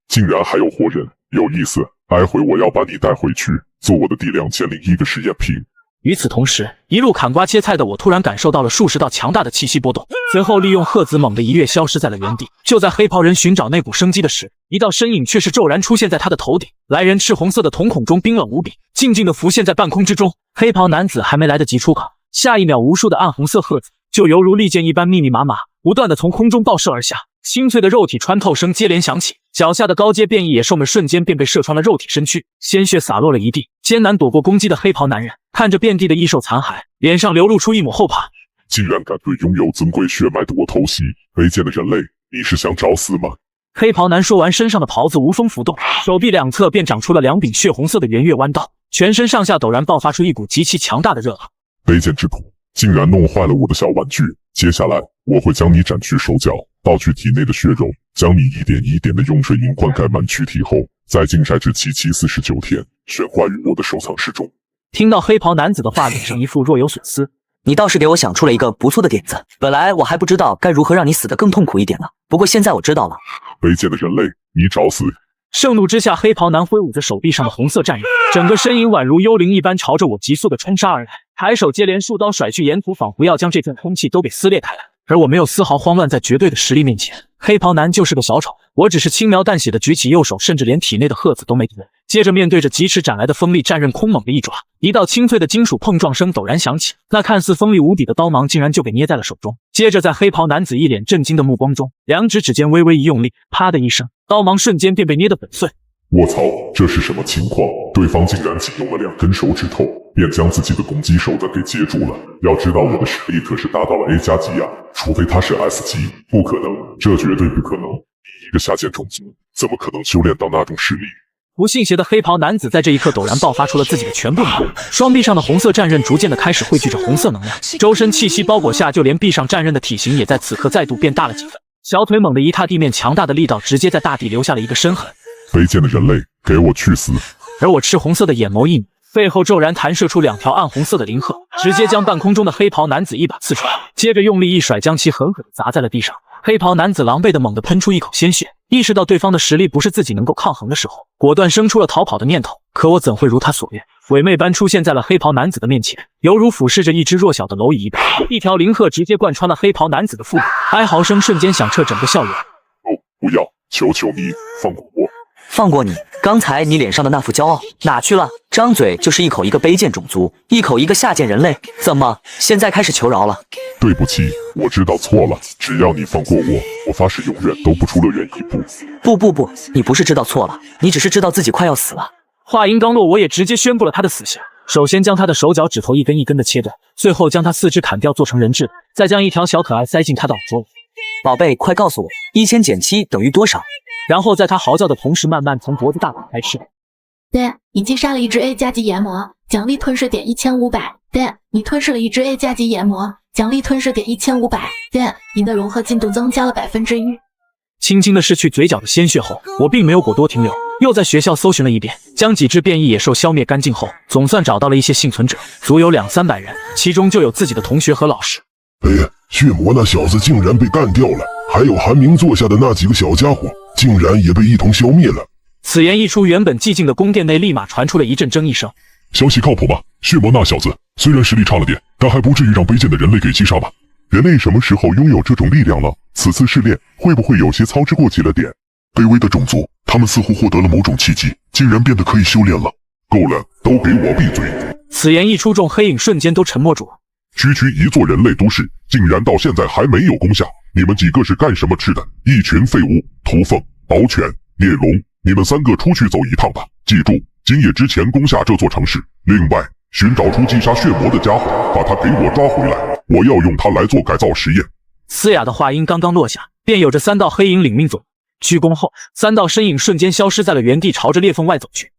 竟然还有活人，有意思，待会我要把你带回去，做我的第2001个实验品。与此同时，一路砍瓜切菜的我突然感受到了数十道强大的气息波动，随后利用鹤子猛地一跃，消失在了原地。就在黑袍人寻找那股生机的时，一道身影却是骤然出现在他的头顶。来人赤红色的瞳孔中冰冷无比，静静地浮现在半空之中。黑袍男子还没来得及出口，下一秒无数的暗红色鹤子就犹如利剑一般密密麻麻，不断地从空中爆射而下。清脆的肉体穿透声接连响起，脚下的高阶变异野兽们瞬间便被射穿了肉体身躯，鲜血洒落了一地。艰难躲过攻击的黑袍男人看着遍地的异兽残骸，脸上流露出一抹后怕。竟然敢对拥有尊贵血脉的我偷袭，卑贱的人类，你是想找死吗？黑袍男说完，身上的袍子无风浮动，手臂两侧便长出了两柄血红色的圆月弯刀，全身上下陡然爆发出一股极其强大的热浪。卑贱之徒，竟然弄坏了我的小玩具！接下来我会将你斩去手脚，盗取体内的血肉，将你一点一点的用水银灌溉满躯体后，再浸晒至期49天，悬挂于我的收藏室中。听到黑袍男子的话，脸上一副若有所思。你倒是给我想出了一个不错的点子，本来我还不知道该如何让你死得更痛苦一点呢，不过现在我知道了。卑贱的人类，你找死！盛怒之下，黑袍男挥舞着手臂上的红色战刃，整个身影宛如幽灵一般朝着我急速的冲杀而来，抬手接连数刀甩去，沿途仿佛要将这片空气都给撕裂开来。而我没有丝毫慌乱，在绝对的实力面前，黑袍男就是个小丑。我只是轻描淡写的举起右手，甚至连体内的鹤子都没动。接着面对着疾驰斩来的锋利战刃，空猛的一爪，一道清脆的金属碰撞声陡然响起，那看似锋利无比的刀芒竟然就给捏在了手中。接着在黑袍男子一脸震惊的目光中，两指指尖微微一用力，啪的一声，刀芒瞬间便被捏得粉碎。卧槽，这是什么情况？对方竟然仅用了2根手指头，便将自己的攻击手段给接住了。要知道我的实力可是达到了 A 加级啊，除非他是 S 级，不可能，这绝对不可能。你一个下贱种族，怎么可能修炼到那种实力？不信邪的黑袍男子在这一刻陡然爆发出了自己的全部能量，双臂上的红色战刃逐渐的开始汇聚着红色能量，周身气息包裹下，就连臂上战刃的体型也在此刻再度变大了几分。小腿猛地一踏地面，强大的力道直接在大地留下了一个深痕。卑贱的人类，给我去死！而我赤红色的眼眸一眯，背后骤然弹射出2条暗红色的灵鹤，直接将半空中的黑袍男子一把刺穿，接着用力一甩，将其狠狠地砸在了地上。黑袍男子狼狈的猛地喷出一口鲜血，意识到对方的实力不是自己能够抗衡的时候，果断生出了逃跑的念头。可我怎会如他所愿，鬼魅般出现在了黑袍男子的面前，犹如俯视着一只弱小的蝼蚁一般，一条灵鹤直接贯穿了黑袍男子的腹部，哀嚎声瞬间响彻整个校园。不要，求求你放过我！放过你？刚才你脸上的那副骄傲哪去了？张嘴就是一口一个卑贱种族，一口一个下贱人类，怎么现在开始求饶了？对不起，我知道错了，只要你放过我，我发誓永远都不出乐园一步。不，你不是知道错了，你只是知道自己快要死了。话音刚落，我也直接宣布了他的死刑。首先将他的手脚指头一根一根的切断，最后将他四肢砍掉做成人质，再将一条小可爱塞进他的耳朵里。宝贝，快告诉我，1000减7等于多少？然后在他嚎叫的同时，慢慢从脖子大打开吃。对，你击杀了一只 A 加级炎魔，奖励吞噬点1500。对，你吞噬了一只 A 加级炎魔，奖励吞噬点1500。对，你的融合进度增加了1%。轻轻的拭去嘴角的鲜血后，我并没有过多停留，又在学校搜寻了一遍，将几只变异野兽消灭干净后，总算找到了一些幸存者，足有200-300人，其中就有自己的同学和老师。哎呀，血魔那小子竟然被干掉了，还有韩明坐下的那几个小家伙，竟然也被一同消灭了。此言一出，原本寂静的宫殿内立马传出了一阵争议声。消息靠谱吗？血魔那小子虽然实力差了点，但还不至于让卑贱的人类给击杀吧？人类什么时候拥有这种力量了？此次试炼会不会有些操之过急了点？卑微的种族，他们似乎获得了某种契机，竟然变得可以修炼了。够了，都给我闭嘴！此言一出，众黑影瞬间都沉默住了。区一座人类都市，竟然到现在还没有攻下，你们几个是干什么吃的？一群废物！屠凤、敖犬、猎龙，你们3个出去走一趟吧，记住，今夜之前攻下这座城市。另外，寻找出击杀血魔的家伙，把他给我抓回来，我要用他来做改造实验。嘶哑的话音刚刚落下，便有着3道黑影领命走。鞠躬后，3道身影瞬间消失在了原地，朝着裂缝外走去。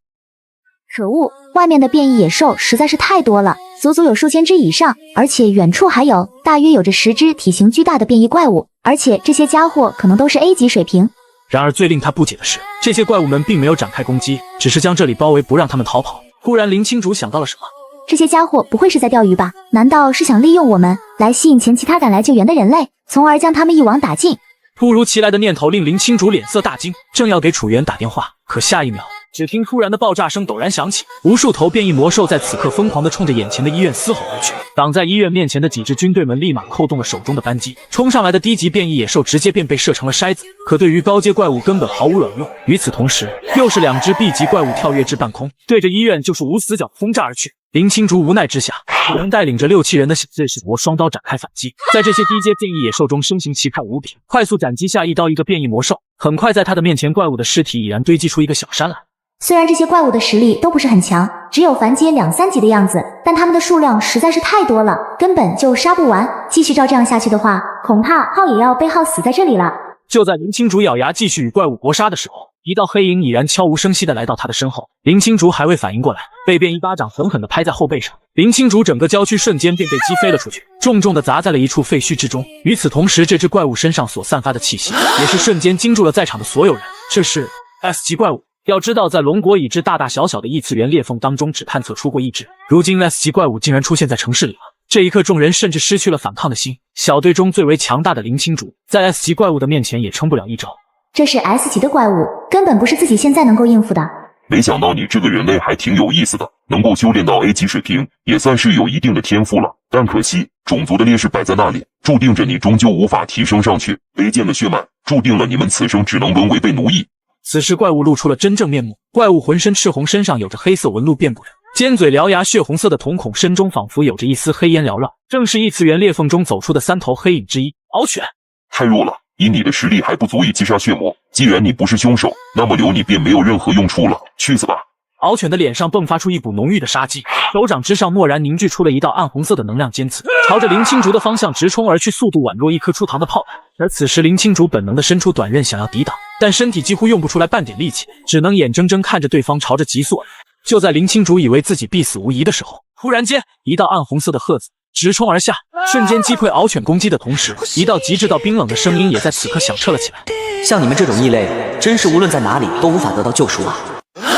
可恶，外面的变异野兽实在是太多了，足足有数千只以上，而且远处还有大约有着10只体型巨大的变异怪物，而且这些家伙可能都是 A 级水平。然而最令他不解的是，这些怪物们并没有展开攻击，只是将这里包围，不让他们逃跑。忽然林清主想到了什么，这些家伙不会是在钓鱼吧？难道是想利用我们来吸引前其他赶来救援的人类，从而将他们一网打尽？突如其来的念头令林清主脸色大惊，正要给楚原打电话，可下一秒只听突然的爆炸声陡然响起，无数头变异魔兽在此刻疯狂地冲着眼前的医院嘶吼而去。挡在医院面前的几支军队们立马扣动了手中的扳机，冲上来的低级变异野兽直接便被射成了筛子，可对于高阶怪物根本毫无卵用。与此同时，又是2只 B 级怪物跳跃至半空，对着医院就是无死角轰炸而去。林青竹无奈之下，只能带领着6、7人的这是魔双刀展开反击，在这些低阶变异野兽中身形奇派无比，快速斩击下一刀一个变异魔兽，很快在他的面前怪物的尸体已然堆积出一个小山来。虽然这些怪物的实力都不是很强，只有凡阶2、3级的样子，但他们的数量实在是太多了，根本就杀不完。继续照这样下去的话，恐怕浩也要被耗死在这里了。就在林青竹咬牙继续与怪物搏杀的时候，一道黑影已然悄无声息地来到他的身后。林青竹还未反应过来，被便一巴掌狠狠地拍在后背上，林青竹整个娇躯瞬间便被击飞了出去，重重地砸在了一处废墟之中。与此同时，这只怪物身上所散发的气息也是瞬间惊住了在场的所有人。这是 S 级怪物。要知道，在龙国已知大大小小的异次元裂缝当中，只探测出过1只，如今 S 级怪物竟然出现在城市里了。这一刻，众人甚至失去了反抗的心。小队中最为强大的林青竹，在 S 级怪物的面前也撑不了一招。这是 S 级的怪物，根本不是自己现在能够应付的。没想到你这个人类还挺有意思的，能够修炼到 A 级水平，也算是有一定的天赋了。但可惜，种族的劣势摆在那里，注定着你终究无法提升上去。卑贱的血脉，注定了你们此生只能沦为被奴役。此时怪物露出了真正面目，怪物浑身赤红，身上有着黑色纹路遍布着，尖嘴獠牙，血红色的瞳孔，身中仿佛有着一丝黑烟缭绕，正是异次元裂缝中走出的3头黑影之一獒犬。太弱了，以你的实力还不足以击杀血魔，既然你不是凶手，那么留你便没有任何用处了，去死吧！獒犬的脸上迸发出一股浓郁的杀机，手掌之上蓦然凝聚出了一道暗红色的能量尖刺，朝着林青竹的方向直冲而去，速度宛若一颗出膛的炮弹。而此时林青竹本能的伸出短刃想要抵挡，但身体几乎用不出来半点力气，只能眼睁睁看着对方朝着急速而来。就在林青竹以为自己必死无疑的时候，突然间一道暗红色的鹤子直冲而下，瞬间击溃獒犬攻击的同时，一道极致到冰冷的声音也在此刻响彻了起来。像你们这种异类，真是无论在哪里都无法得到救赎啊！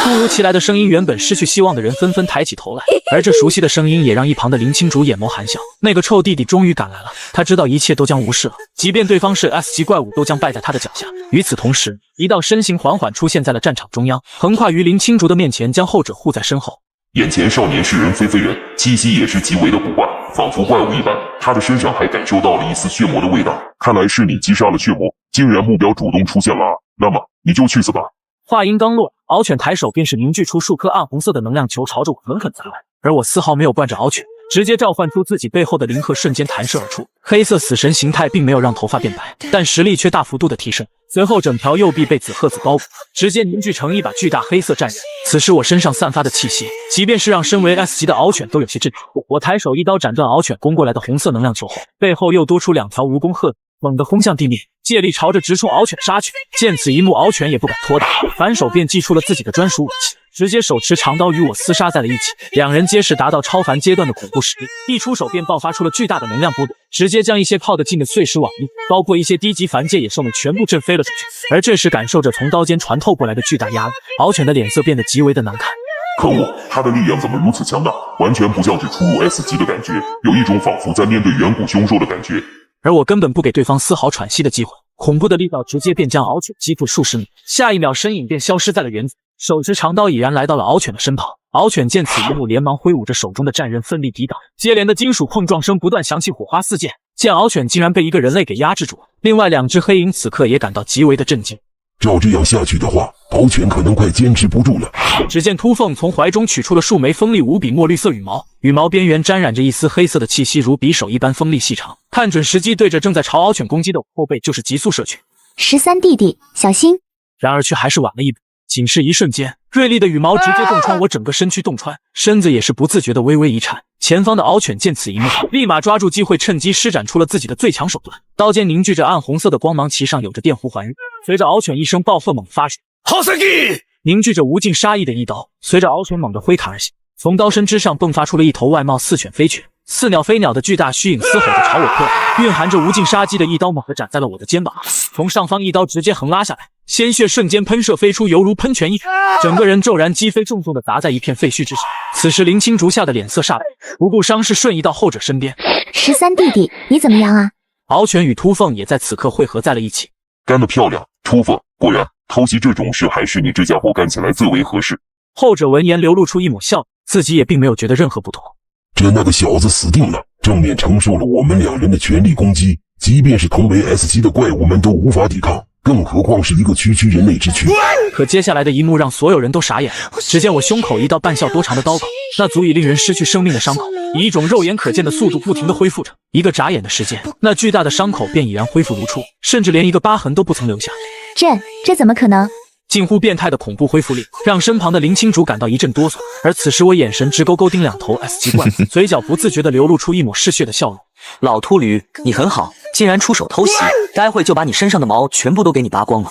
突如其来的声音，原本失去希望的人纷纷抬起头来，而这熟悉的声音也让一旁的林青竹眼眸含笑。那个臭弟弟终于赶来了，他知道一切都将无视了，即便对方是 S 级怪物，都将败在他的脚下。与此同时，一道身形缓缓出现在了战场中央，横跨于林青竹的面前，将后者护在身后。眼前少年是人非非人，气息也是极为的古怪，仿佛怪物一般。他的身上还感受到了一丝血魔的味道，看来是你击杀了血魔，竟然目标主动出现了啊！那么你就去死吧！话音刚落，獒犬抬手便是凝聚出数颗暗红色的能量球，朝着我狠狠砸来。而我丝毫没有惯着獒犬，直接召唤出自己背后的灵鹤，瞬间弹射而出。黑色死神形态并没有让头发变白，但实力却大幅度的提升。随后整条右臂被紫鹤子包裹，直接凝聚成一把巨大黑色战刃。此时我身上散发的气息，即便是让身为 S 级的獒犬都有些震惊。我抬手一刀斩断獒犬攻过来的红色能量球后，背后又多出2条蜈蚣鹤，猛地轰向地面，借力朝着直冲獒犬杀去。见此一幕，獒犬也不敢拖大，反手便祭出了自己的专属武器，直接手持长刀与我厮杀在了一起。两人皆是达到超凡阶段的恐怖实力，一出手便爆发出了巨大的能量波动，直接将一些靠得近的碎尸瓦砾，包括一些低级凡界野兽们全部震飞了出去。而这时感受着从刀尖传透过来的巨大压力，獒犬的脸色变得极为的难看。可恶，他的力量怎么如此强大？完全不像是初入 S 级的感觉，有一种仿佛在面对远古凶兽的感觉。而我根本不给对方丝毫喘息的机会，恐怖的力道直接便将獒犬击退数十米，下一秒身影便消失在了原子，手持长刀已然来到了獒犬的身旁。獒犬见此一幕，连忙挥舞着手中的战刃奋力抵挡，接连的金属碰撞声不断响起，火花四溅。见獒犬竟然被一个人类给压制住，另外2只黑影此刻也感到极为的震惊。照这样下去的话，獒犬可能快坚持不住了。只见秃凤从怀中取出了数枚锋利无比墨绿色羽毛，羽毛边缘沾染着一丝黑色的气息，如匕首一般锋利细长，看准时机，对着正在朝獒犬攻击的我后背就是急速射去。13弟弟，小心！然而却还是晚了一步，仅是一瞬间，锐利的羽毛直接洞穿我整个身躯，洞穿身子也是不自觉的微微一颤。前方的獒犬见此一幕，立马抓住机会，趁机施展出了自己的最强手段，刀尖凝聚着暗红色的光芒，其上有着电弧环日。随着獒犬一声暴喝猛发出，凝聚着无尽杀意的一刀，随着獒犬猛地挥砍而下，从刀身之上迸发出了一头外貌似犬非犬、似鸟非鸟的巨大虚影，嘶吼着朝我扑来，蕴含着无尽杀机的一刀猛地斩在了我的肩膀，从上方一刀直接横拉下来，鲜血瞬间喷射飞出，犹如喷泉一样，整个人骤然击飞，重重的砸在一片废墟之上。此时林青竹吓得脸色煞白，不顾伤势瞬移到后者身边。13弟弟，你怎么样啊？獒犬与秃凤也在此刻汇合在了一起。干得漂亮，秃凤，果然偷袭这种事还是你这家伙干起来最为合适。后者闻言流露出一抹笑意，自己也并没有觉得任何不妥。那个小子死定了，正面承受了我们2人的全力攻击，即便是同为 S 级的怪物们都无法抵抗，更何况是一个区人类之躯。可接下来的一幕让所有人都傻眼了。只见我胸口一道半笑多长的刀口，那足以令人失去生命的伤口，以一种肉眼可见的速度不停地恢复着。一个眨眼的时间，那巨大的伤口便已然恢复如初，甚至连一个疤痕都不曾留下。这怎么可能？近乎变态的恐怖恢复力，让身旁的林清竹感到一阵哆嗦。而此时我眼神直勾勾盯2头 S 级怪物，嘴角不自觉地流露出一抹嗜血的笑容。老秃驴，你很好，竟然出手偷袭，待会就把你身上的毛全部都给你拔光了。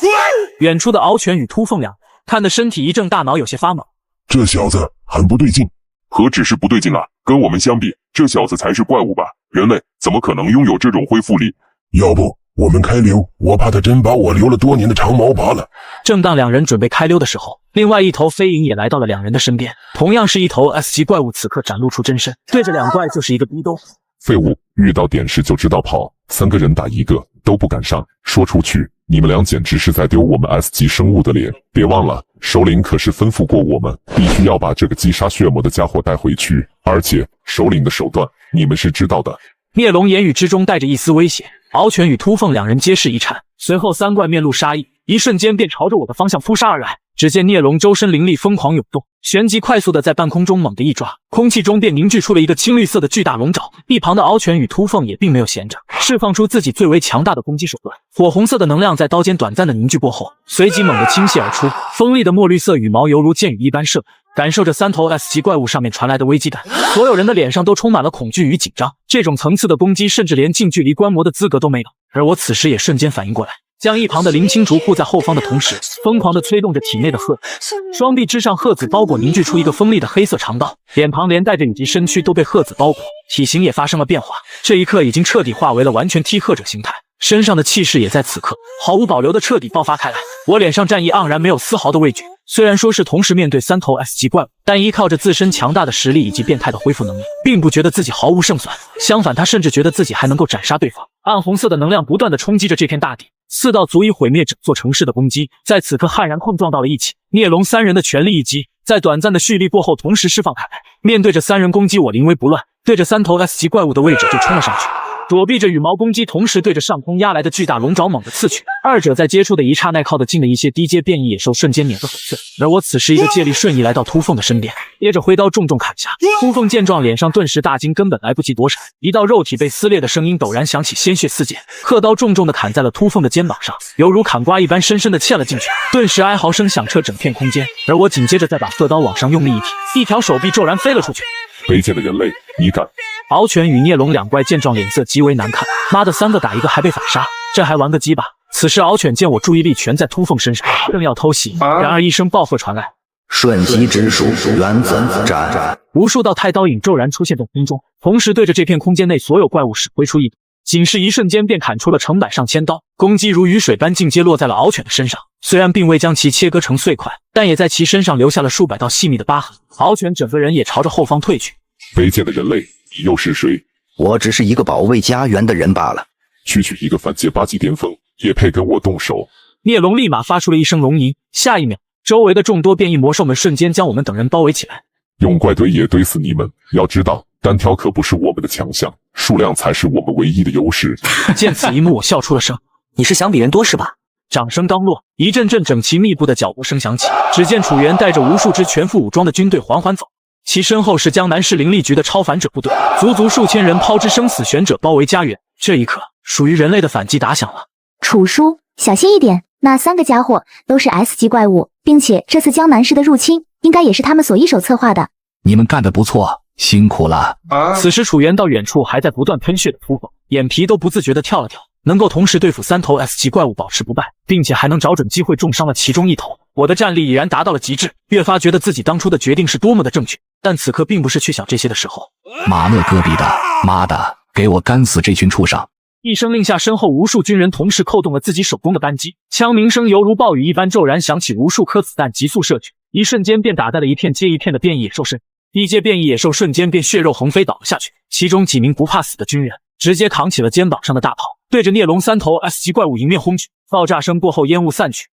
远处的敖犬与秃凤两看得身体一怔，大脑有些发懵。这小子很不对劲。何止是不对劲啊，跟我们相比，这小子才是怪物吧？人类怎么可能拥有这种恢复力？要不我们开溜，我怕他真把我留了多年的长毛拔了。正当2人准备开溜的时候，另外一头飞影也来到了2人的身边，同样是一头 S 级怪物，此刻展露出真身，对着2怪就是一个逼兜。废物，遇到点事就知道跑，3个人打1个都不敢上，说出去你们俩简直是在丢我们 S 级生物的脸。别忘了，首领可是吩咐过我们，必须要把这个击杀血魔的家伙带回去，而且首领的手段你们是知道的。聂龙言语之中带着一丝威胁，敖犬与秃凤2人皆是一颤，随后3怪面露杀意，一瞬间便朝着我的方向扑杀而来。只见聂龙周身灵力疯狂涌动，旋即快速的在半空中猛地一抓，空气中便凝聚出了一个青绿色的巨大龙爪。一旁的敖犬与秃凤也并没有闲着，释放出自己最为强大的攻击手段。火红色的能量在刀尖短暂的凝聚过后，随即猛地倾泻而出，锋利的墨绿色羽毛犹如箭雨一般射。感受着3头 S 级怪物上面传来的危机感，所有人的脸上都充满了恐惧与紧张。这种层次的攻击，甚至连近距离观摩的资格都没有。而我此时也瞬间反应过来，将一旁的林青竹护在后方的同时，疯狂地催动着体内的鹤子，双臂之上鹤子包裹凝聚出一个锋利的黑色长刀，脸庞连带着以及身躯都被鹤子包裹，体型也发生了变化。这一刻已经彻底化为了完全踢鹤者形态，身上的气势也在此刻毫无保留地彻底爆发开来。我脸上战意盎然，没有丝毫的畏惧。虽然说是同时面对3头 S 级怪物，但依靠着自身强大的实力以及变态的恢复能力，并不觉得自己毫无胜算。相反，他甚至觉得自己还能够斩杀对方。暗红色的能量不断地冲击着这片大地，4道足以毁灭整座城市的攻击，在此刻悍然碰撞到了一起。聂龙3人的全力一击，在短暂的蓄力过后同时释放开来。面对着3人攻击，我临危不乱，对着3头 S 级怪物的位置就冲了上去。躲避着羽毛攻击，同时对着上空压来的巨大龙爪猛地刺去。2者在接触的一刹那，靠得近的一些低阶变异野兽瞬间碾个粉碎。而我此时一个借力瞬移来到秃凤的身边，接着挥刀重重砍下。秃凤见状，脸上顿时大惊，根本来不及躲闪，一道肉体被撕裂的声音陡然响起，鲜血四溅。鹤刀重重地砍在了秃凤的肩膀上，犹如砍瓜一般，深深地嵌了进去。顿时哀嚎声响彻整片空间，而我紧接着再把鹤刀往上用力一劈，一条手臂骤然飞了出去。卑贱的人类，你敢！敖犬与聂龙2怪见状，脸色极为难看。妈的，3个打1个还被反杀，这还玩个鸡巴！此时敖犬见我注意力全在秃凤身上，正要偷袭，然而一声暴喝传来，瞬息之术，原子斩！无数道太刀影骤然出现在空中，同时对着这片空间内所有怪物使挥出一刀，仅是一瞬间便砍出了成百上千刀，攻击如雨水般尽皆落在了敖犬的身上。虽然并未将其切割成碎块，但也在其身上留下了数百道细密的疤痕。敖犬整个人也朝着后方退去。卑贱的人类，你又是谁？我只是一个保卫家园的人罢了。区区一个反阶8级巅峰，也配跟我动手？聂龙立马发出了一声龙吟，下一秒，周围的众多变异魔兽们瞬间将我们等人包围起来。用怪堆也堆死你们！要知道，单挑可不是我们的强项，数量才是我们唯一的优势。见此一幕，我笑出了声。你是想比人多是吧？掌声刚落，一阵阵整齐密布的脚步声响起，只见楚原带着无数支全副武装的军队缓缓走，其身后是江南市灵力局的超凡者部队，足足数千人抛之生死悬者包围家园。这一刻，属于人类的反击打响了。楚叔，小心一点，那3个家伙都是 S 级怪物，并且这次江南市的入侵应该也是他们所一手策划的。你们干得不错，辛苦了。此时楚原到远处还在不断喷血的秃凤，眼皮都不自觉地跳了跳。能够同时对付3头 S 级怪物保持不败，并且还能找准机会重伤了其中一头，我的战力已然达到了极致，越发觉得自己当初的决定是多么的正确。但此刻并不是去想这些的时候。马勒戈比的，妈的，给我干死这群畜生！一声令下，身后无数军人同时扣动了自己手中的扳机，枪鸣声犹如暴雨一般骤然响起，无数颗子弹急速射去，一瞬间便打在了一片接一片的变异野兽身。低阶变异野兽瞬间便血肉横飞倒了下去，其中几名不怕死的军人直接扛起了肩膀上的大炮，对着孽龙3头 S 级怪物迎面轰去。爆炸声过后，烟雾散去。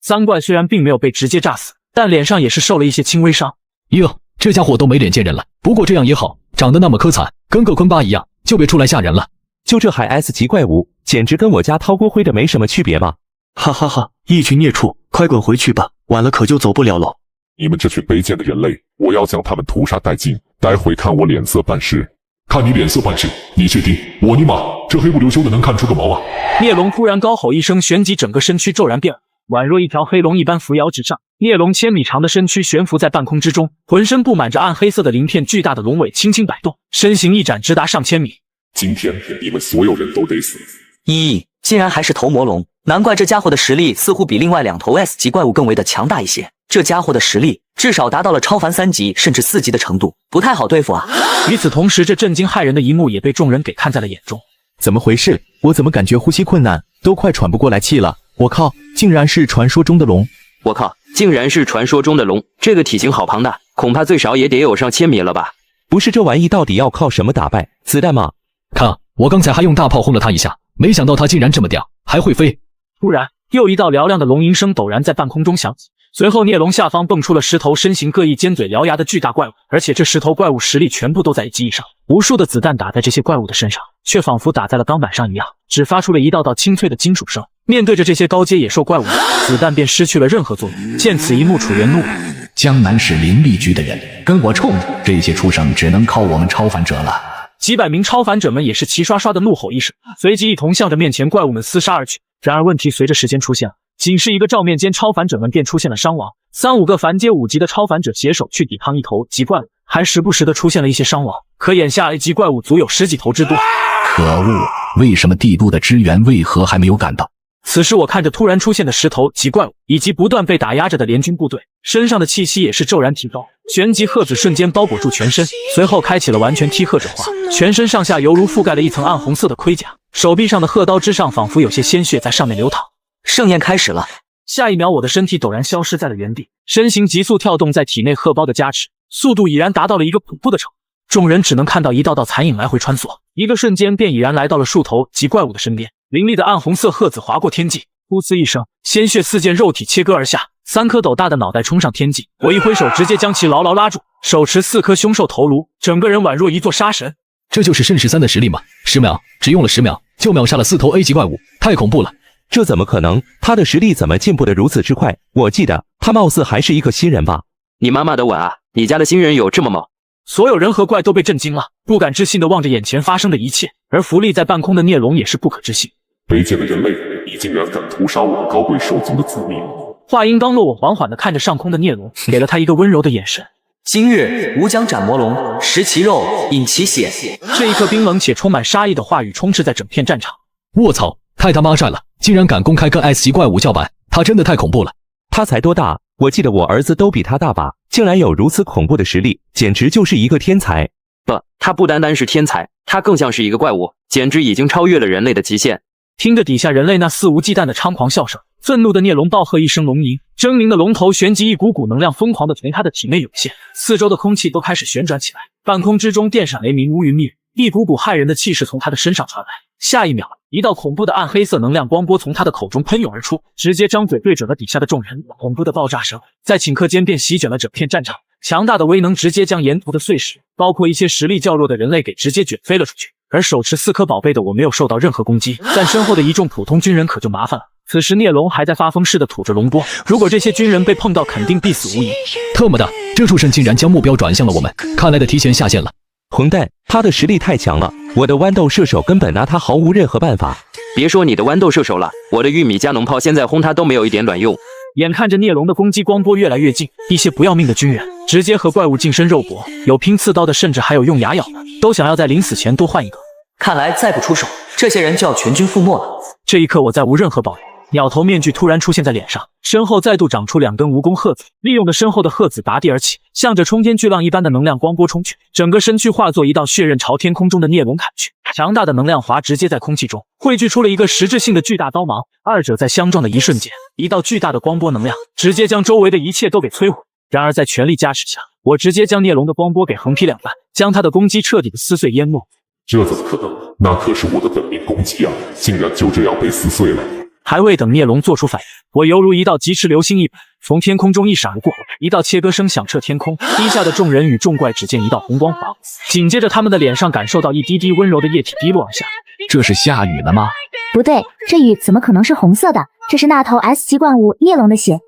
三怪虽然并没有被直接炸死，但脸上也是受了一些轻微伤。哟，这家伙都没脸见人了。不过这样也好，长得那么可惨，跟个坤巴一样，就别出来吓人了。就这还 S 级怪物，简直跟我家掏锅灰的没什么区别嘛！哈哈哈，一群孽畜，快滚回去吧，晚了可就走不了喽。你们这群卑贱的人类，我要将他们屠杀殆尽，待会看我脸色办事。看你脸色办事，你确定？我尼玛，这黑不溜秋的能看出个毛啊！孽龙突然高吼一声，旋即整个身躯骤然变了，宛若一条黑龙一般扶摇直上。孽龙千米长的身躯悬浮在半空之中，浑身布满着暗黑色的鳞片，巨大的龙尾轻轻摆动，身形一展直达上千米。今天你们所有人都得死！咦，竟然还是头魔龙，难怪这家伙的实力似乎比另外2头 S 级怪物更为的强大一些。这家伙的实力至少达到了超凡3级甚至4级的程度，不太好对付啊。与此同时，这震惊骇人的一幕也被众人给看在了眼中。怎么回事？我怎么感觉呼吸困难，都快喘不过来气了？我靠，竟然是传说中的龙！我靠，竟然是传说中的龙！这个体型好庞大，恐怕最少也得有上千米了吧？不是，这玩意到底要靠什么打败？子弹吗？看，我刚才还用大炮轰了他一下，没想到他竟然这么屌，还会飞。突然，又一道嘹亮的龙吟声陡然在半空中响起。随后，孽龙下方蹦出了10头身形各异、尖嘴獠牙的巨大怪物，而且这10头怪物实力全部都在1级以上。无数的子弹打在这些怪物的身上，却仿佛打在了钢板上一样，只发出了一道道清脆的金属声。面对着这些高阶野兽怪物，子弹便失去了任何作用。见此一幕，楚原怒了：江南市灵力局的人跟我冲！这些畜生只能靠我们超凡者了。几百名超凡者们也是齐刷刷的怒吼一声，随即一同向着面前怪物们厮杀而去。然而问题随着时间出现了，仅是一个照面间，超凡者们便出现了伤亡。3、5个凡阶5级的超凡者携手去抵抗一头级怪物，还时不时的出现了一些伤亡。可眼下 A 级怪物足有10几头之多。可恶！为什么帝都的支援为何还没有赶到？此时我看着突然出现的10头级怪物，以及不断被打压着的联军部队，身上的气息也是骤然提高。旋即鹤子瞬间包裹住全身，随后开启了完全踢鹤者化，全身上下犹如覆盖了一层暗红色的盔甲，手臂上的鹤刀之上仿佛有些鲜血在上面流淌。盛宴开始了。下一秒，我的身体陡然消失在了原地，身形急速跳动，在体内鹤包的加持，速度已然达到了一个恐怖的程度。众人只能看到一道道残影来回穿梭，一个瞬间便已然来到了数头级怪物的身边。凌厉的暗红色鹤子划过天际，噗呲一声，鲜血四溅，肉体切割而下，3颗斗大的脑袋冲上天际。我一挥手，直接将其牢牢拉住，手持4颗凶兽头颅，整个人宛若一座杀神。这就是圣13的实力吗？10秒，只用了10秒就秒杀了4头 A 级怪物，太恐怖了！这怎么可能？他的实力怎么进步得如此之快？我记得他貌似还是一个新人吧？你妈妈的碗啊！你家的新人有这么猛？所有人和怪都被震惊了，不敢置信地望着眼前发生的一切，而浮立在半空的孽龙也是不可置信。卑贱的人类，你竟然敢屠杀我们高贵兽族的子民！话音刚落，我缓缓地看着上空的孽龙，给了他一个温柔的眼神。今日吾将斩魔龙，食其肉，饮其血。这一刻，冰冷且充满杀意的话语充斥在整片战场。卧槽，太他妈帅了！竟然敢公开跟 S 级怪物叫板，他真的太恐怖了。他才多大？我记得我儿子都比他大吧？竟然有如此恐怖的实力，简直就是一个天才。不，他不单单是天才，他更像是一个怪物，简直已经超越了人类的极限。听着底下人类那肆无忌惮的猖狂笑声，愤怒的孽龙暴喝一声龙吟，狰狞的龙头旋即一股股能量疯狂的从他的体内涌现，四周的空气都开始旋转起来，半空之中电闪雷鸣，乌云密布，一股股骇人的气势从他的身上传来。下一秒，一道恐怖的暗黑色能量光波从他的口中喷涌而出，直接张嘴对准了底下的众人。恐怖的爆炸声在顷刻间便席卷了整片战场，强大的威能直接将沿途的碎石，包括一些实力较弱的人类给直接卷飞了出去。而手持4颗宝贝的我没有受到任何攻击，但身后的一众普通军人可就麻烦了。此时孽龙还在发疯似的吐着龙波，如果这些军人被碰到，肯定必死无疑。特么的，这畜生竟然将目标转向了我们，看来得提前下线了。混蛋，他的实力太强了，我的豌豆射手根本拿他毫无任何办法。别说你的豌豆射手了，我的玉米加农炮现在轰他都没有一点卵用。眼看着孽龙的攻击光波越来越近，一些不要命的军人直接和怪物近身肉搏，有拼刺刀的，甚至还有用牙咬的，都想要在临死前多换一个。看来再不出手，这些人就要全军覆没了。这一刻我再无任何保留，鸟头面具突然出现在脸上，身后再度长出2根蜈蚣鹤子，利用着身后的鹤子拔地而起，向着冲天巨浪一般的能量光波冲去，整个身躯化作一道血刃朝天空中的孽龙砍去。强大的能量华直接在空气中汇聚出了一个实质性的巨大刀芒，二者在相撞的一瞬间，一道巨大的光波能量直接将周围的一切都给摧毁。然而在全力加持下，我直接将孽龙的光波给横劈2半，将他的攻击彻底的撕碎淹没。这怎么可能？那可是我的本命攻击啊，竟然就这样被撕碎了。还未等聂龙做出反应，我犹如一道疾驰流星一般，从天空中一闪而过，一道切割声响彻天空。低下的众人与众怪只见一道红光划过，紧接着他们的脸上感受到一滴滴温柔的液体滴落而下。这是下雨了吗？不对，这雨怎么可能是红色的？这是那头 S 级怪物孽龙的血。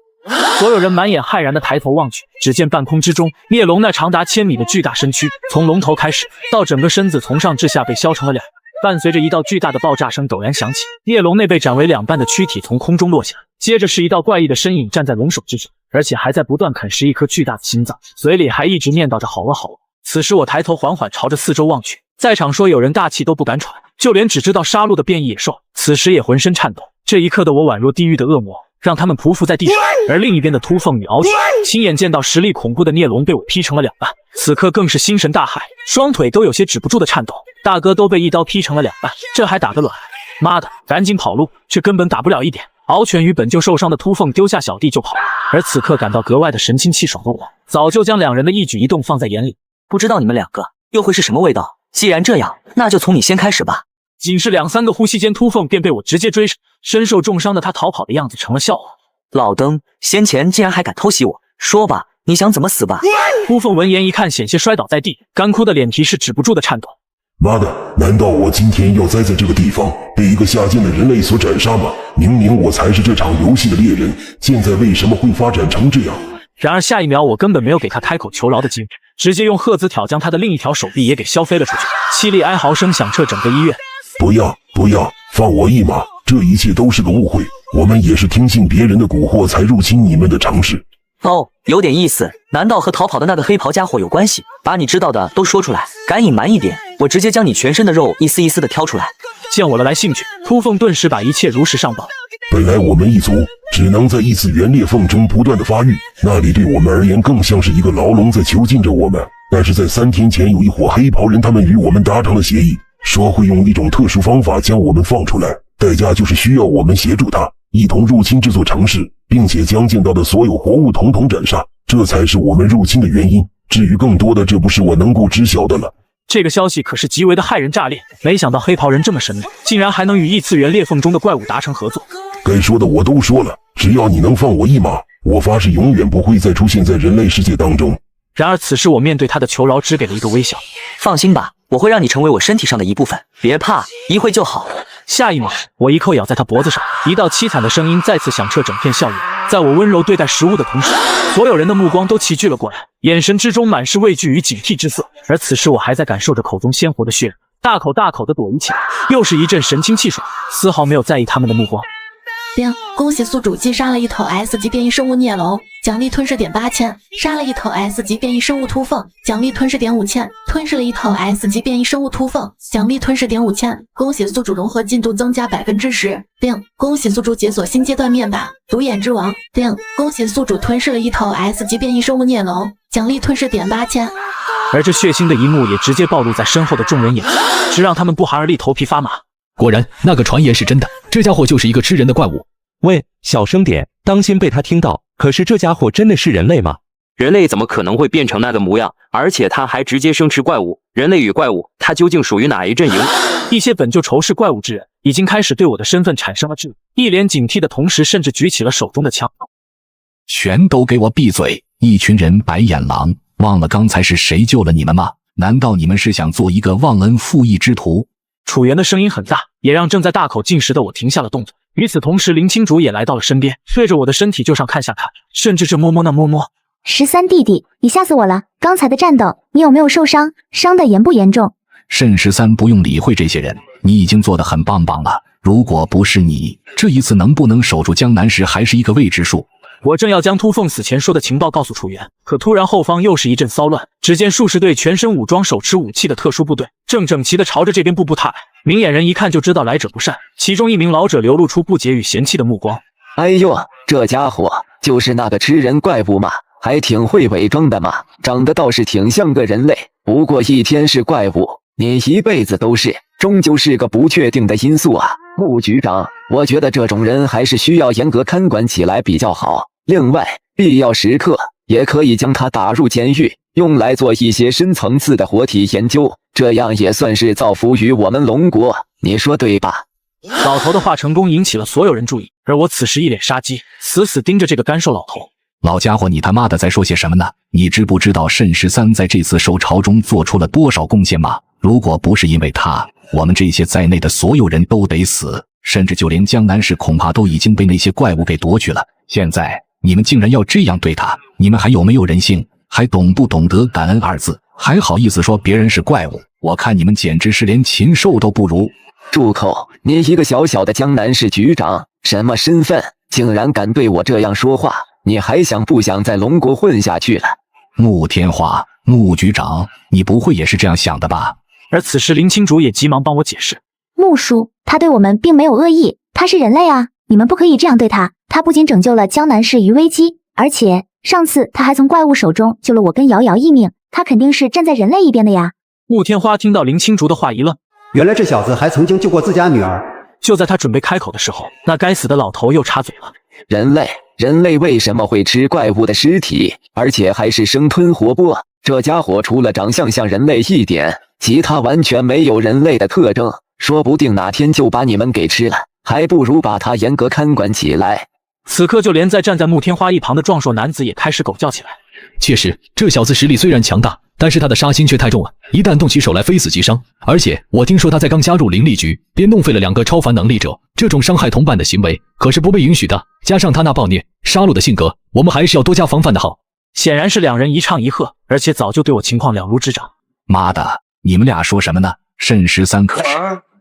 所有人满眼骇然地抬头望去，只见半空之中，孽龙那长达1000米的巨大身躯，从龙头开始到整个身子从上至下被削成了两半，伴随着一道巨大的爆炸声陡然响起，孽龙那被斩为两半的躯体从空中落下，接着是一道怪异的身影站在龙首之上，而且还在不断啃食一颗巨大的心脏，嘴里还一直念叨着好了好了。此时我抬头缓缓朝着四周望去，在场说有人大气都不敢喘，就连只知道杀戮的变异野兽，此时也浑身颤抖。这一刻的我宛若地狱的恶魔，让他们匍匐在地上。而另一边的秃凤与敖犬亲眼见到实力恐怖的孽龙被我劈成了两半，此刻更是心神大骇，双腿都有些止不住的颤抖。大哥都被一刀劈成了两半，这还打得卵？妈的，赶紧跑路，却根本打不了一点。敖犬与本就受伤的秃凤丢下小弟就跑，而此刻感到格外的神清气爽的我，早就将两人的一举一动放在眼里。不知道你们两个又会是什么味道？既然这样，那就从你先开始吧。仅是2-3个呼吸间，秃凤便被我直接追上，身受重伤的他逃跑的样子成了笑话。老登，先前竟然还敢偷袭我，说吧，你想怎么死吧？秃凤闻言一看，险些摔倒在地，干枯的脸皮是止不住的颤抖。妈的，难道我今天要栽在这个地方，被一个下贱的人类所斩杀吗？明明我才是这场游戏的猎人，现在为什么会发展成这样？然而下一秒，我根本没有给他开口求饶的机会，直接用鹤子挑将他的另一条手臂也给削飞了出去，凄厉哀嚎声响彻整个医院。不要，放我一马！这一切都是个误会，我们也是听信别人的蛊惑才入侵你们的城市。哦，有点意思，难道和逃跑的那个黑袍家伙有关系？把你知道的都说出来，敢隐瞒一点，我直接将你全身的肉一丝一丝的挑出来。见我了来兴趣，秃凤顿时把一切如实上报。本来我们一族只能在异次元裂缝中不断的发育，那里对我们而言更像是一个牢笼在囚禁着我们。但是在3天前，有一伙黑袍人，他们与我们达成了协议，说会用一种特殊方法将我们放出来，代价就是需要我们协助他一同入侵这座城市，并且将见到的所有活物统统斩杀，这才是我们入侵的原因。至于更多的，这不是我能够知晓的了。这个消息可是极为的骇人炸裂，没想到黑袍人这么神秘，竟然还能与异次元裂缝中的怪物达成合作。该说的我都说了，只要你能放我一马，我发誓永远不会再出现在人类世界当中。然而此时我面对他的求饶只给了一个微笑。放心吧，我会让你成为我身体上的一部分，别怕，一会就好。下一秒，我一口咬在他脖子上，一道凄惨的声音再次响彻整片校园。在我温柔对待食物的同时，所有人的目光都齐聚了过来，眼神之中满是畏惧与警惕之色。而此时我还在感受着口中鲜活的血肉，大口大口的朵颐起来，又是一阵神清气爽，丝毫没有在意他们的目光。叮！恭喜宿主击杀了一头 S 级变异生物孽龙，奖励吞噬点8000；杀了一头 S 级变异生物秃凤，奖励吞噬点5000；吞噬了一头 S 级变异生物秃凤，奖励吞噬点5000。恭喜宿主融合进度增加10%。叮！恭喜宿主解锁新阶段面板独眼之王。叮！恭喜宿主吞噬了一头 S 级变异生物孽龙，奖励吞噬点8000。而这血腥的一幕也直接暴露在身后的众人眼前，直让他们不寒而栗，头皮发麻。果然，那个传言是真的，这家伙就是一个吃人的怪物。喂，小声点，当心被他听到。可是这家伙真的是人类吗？人类怎么可能会变成那个模样？而且他还直接生吃怪物。人类与怪物，他究竟属于哪一阵营？一些本就仇视怪物之人，已经开始对我的身份产生了质疑，一脸警惕的同时，甚至举起了手中的枪。全都给我闭嘴！一群人白眼狼，忘了刚才是谁救了你们吗？难道你们是想做一个忘恩负义之徒？楚原的声音很大，也让正在大口进食的我停下了动作。与此同时，林清竹也来到了身边，对着我的身体就上看下看，甚至这摸摸那摸摸。13弟弟，你吓死我了！刚才的战斗，你有没有受伤？伤得严不严重？慎13不用理会这些人，你已经做得很棒了。如果不是你，这一次能不能守住江南时还是一个未知数。我正要将秃凤死前说的情报告诉楚原，可突然后方又是一阵骚乱。只见数十队全身武装、手持武器的特殊部队正整齐地朝着这边步步踏来。明眼人一看就知道来者不善，其中一名老者流露出不解与嫌弃的目光。哎呦，这家伙就是那个吃人怪物嘛，还挺会伪装的嘛，长得倒是挺像个人类，不过一天是怪物，你一辈子都是，终究是个不确定的因素啊。穆局长，我觉得这种人还是需要严格看管起来比较好。另外，必要时刻也可以将他打入监狱，用来做一些深层次的活体研究，这样也算是造福于我们龙国，你说对吧？老头的话成功引起了所有人注意，而我此时一脸杀机，死死盯着这个干瘦老头。老家伙，你他妈的在说些什么呢？你知不知道慎13在这次受潮中做出了多少贡献吗？如果不是因为他，我们这些在内的所有人都得死，甚至就连江南市恐怕都已经被那些怪物给夺去了。现在你们竟然要这样对他，你们还有没有人性？还懂不懂得感恩二字？还好意思说别人是怪物？我看你们简直是连禽兽都不如！住口！你一个小小的江南市局长，什么身份，竟然敢对我这样说话？你还想不想在龙国混下去了？穆天华，穆局长，你不会也是这样想的吧？而此时林清竹也急忙帮我解释，穆叔，他对我们并没有恶意，他是人类啊，你们不可以这样对他。他不仅拯救了江南市于危机，而且上次他还从怪物手中救了我跟瑶瑶一命，他肯定是站在人类一边的呀。穆天花听到林清竹的话一愣，原来这小子还曾经救过自家女儿。就在他准备开口的时候，那该死的老头又插嘴了。人类为什么会吃怪物的尸体，而且还是生吞活剥？这家伙除了长相像人类一点，其他完全没有人类的特征，说不定哪天就把你们给吃了，还不如把他严格看管起来。此刻就连站在穆天花一旁的壮硕男子也开始狗叫起来。确实，这小子实力虽然强大，但是他的杀心却太重了，一旦动起手来非死即伤。而且我听说他在刚加入灵力局便弄废了2个超凡能力者，这种伤害同伴的行为可是不被允许的。加上他那暴虐杀戮的性格，我们还是要多加防范的好。显然是两人一唱一和，而且早就对我情况了如指掌。妈的，你们俩说什么呢？慎13可是……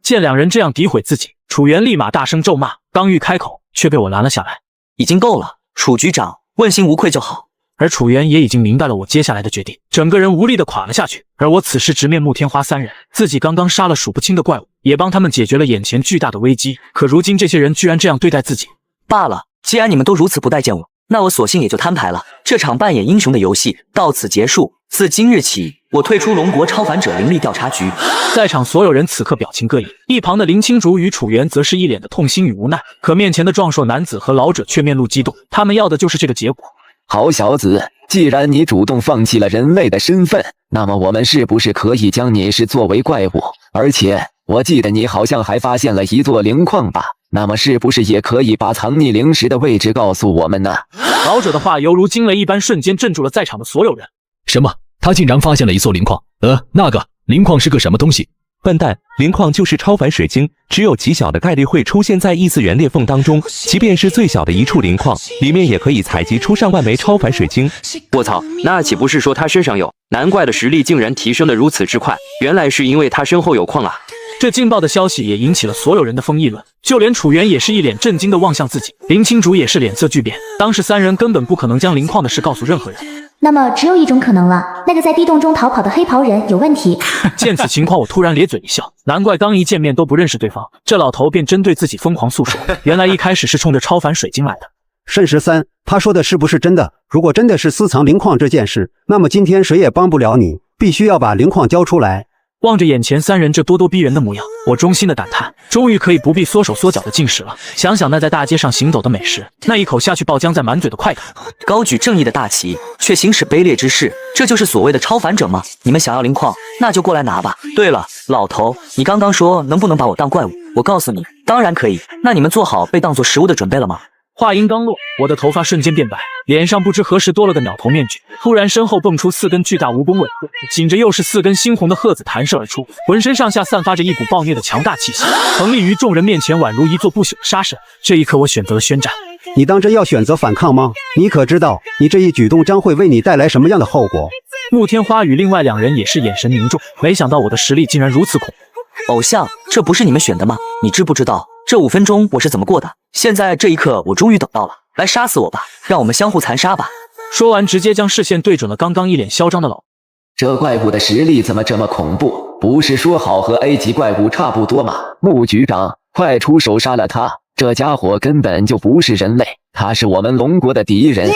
见两人这样诋毁自己，楚元立马大声咒骂，刚欲开口，却被我拦了下来。已经够了，楚局长，问心无愧就好。而楚元也已经明白了我接下来的决定，整个人无力的垮了下去。而我此时直面穆天花3人，自己刚刚杀了数不清的怪物，也帮他们解决了眼前巨大的危机，可如今这些人居然这样对待自己。罢了，既然你们都如此不待见我，那我索性也就摊牌了。这场扮演英雄的游戏到此结束。自今日起，我退出龙国超凡者灵力调查局。在场所有人此刻表情各异，一旁的林清竹与楚元则是一脸的痛心与无奈，可面前的壮硕男子和老者却面露激动，他们要的就是这个结果。好小子，既然你主动放弃了人类的身份，那么我们是不是可以将你视作为怪物？而且我记得你好像还发现了一座灵矿吧？那么是不是也可以把藏匿灵石的位置告诉我们呢？老者的话犹如惊雷一般，瞬间镇住了在场的所有人。什么？他竟然发现了一座灵矿？那个灵矿是个什么东西？笨蛋，灵矿就是超凡水晶，只有极小的概率会出现在异次元裂缝当中，即便是最小的一处灵矿，里面也可以采集出上万枚超凡水晶。我操，那岂不是说他身上有？难怪的实力竟然提升得如此之快，原来是因为他身后有矿啊！这劲爆的消息也引起了所有人的疯议论，就连楚元也是一脸震惊的望向自己，林清竹也是脸色巨变。当时3人根本不可能将灵矿的事告诉任何人。那么只有一种可能了，那个在地洞中逃跑的黑袍人有问题。见此情况，我突然咧嘴一笑，难怪刚一见面都不认识对方，这老头便针对自己疯狂诉说，原来一开始是冲着超凡水晶来的。慎13，他说的是不是真的？如果真的是私藏灵矿这件事，那么今天谁也帮不了你，必须要把灵矿交出来。望着眼前3人这咄咄逼人的模样，我衷心的感叹，终于可以不必缩手缩脚的进食了。想想那在大街上行走的美食，那一口下去爆浆在满嘴的快感。高举正义的大旗，却行使卑劣之事，这就是所谓的超凡者吗？你们想要灵矿，那就过来拿吧。对了，老头，你刚刚说能不能把我当怪物？我告诉你，当然可以。那你们做好被当作食物的准备了吗？话音刚落，我的头发瞬间变白，脸上不知何时多了个鸟头面具。突然身后蹦出4根巨大蜈蚣尾鹤，紧着又是4根猩红的鹤子弹射而出，浑身上下散发着一股暴虐的强大气息，横立于众人面前，宛如一座不朽的杀神。这一刻，我选择了宣战。你当真要选择反抗吗？你可知道，你这一举动将会为你带来什么样的后果？穆天花与另外2人也是眼神凝重，没想到我的实力竟然如此恐怖。偶像，这不是你们选的吗？你知不知道这5分钟我是怎么过的？现在这一刻，我终于等到了，来杀死我吧，让我们相互残杀吧。说完，直接将视线对准了刚刚一脸嚣张的老。这怪物的实力怎么这么恐怖？不是说好和 A 级怪物差不多吗？穆局长，快出手杀了他！这家伙根本就不是人类，他是我们龙国的敌人。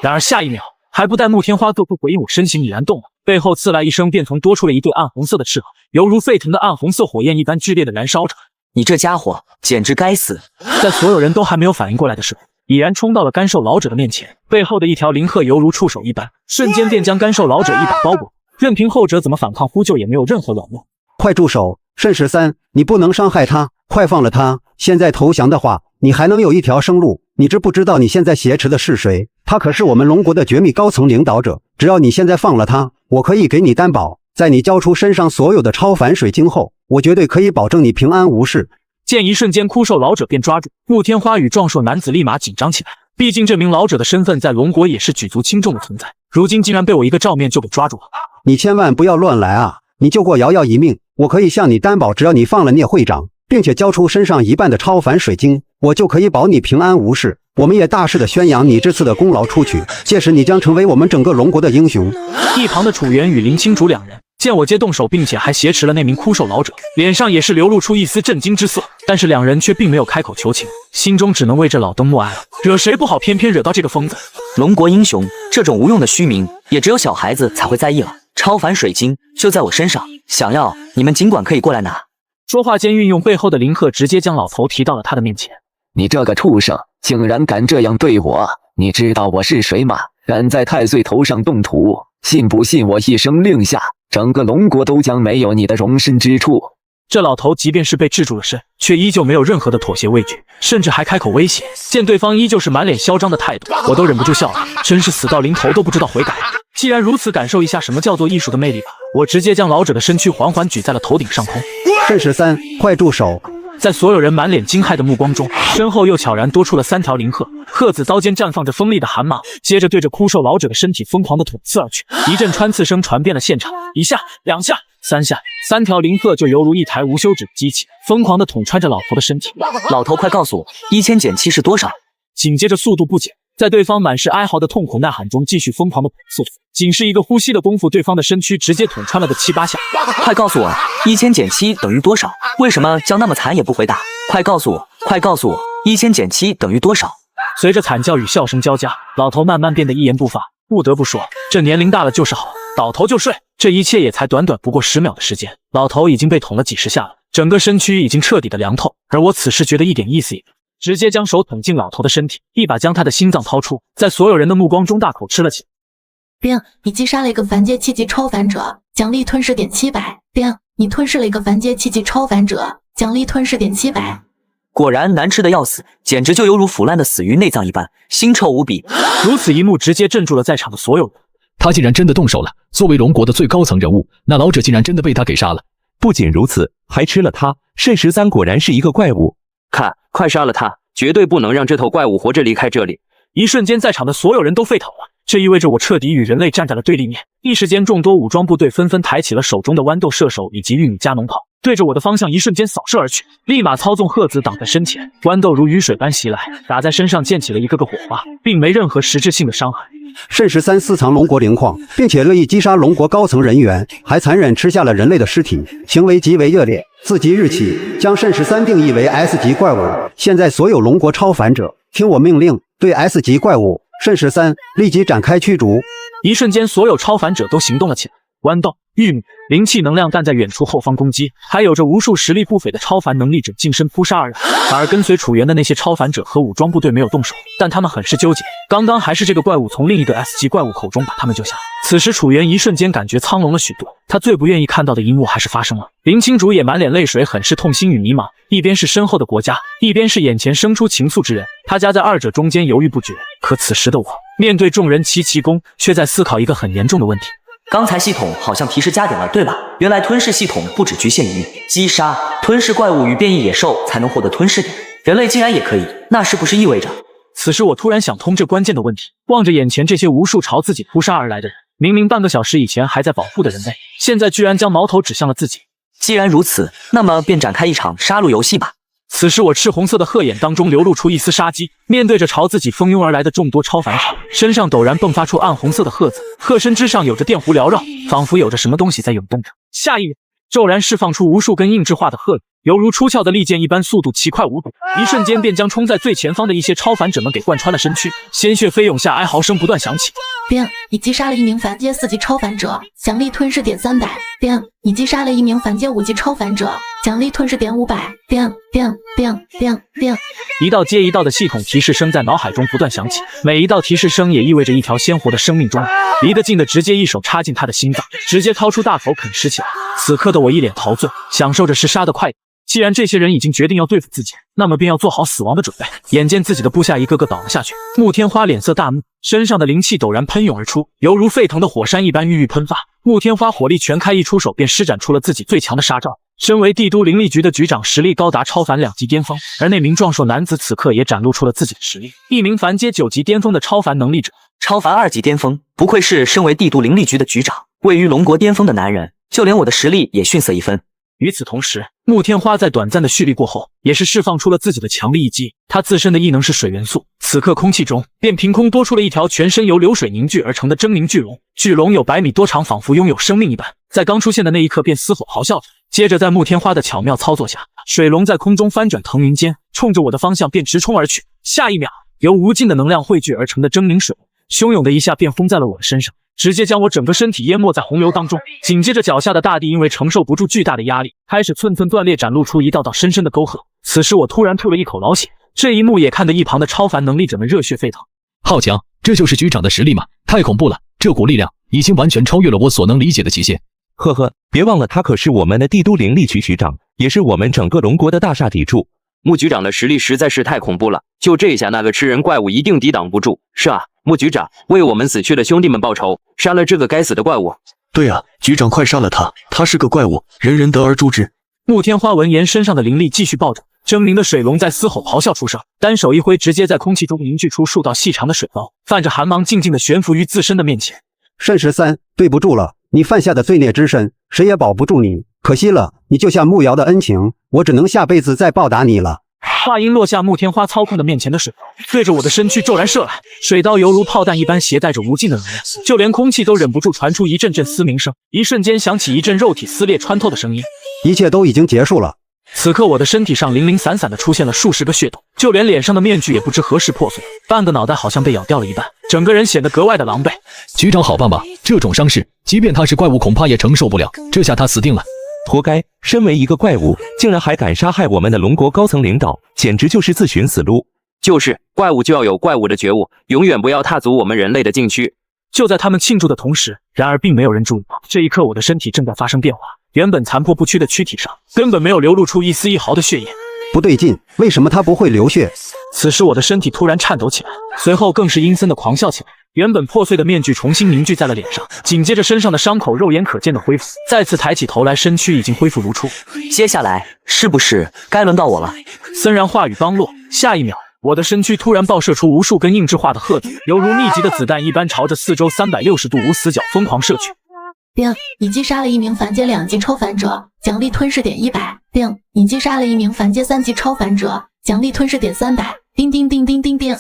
然而下一秒，还不待穆天花做出回应，我身形已然动了，背后刺来一声，便从多出了一对暗红色的翅膀，犹如沸腾的暗红色火焰一般剧烈的燃烧着。你这家伙简直该死！在所有人都还没有反应过来的时候，已然冲到了干瘦老者的面前，背后的一条灵鹤犹如触手一般，瞬间便将干瘦老者一把包裹，任凭后者怎么反抗呼救也没有任何卵用。快住手！慎13，你不能伤害他，快放了他！现在投降的话，你还能有一条生路。你知不知道你现在挟持的是谁？他可是我们龙国的绝密高层领导者。只要你现在放了他，我可以给你担保，在你交出身上所有的超凡水晶后，我绝对可以保证你平安无事。见一瞬间枯瘦老者便抓住慕天花与壮硕男子立马紧张起来。毕竟这名老者的身份在龙国也是举足轻重的存在，如今竟然被我一个照面就给抓住了。你千万不要乱来啊！你救过瑶瑶一命，我可以向你担保，只要你放了聂会长，并且交出身上一半的超凡水晶，我就可以保你平安无事。我们也大肆的宣扬你这次的功劳出去，届时你将成为我们整个龙国的英雄。一旁的楚元与林清竹两人见我接动手，并且还挟持了那名枯瘦老者，脸上也是流露出一丝震惊之色，但是两人却并没有开口求情，心中只能为这老登默哀了。惹谁不好，偏偏惹到这个疯子。龙国英雄这种无用的虚名，也只有小孩子才会在意了。超凡水晶就在我身上，想要你们尽管可以过来拿。说话间，运用背后的林鹤直接将老头提到了他的面前。你这个畜生，竟然敢这样对我！你知道我是谁吗？敢在太岁头上动土，信不信我一声令下，整个龙国都将没有你的容身之处。这老头即便是被制住了身，却依旧没有任何的妥协畏惧，甚至还开口威胁。见对方依旧是满脸嚣张的态度，我都忍不住笑了，真是死到临头都不知道悔改。既然如此，感受一下什么叫做艺术的魅力吧。我直接将老者的身躯缓缓举在了头顶上空。慎13，快住手！在所有人满脸惊骇的目光中，身后又悄然多出了3条灵鹤，鹤子刀间绽放着锋利的寒芒，接着对着枯瘦老者的身体疯狂的捅刺而去。一阵穿刺声传遍了现场，一下、2下、3下，3条灵鹤就犹如一台无休止的机器，疯狂的捅穿着老头的身体。老头，快告诉我，1000减7是多少？紧接着速度不减，在对方满是哀嚎的痛苦呐喊中，继续疯狂的捅刺。仅是一个呼吸的功夫，对方的身躯直接捅穿了个7、8下。快告诉我，1000减7等于多少？为什么叫那么惨也不回答？快告诉我，快告诉我，1000减7等于多少？随着惨叫与笑声交加，老头慢慢变得一言不发。不得不说，这年龄大了就是好，倒头就睡。这一切也才短短不过10秒的时间，老头已经被捅了几十下了，整个身躯已经彻底的凉透。而我此时觉得一点意思也没有，直接将手捅进老头的身体，一把将他的心脏掏出，在所有人的目光中大口吃了起来。冰，你击杀了一个凡阶7级超凡者，奖励吞噬点700。冰，你吞噬了一个凡阶7级超凡者，奖励吞噬点700。果然难吃的要死，简直就犹如腐烂的死鱼内脏一般，腥臭无比。如此一幕直接镇住了在场的所有人。他竟然真的动手了！作为龙国的最高层人物，那老者竟然真的被他给杀了。不仅如此，还吃了他。慎13果然是一个怪物，看，快杀了他！绝对不能让这头怪物活着离开这里。一瞬间，在场的所有人都沸腾了。这意味着我彻底与人类站在了对立面。一时间，众多武装部队纷纷抬起了手中的豌豆射手以及玉米加农炮，对着我的方向一瞬间扫射而去。立马操纵鹤子挡在身前，豌豆如雨水般袭来，打在身上溅起了一个个火花，并没任何实质性的伤害。慎13私藏龙国灵矿，并且恶意击杀龙国高层人员，还残忍吃下了人类的尸体，行为极为恶劣。自即日起，将慎13定义为 S 级怪物。现在所有龙国超凡者，听我命令，对 S 级怪物慎13立即展开驱逐。一瞬间，所有超凡者都行动了起来。豌豆、玉米、灵气能量弹在远处后方攻击，还有着无数实力不菲的超凡能力者近身扑杀而来。反而跟随楚元的那些超凡者和武装部队没有动手，但他们很是纠结。刚刚还是这个怪物从另一个 S 级怪物口中把他们救下。此时楚元一瞬间感觉苍龙了许多，他最不愿意看到的一幕还是发生了。林清竹也满脸泪水，很是痛心与迷茫。一边是身后的国家，一边是眼前生出情愫之人，他夹在二者中间犹豫不决。可此时的我，面对众人齐齐攻，却在思考一个很严重的问题。刚才系统好像提示加点了，对吧？原来吞噬系统不只局限于击杀、吞噬怪物与变异野兽才能获得吞噬点，人类竟然也可以，那是不是意味着……此时我突然想通这关键的问题，望着眼前这些无数朝自己扑杀而来的人，明明半个小时以前还在保护的人类，现在居然将矛头指向了自己。既然如此，那么便展开一场杀戮游戏吧。此时我赤红色的鹤眼当中流露出一丝杀机，面对着朝自己蜂拥而来的众多超凡者，身上陡然迸发出暗红色的鹤子，鹤身之上有着电弧缭绕，仿佛有着什么东西在涌动着。下一秒，骤然释放出无数根硬质化的鹤子，犹如出鞘的利剑一般，速度奇快无比，一瞬间便将冲在最前方的一些超凡者们给贯穿了身躯，鲜血飞涌下，哀嚎声不断响起。冰，你击杀了一名凡阶4级超凡者，奖励吞噬点300。冰，你击杀了一名凡阶5级超凡者，奖励吞噬点500。冰。一道接一道的系统提示声在脑海中不断响起，每一道提示声也意味着一条鲜活的生命中，离得近的直接一手插进他的心脏，直接掏出大口啃食起来。此刻的我一脸陶醉，享受着嗜杀的快感。既然这些人已经决定要对付自己，那么便要做好死亡的准备。眼见自己的部下一个个倒了下去，穆天花脸色大怒，身上的灵气陡然喷涌而出，犹如沸腾的火山一般郁郁喷发。穆天花火力全开，一出手便施展出了自己最强的杀招。身为帝都灵力局的局长，实力高达超凡2级巅峰，而那名壮硕男子此刻也展露出了自己的实力，一名凡阶9级巅峰的超凡能力者。超凡2级巅峰，不愧是身为帝都灵力局的局长，位于龙国巅峰的男人，就连我的实力也逊色一分。与此同时，穆天花在短暂的蓄力过后，也是释放出了自己的强力一击。他自身的异能是水元素，此刻空气中便凭空多出了一条全身由流水凝聚而成的狰狞巨龙。巨龙有100米多长，仿佛拥有生命一般，在刚出现的那一刻便嘶吼咆哮着。接着在穆天花的巧妙操作下，水龙在空中翻转腾云间，冲着我的方向便直冲而去。下一秒，由无尽的能量汇聚而成的狰狞水龙，汹涌的一下便封在了我的身上，直接将我整个身体淹没在洪流当中。紧接着脚下的大地因为承受不住巨大的压力，开始寸寸断裂，展露出一道道深深的沟壑。此时我突然吐了一口老血，这一幕也看得一旁的超凡能力者们热血沸腾。浩强，这就是局长的实力吗？太恐怖了，这股力量已经完全超越了我所能理解的极限。呵呵，别忘了他可是我们的帝都灵力局局长，也是我们整个龙国的大厦砥柱。穆局长的实力实在是太恐怖了，就这下那个吃人怪物一定抵挡不住。是啊，穆局长，为我们死去的兄弟们报仇，杀了这个该死的怪物。对啊，局长快杀了他，他是个怪物，人人得而诛之。穆天花闻言，身上的灵力继续暴涨，狰狞的水龙在嘶吼咆哮出声，单手一挥，直接在空气中凝聚出数道细长的水包，泛着寒芒，静静地悬浮于自身的面前。慎13，对不住了，你犯下的罪孽之深，谁也保不住你，可惜了，你救下穆瑶的恩情，我只能下辈子再报答你了。话音落下，穆天花操控的面前的水刀对着我的身躯骤然射来，水刀犹如炮弹一般携带着无尽的能量，就连空气都忍不住传出一阵阵嘶鸣声，一瞬间响起一阵肉体撕裂穿透的声音。一切都已经结束了。此刻我的身体上零零散散的出现了数十个血洞，就连脸上的面具也不知何时破碎，半个脑袋好像被咬掉了一半，整个人显得格外的狼狈。局长好棒棒，这种伤势即便他是怪物恐怕也承受不了，这下他死定了。活该，身为一个怪物，竟然还敢杀害我们的龙国高层领导，简直就是自寻死路。就是怪物就要有怪物的觉悟，永远不要踏足我们人类的禁区。就在他们庆祝的同时，然而并没有人注意到，这一刻我的身体正在发生变化，原本残破不屈的躯体上根本没有流露出一丝一毫的血液。不对劲，为什么他不会流血？此时我的身体突然颤抖起来，随后更是阴森的狂笑起来。原本破碎的面具重新凝聚在了脸上，紧接着身上的伤口肉眼可见的恢复，再次抬起头来，身躯已经恢复如初。接下来是不是该轮到我了？森然话语刚落，下一秒我的身躯突然爆射出无数根硬质化的鹤子，犹如密集的子弹一般朝着四周360度无死角疯狂射去。并你击杀了一名凡阶2级超凡者，奖励吞噬点100。并你击杀了一名凡阶3级超凡者，奖励吞噬点300。叮叮叮叮叮叮。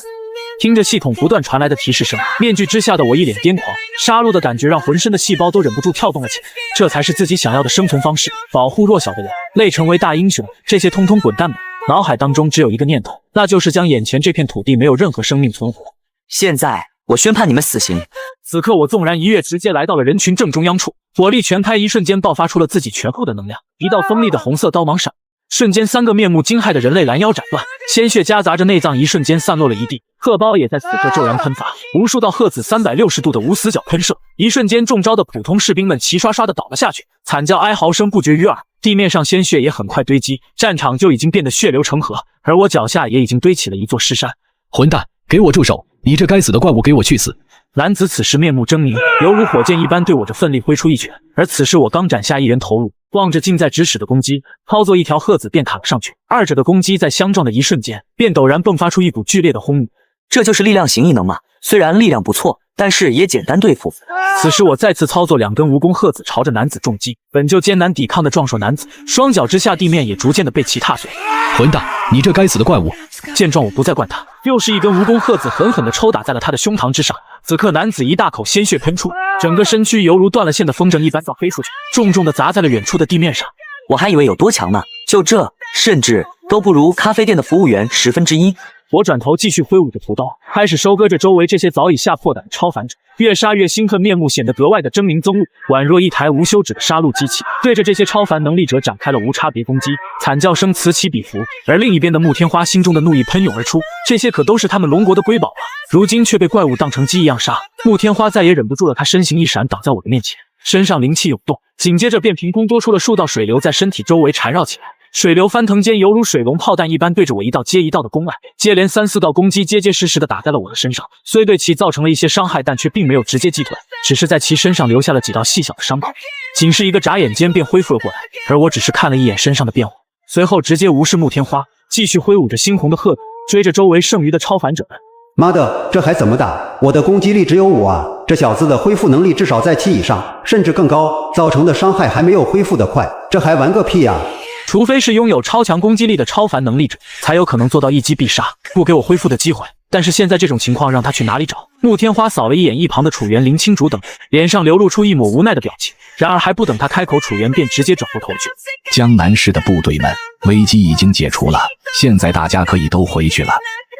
听着系统不断传来的提示声，面具之下的我一脸癫狂，杀戮的感觉让浑身的细胞都忍不住跳动了起来。这才是自己想要的生存方式，保护弱小的人，累成为大英雄，这些通通滚蛋吧！脑海当中只有一个念头，那就是将眼前这片土地没有任何生命存活。现在我宣判你们死刑。此刻我纵然一跃，直接来到了人群正中央处，火力全开，一瞬间爆发出了自己全部的能量，一道锋利的红色刀芒闪，瞬间3个面目惊骇的人类拦腰斩断，鲜血夹杂着内脏一瞬间散落了一地，鹤苞也在此刻骤然喷发，无数道鹤子360度的无死角喷射，一瞬间中招的普通士兵们齐刷刷的倒了下去，惨叫哀嚎声不绝于耳，地面上鲜血也很快堆积，战场就已经变得血流成河，而我脚下也已经堆起了一座尸山。混蛋，给我住手！你这该死的怪物，给我去死！男子此时面目狰狞，犹如火箭一般对我着奋力挥出一拳，而此时我刚斩下一人头颅，望着近在咫尺的公鸡，操作一条鹤子便砍了上去，二者的攻击在相撞的一瞬间，便陡然迸发出一股剧烈的轰鸣。这就是力量型异能嘛，虽然力量不错，但是也简单对付。此时我再次操作2根蜈蚣鹤子朝着男子重击，本就艰难抵抗的壮硕男子，双脚之下地面也逐渐的被其踏碎。混蛋，你这该死的怪物！见状我不再管他，又是一根蜈蚣鹤子狠狠地抽打在了他的胸膛之上。此刻男子一大口鲜血喷出，整个身躯犹如断了线的风筝一般飞出去，重重地砸在了远处的地面上。我还以为有多强呢，就这，甚至都不如咖啡店的服务员1/10。我转头继续挥舞着屠刀，开始收割着周围这些早已吓破胆的超凡者，越杀越兴奋，面目显得格外的狰狞憎恶，宛若一台无休止的杀戮机器，对着这些超凡能力者展开了无差别攻击，惨叫声此起彼伏。而另一边的穆天花心中的怒意喷涌而出，这些可都是他们龙国的瑰宝啊，如今却被怪物当成鸡一样杀。穆天花再也忍不住了，他身形一闪，挡在我的面前，身上灵气涌动，紧接着便凭空多出了数道水流在身体周围缠绕起来，水流翻腾间，犹如水龙炮弹一般对着我一道接一道的攻来，接连3、4道攻击结结实实的打在了我的身上，虽对其造成了一些伤害，但却并没有直接击退，只是在其身上留下了几道细小的伤口，仅是一个眨眼间便恢复了过来。而我只是看了一眼身上的变化，随后直接无视木天花，继续挥舞着猩红的鹤子，追着周围剩余的超凡者们。妈的，这还怎么打？我的攻击力只有5啊！这小子的恢复能力至少在7以上，甚至更高，造成的伤害还没有恢复得快，这还玩个屁啊！除非是拥有超强攻击力的超凡能力者，才有可能做到一击必杀，不给我恢复的机会。但是现在这种情况，让他去哪里找？穆天花扫了一眼一旁的楚原、林青竹等，脸上流露出一抹无奈的表情。然而还不等他开口，楚原便直接转过头去。江南市的部队们，危机已经解除了，现在大家可以都回去了。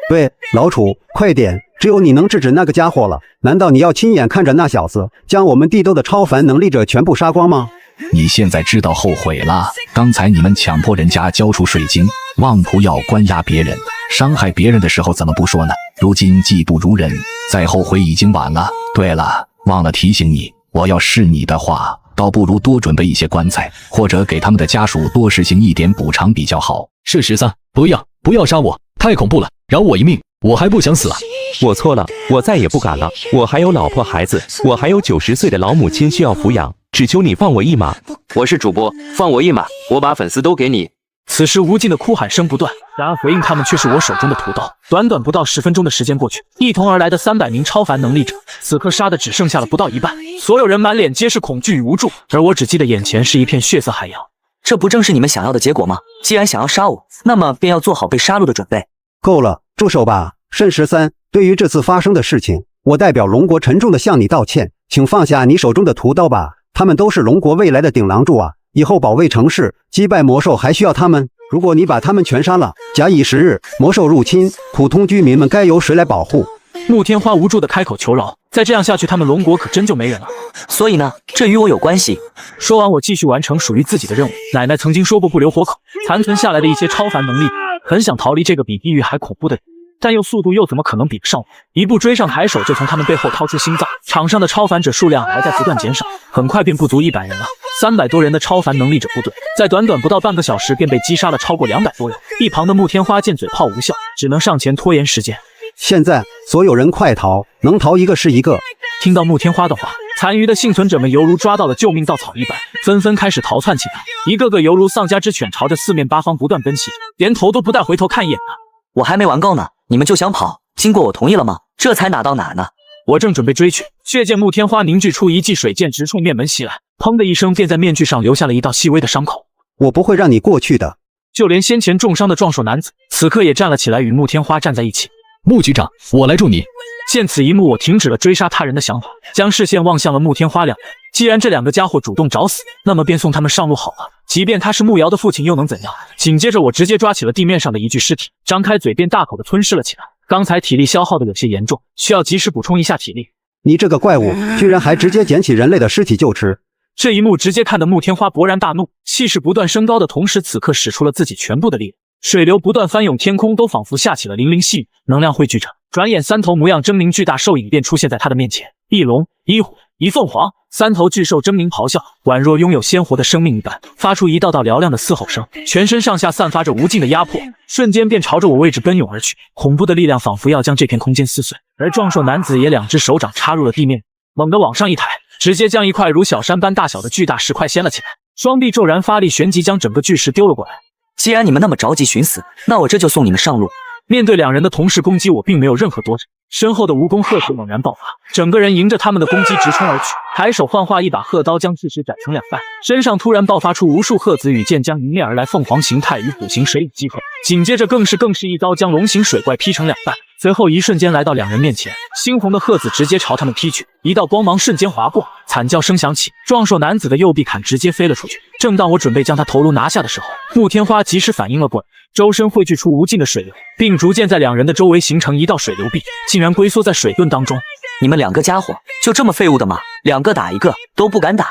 对，老楚，快点！只有你能制止那个家伙了。难道你要亲眼看着那小子将我们地斗的超凡能力者全部杀光吗？你现在知道后悔了。刚才你们强迫人家交出水晶，妄图要关押别人，伤害别人的时候怎么不说呢？如今技不如人，再后悔已经晚了。对了，忘了提醒你，我要是你的话，倒不如多准备一些棺材，或者给他们的家属多实行一点补偿比较好。是13，不要杀我，太恐怖了，饶我一命，我还不想死啊！我错了，我再也不敢了。我还有老婆孩子，我还有90岁的老母亲需要抚养，只求你放我一马。我是主播，放我一马，我把粉丝都给你。此时无尽的哭喊声不断，然而回应他们却是我手中的屠刀。短短不到10分钟的时间过去，一同而来的300名超凡能力者，此刻杀的只剩下了不到一半。所有人满脸皆是恐惧与无助，而我只记得眼前是一片血色海洋。这不正是你们想要的结果吗？既然想要杀我，那么便要做好被杀戮的准备。够了，住手吧，慎13。对于这次发生的事情，我代表龙国沉重地向你道歉，请放下你手中的屠刀吧。他们都是龙国未来的顶梁柱啊！以后保卫城市、击败魔兽还需要他们。如果你把他们全杀了，假以时日，魔兽入侵，普通居民们该由谁来保护？穆天花无助的开口求饶，再这样下去，他们龙国可真就没人了。所以呢，这与我有关系。说完，我继续完成属于自己的任务。奶奶曾经说过不留活口，残存下来的一些超凡能力，很想逃离这个比地狱还恐怖的人。但又速度又怎么可能比不上我？一步追上，抬手就从他们背后掏出心脏。场上的超凡者数量还在不断减少，很快便不足100人了。300多人的超凡能力者部队，在短短不到半个小时便被击杀了超过200多人。一旁的穆天花见嘴炮无效，只能上前拖延时间。现在所有人快逃，能逃一个是一个。听到穆天花的话，残余的幸存者们犹如抓到了救命稻草一般，纷纷开始逃窜起来，一个个犹如丧家之犬，朝着四面八方不断奔袭，连头都不带回头看一眼呢。我还没玩够呢，你们就想跑？经过我同意了吗？这才哪到哪呢？我正准备追去，却见穆天花凝聚出一记水剑，直冲面门袭来，砰的一声，便在面具上留下了一道细微的伤口。我不会让你过去的。就连先前重伤的壮硕男子，此刻也站了起来，与穆天花站在一起。穆局长，我来助你。见此一幕，我停止了追杀他人的想法，将视线望向了穆天花两人。既然这两个家伙主动找死，那么便送他们上路好了。即便他是穆瑶的父亲，又能怎样？紧接着，我直接抓起了地面上的一具尸体，张开嘴便大口的吞噬了起来。刚才体力消耗的有些严重，需要及时补充一下体力。你这个怪物，居然还直接捡起人类的尸体就吃！这一幕直接看得穆天花勃然大怒，气势不断升高的同时，此刻使出了自己全部的力量，水流不断翻涌，天空都仿佛下起了零零细雨，能量汇聚着。转眼3头模样狰狞巨大兽影便出现在他的面前，一龙一虎一凤凰，3头巨兽狰狞咆哮，宛若拥有鲜活的生命一般，发出一道道嘹亮的嘶吼声，全身上下散发着无尽的压迫，瞬间便朝着我位置奔涌而去，恐怖的力量仿佛要将这片空间撕碎。而壮硕男子也2只手掌插入了地面，猛地往上一抬，直接将一块如小山般大小的巨大石块掀了起来，双臂骤然发力，旋即将整个巨石丢了过来。既然你们那么着急寻死，那我这就送你们上路。面对两人的同时攻击，我并没有任何多想，身后的蜈蚣鹤子猛然爆发，整个人迎着他们的攻击直冲而去，抬手幻化一把鹤刀，将巨石斩成2半，身上突然爆发出无数鹤子羽箭，将迎面而来凤凰形态与虎形水影击破，紧接着更是一刀将龙形水怪劈成2半，随后一瞬间来到两人面前，猩红的鹤子直接朝他们劈去，一道光芒瞬间划过，惨叫声响起，壮硕男子的右臂砍直接飞了出去。正当我准备将他头颅拿下的时候，穆天花及时反应了过来，周身汇聚出无尽的水流，并逐渐在两人的周围形成一道水流壁，竟然龟缩在水盾当中。你们2个家伙就这么废物的吗？2个打1个都不敢打。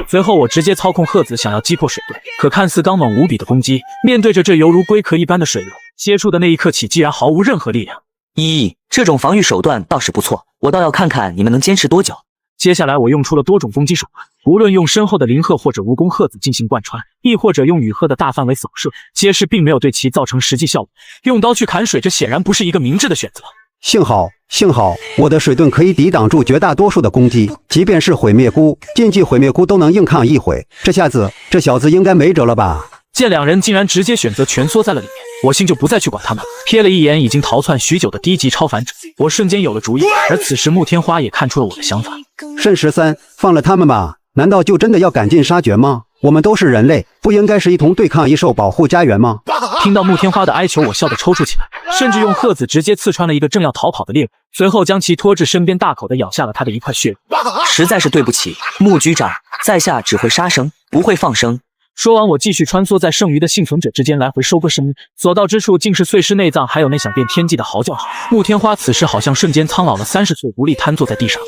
随后我直接操控鹤子想要击破水盾，可看似刚猛无比的攻击，面对着这犹如龟壳一般的水流，接触的那一刻起竟然毫无任何力量。这种防御手段倒是不错，我倒要看看你们能坚持多久。接下来我用出了多种攻击手段，无论用深厚的灵鹤或者蜈蚣鹤子进行贯穿，亦或者用羽鹤的大范围扫射，皆是并没有对其造成实际效果。用刀去砍水，这显然不是一个明智的选择。幸好，我的水遁可以抵挡住绝大多数的攻击，即便是毁灭菇，禁忌毁灭菇都能硬抗一回。这下子，这小子应该没辙了吧？见两人竟然直接选择蜷缩在了里面，我心就不再去管他们。瞥了一眼已经逃窜许久的低级超凡者，我瞬间有了主意。而此时慕天花也看出了我的想法。慎13，放了他们吧，难道就真的要赶尽杀绝吗？我们都是人类，不应该是一同对抗异兽保护家园吗？听到慕天花的哀求，我笑得抽搐起来，甚至用鹤子直接刺穿了一个正要逃跑的猎物，随后将其拖至身边，大口地咬下了他的一块血肉。实在是对不起，穆局长，在下只会杀生，不会放生。说完，我继续穿梭在剩余的幸存者之间来回收割生命，所到之处尽是碎尸内脏，还有那想变天际的嚎叫声。慕天花此时好像瞬间苍老了30岁，无力瘫坐在地上。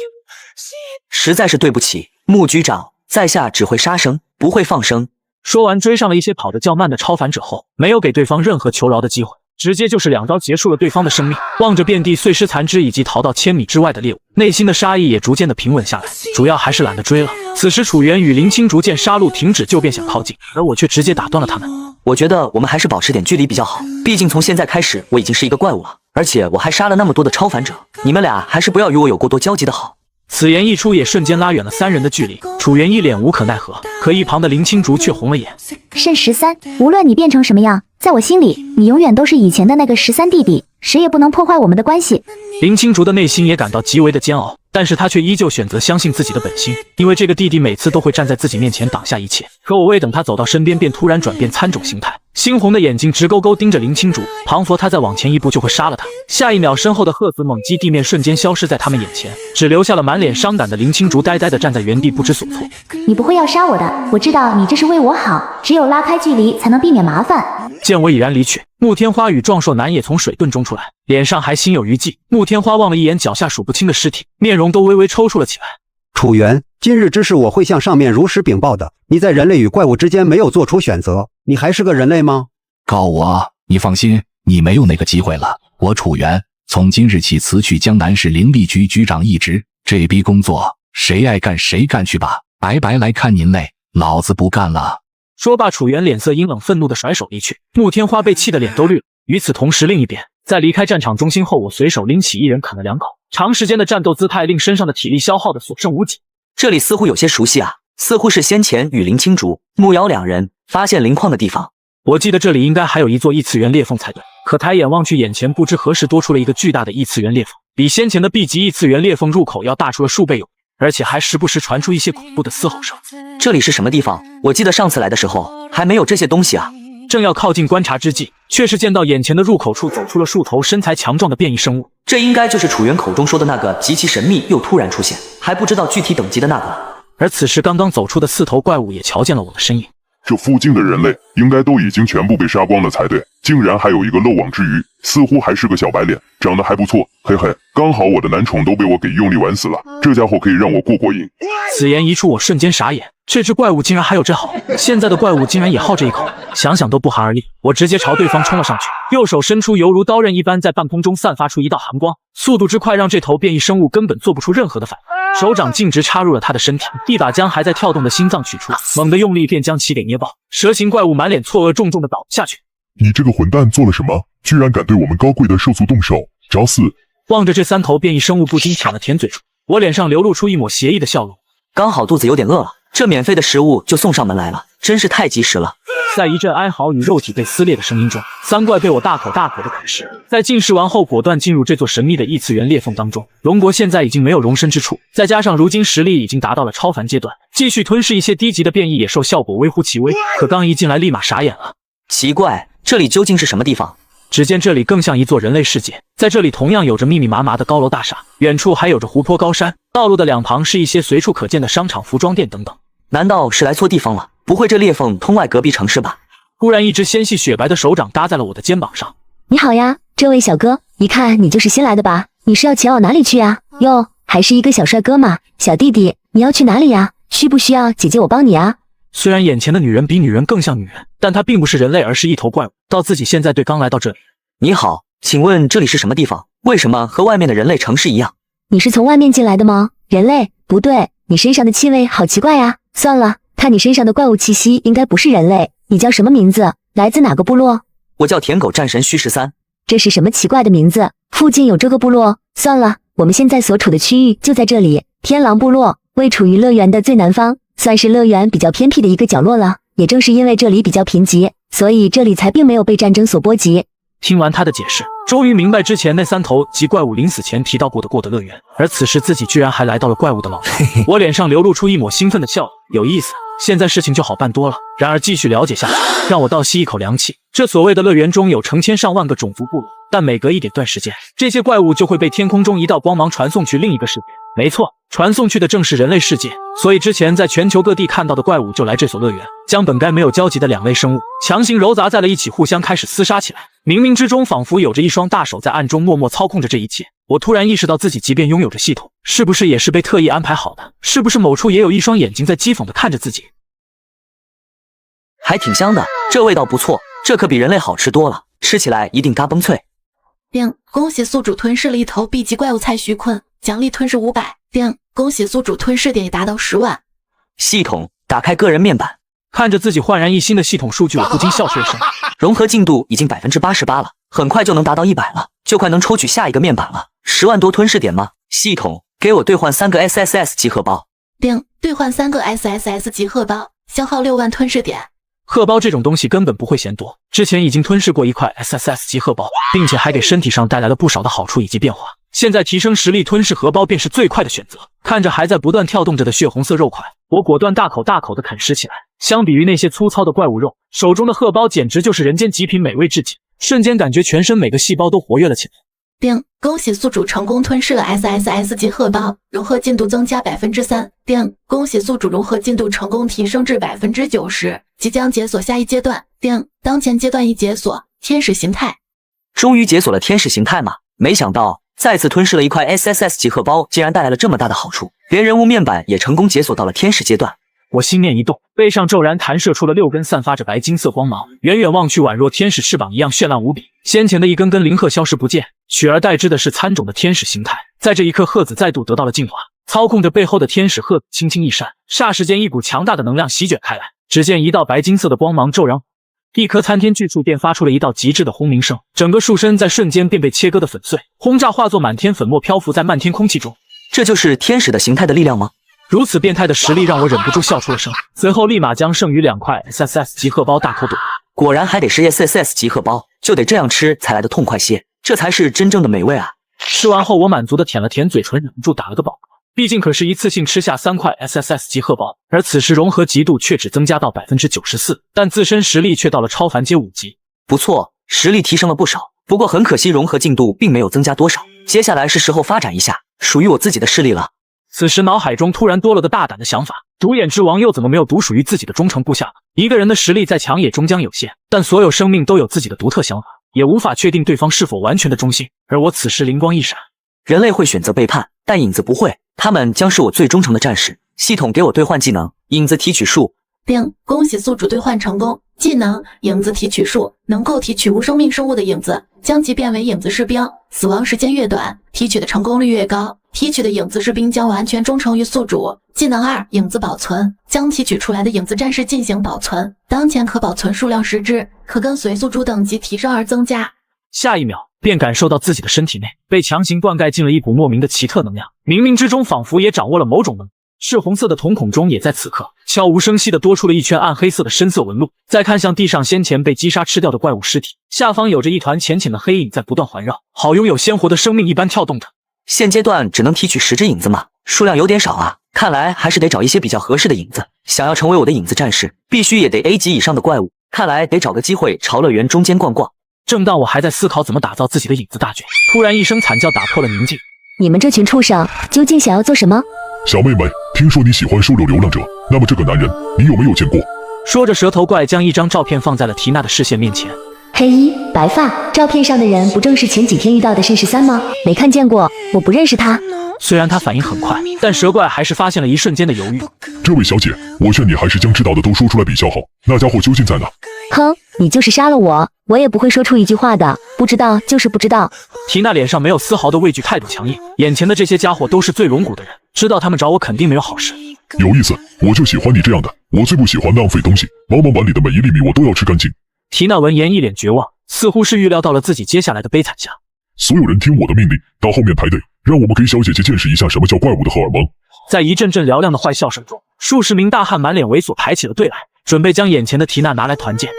实在是对不起，穆局长，在下只会杀生，不会放生。说完，追上了一些跑得较慢的超凡者后，没有给对方任何求饶的机会，直接就是2刀结束了对方的生命。望着遍地碎尸残肢以及逃到1000米之外的猎物，内心的杀意也逐渐的平稳下来，主要还是懒得追了。此时楚原与林青竹见杀戮停止，就便想靠近，而我却直接打断了他们。我觉得我们还是保持点距离比较好，毕竟从现在开始我已经是一个怪物了，而且我还杀了那么多的超凡者，你们俩还是不要与我有过多交集的好。此言一出，也瞬间拉远了3人的距离。楚原一脸无可奈何，可一旁的林青竹却红了眼。慎13，无论你变成什么样，在我心里，你永远都是以前的那个13弟弟，谁也不能破坏我们的关系。林青竹的内心也感到极为的煎熬，但是他却依旧选择相信自己的本心，因为这个弟弟每次都会站在自己面前挡下一切。可我未等他走到身边，便突然转变参种形态，猩红的眼睛直勾勾盯着林青竹，庞佛他再往前一步就会杀了他。下一秒，身后的鹤子猛击地面，瞬间消失在他们眼前，只留下了满脸伤感的林青竹呆呆地站在原地不知所措。你不会要杀我的，我知道你这是为我好，只有拉开距离才能避免麻烦。见我已然离去，慕天花与壮硕男也从水遁中出来，脸上还心有余悸。慕天花望了一眼脚下数不清的尸体，面容都微微抽搐了起来。楚原，今日之事我会向上面如实禀报的。你在人类与怪物之间没有做出选择，你还是个人类吗？告我，你放心，你没有那个机会了。我楚原从今日起辞去江南市灵力局局长一职，这逼工作谁爱干谁干去吧，白白来看您嘞，老子不干了。说罢，楚原脸色阴冷，愤怒地甩手离去。慕天花被气得脸都绿了。与此同时，另一边，在离开战场中心后，我随手拎起一人啃了2口。长时间的战斗姿态令身上的体力消耗的所剩无几。这里似乎有些熟悉啊，似乎是先前与林青竹、慕瑶2人发现灵矿的地方。我记得这里应该还有一座异次元裂缝才对，可抬眼望去，眼前不知何时多出了一个巨大的异次元裂缝，比先前的 B 级异次元裂缝入口要大出了数倍有，而且还时不时传出一些恐怖的嘶吼声。这里是什么地方？我记得上次来的时候还没有这些东西啊。正要靠近观察之际，却是见到眼前的入口处走出了数头身材强壮的变异生物。这应该就是楚原口中说的那个极其神秘又突然出现，还不知道具体等级的那个。而此时刚刚走出的4头怪物也瞧见了我的身影。这附近的人类应该都已经全部被杀光了才对，竟然还有一个漏网之鱼，似乎还是个小白脸，长得还不错，嘿嘿，刚好我的男宠都被我给用力玩死了，这家伙可以让我过过瘾。此言一出，我瞬间傻眼，这只怪物竟然还有这好，现在的怪物竟然也好这一口，想想都不寒而栗。我直接朝对方冲了上去，右手伸出，犹如刀刃一般，在半空中散发出一道寒光，速度之快让这头变异生物根本做不出任何的反应。手掌径直插入了他的身体，一把将还在跳动的心脏取出，猛地用力便将其给捏爆。蛇形怪物满脸错愕，重重的倒下去。你这个混蛋做了什么？居然敢对我们高贵的兽族动手，找死！望着这3头变异生物，不禁舔了舔嘴唇，我脸上流露出一抹邪异的笑容。刚好肚子有点饿了，这免费的食物就送上门来了，真是太及时了。在一阵哀嚎与肉体被撕裂的声音中，3怪被我大口大口的啃食。在进食完后，果断进入这座神秘的异次元裂缝当中。龙国现在已经没有容身之处，再加上如今实力已经达到了超凡阶段，继续吞噬一些低级的变异野兽效果微乎其微。可刚一进来，立马傻眼了。奇怪，这里究竟是什么地方？只见这里更像一座人类世界，在这里同样有着密密麻麻的高楼大厦，远处还有着湖泊高山，道路的2旁是一些随处可见的商场、服装店等等。难道是来错地方了？不会这裂缝通外隔壁城市吧？忽然，一只纤细雪白的手掌搭在了我的肩膀上。你好呀，这位小哥，一看你就是新来的吧？你是要前往哪里去呀？哟，还是一个小帅哥嘛。小弟弟，你要去哪里呀？需不需要姐姐我帮你啊？虽然眼前的女人比女人更像女人，但她并不是人类，而是一头怪物。到自己现在对刚来到这里。你好，请问这里是什么地方？为什么和外面的人类城市一样？你是从外面进来的吗？人类？不对，你身上的气味好奇怪啊！算了，看你身上的怪物气息，应该不是人类。你叫什么名字？来自哪个部落？我叫舔狗战神虚13。这是什么奇怪的名字？附近有这个部落？算了，我们现在所处的区域就在这里，天狼部落位处于乐园的最南方，算是乐园比较偏僻的一个角落了。也正是因为这里比较贫瘠，所以这里才并没有被战争所波及。听完他的解释，终于明白之前那3头及怪物临死前提到过的过的乐园，而此时自己居然还来到了怪物的老巢。我脸上流露出一抹兴奋的笑容，有意思，现在事情就好办多了。然而继续了解下去，让我倒吸一口凉气。这所谓的乐园中有成千上万个种族部落，但每隔一点段时间，这些怪物就会被天空中一道光芒传送去另一个世界。没错，传送去的正是人类世界。所以之前在全球各地看到的怪物就来这所乐园，将本该没有交集的2类生物强行糅杂在了一起，互相开始厮杀起来。冥冥之中仿佛有着一双大手在暗中默默操控着这一切。我突然意识到自己即便拥有着系统，是不是也是被特意安排好的？是不是某处也有一双眼睛在讥讽地看着自己？还挺香的，这味道不错，这可比人类好吃多了，吃起来一定嘎嘣脆。恭喜宿主吞噬了一头 B 级怪物蔡徐坤，奖励吞噬500。恭喜宿主吞噬点已达到10万。系统打开个人面板，看着自己焕然一新的系统数据，我不禁笑出了声。融合进度已经88%了，很快就能达到100了，就快能抽取下一个面板了。10万多吞噬点吗？系统给我兑换3个 SSS 级荷包。兑换3个 SSS 级荷包，消耗6万吞噬点。荷包这种东西根本不会嫌多，之前已经吞噬过一块 SSS 级荷包，并且还给身体上带来了不少的好处以及变化。现在提升实力吞噬荷包便是最快的选择。看着还在不断跳动着的血红色肉块，我果断大口大口地啃食起来。相比于那些粗糙的怪物肉，手中的荷包简直就是人间极品美味至极，瞬间感觉全身每个细胞都活跃了起来。恭喜宿主成功吞噬了 SSS 级荷包，融合进度增加 3%。恭喜宿主融合进度成功提升至 90%， 即将解锁下一阶段。当前阶段已解锁天使形态。终于解锁了天使形态嘛，没想到再次吞噬了一块 SSS 级荷包，竟然带来了这么大的好处，连人物面板也成功解锁到了天使阶段。我心念一动，背上骤然弹射出了6根散发着白金色光芒，远远望去宛若天使翅膀一样绚烂无比。先前的一根根灵鹤消失不见，取而代之的是参种的天使形态。在这一刻，鹤子再度得到了进化，操控着背后的天使鹤子轻轻一扇，霎时间一股强大的能量席卷开来。只见一道白金色的光芒骤然，一棵参天巨树便发出了一道极致的轰鸣声，整个树身在瞬间便被切割的粉碎，轰炸化作满天粉末漂浮在漫天空气中。这就是天使的形态的力量吗？如此变态的实力让我忍不住笑出了声，随后立马将剩余2块 SSS 级荷包大口吞。果然还得是 SSS 级荷包，就得这样吃才来得痛快些，这才是真正的美味啊！吃完后，我满足的舔了舔嘴唇，忍不住打了个饱嗝。毕竟可是一次性吃下3块 SSS 级荷包，而此时融合级度却只增加到 94%， 但自身实力却到了超凡阶5级。不错，实力提升了不少，不过很可惜融合进度并没有增加多少，接下来是时候发展一下属于我自己的势力了。此时脑海中突然多了个大胆的想法，独眼之王又怎么没有独属于自己的忠诚部下呢？一个人的实力再强也终将有限，但所有生命都有自己的独特想法，也无法确定对方是否完全的忠心。而我此时灵光一闪，人类会选择背叛，但影子不会，他们将是我最忠诚的战士。系统给我兑换技能影子提取术。恭喜宿主兑换成功，技能影子提取术，能够提取无生命生物的影子，将其变为影子士兵，死亡时间越短，提取的成功率越高。提取的影子士兵将完全忠诚于宿主。技能2影子保存，将提取出来的影子战士进行保存，当前可保存数量10只，可跟随宿主等级提升而增加。下一秒便感受到自己的身体内被强行灌溉进了一股莫名的奇特能量，冥冥之中仿佛也掌握了某种能力。赤红色的瞳孔中也在此刻悄无声息地多出了一圈暗黑色的深色纹路。再看向地上先前被击杀吃掉的怪物尸体，下方有着一团浅浅的黑影在不断环绕，好拥有鲜活的生命一般跳动着。现阶段只能提取10只影子吗？数量有点少啊，看来还是得找一些比较合适的影子。想要成为我的影子战士，必须也得 A 级以上的怪物，看来得找个机会朝乐园中间逛逛。正当我还在思考怎么打造自己的影子大军，突然一声惨叫打破了宁静。你们这群畜生究竟想要做什么？小妹妹，听说你喜欢收留流浪者，那么这个男人你有没有见过？说着，蛇头怪将一张照片放在了缇娜的视线面前。黑衣白发，照片上的人不正是前几天遇到的慎13吗？没看见过，我不认识他。虽然他反应很快，但蛇怪还是发现了一瞬间的犹豫。这位小姐，我劝你还是将知道的都说出来比较好，那家伙究竟在哪？哼，你就是杀了我，我也不会说出一句话的。不知道就是不知道。缇娜脸上没有丝毫的畏惧，态度强硬。眼前的这些家伙都是醉龙谷的人，知道他们找我肯定没有好事。有意思，我就喜欢你这样的。我最不喜欢浪费东西，往往碗里的每一粒米我都要吃干净。缇娜闻言一脸绝望，似乎是预料到了自己接下来的悲惨下。所有人听我的命令，到后面排队，让我们给小姐姐见识一下什么叫怪物的荷尔蒙。在一阵阵嘹亮的坏笑声中，数十名大汉满脸猥琐排起了队来，准备将眼前的缇娜拿来团建。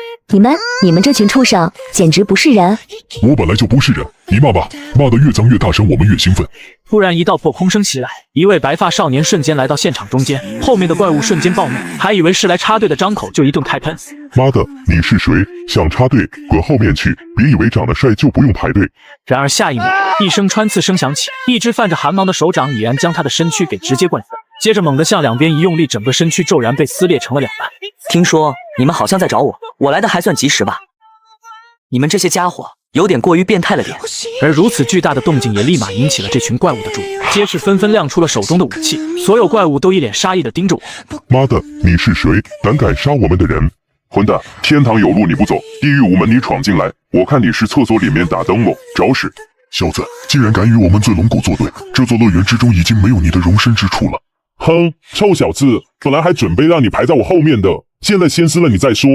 你们这群畜生，简直不是人！我本来就不是人，你骂吧，骂得越脏越大声，我们越兴奋。突然一道破空声袭来，一位白发少年瞬间来到现场中间，后面的怪物瞬间暴怒，还以为是来插队的，张口就一顿开喷。妈的，你是谁？想插队，滚后面去！别以为长得帅就不用排队。然而下一秒，一声穿刺声响起，一只泛着寒芒的手掌已然将他的身躯给直接贯穿，接着猛地向两边一用力，整个身躯骤然被撕裂成了两半。听说你们好像在找我，我来的还算及时吧？你们这些家伙有点过于变态了点。而如此巨大的动静也立马引起了这群怪物的注意，皆是纷纷亮出了手中的武器，所有怪物都一脸杀意的盯着我。妈的，你是谁？胆敢杀我们的人！混蛋！天堂有路你不走，地狱无门你闯进来，我看你是厕所里面打灯笼，找屎！小子，既然敢与我们醉龙谷作对，这座乐园之中已经没有你的容身之处了。哼，臭小子，本来还准备让你排在我后面的，现在先撕了你再说。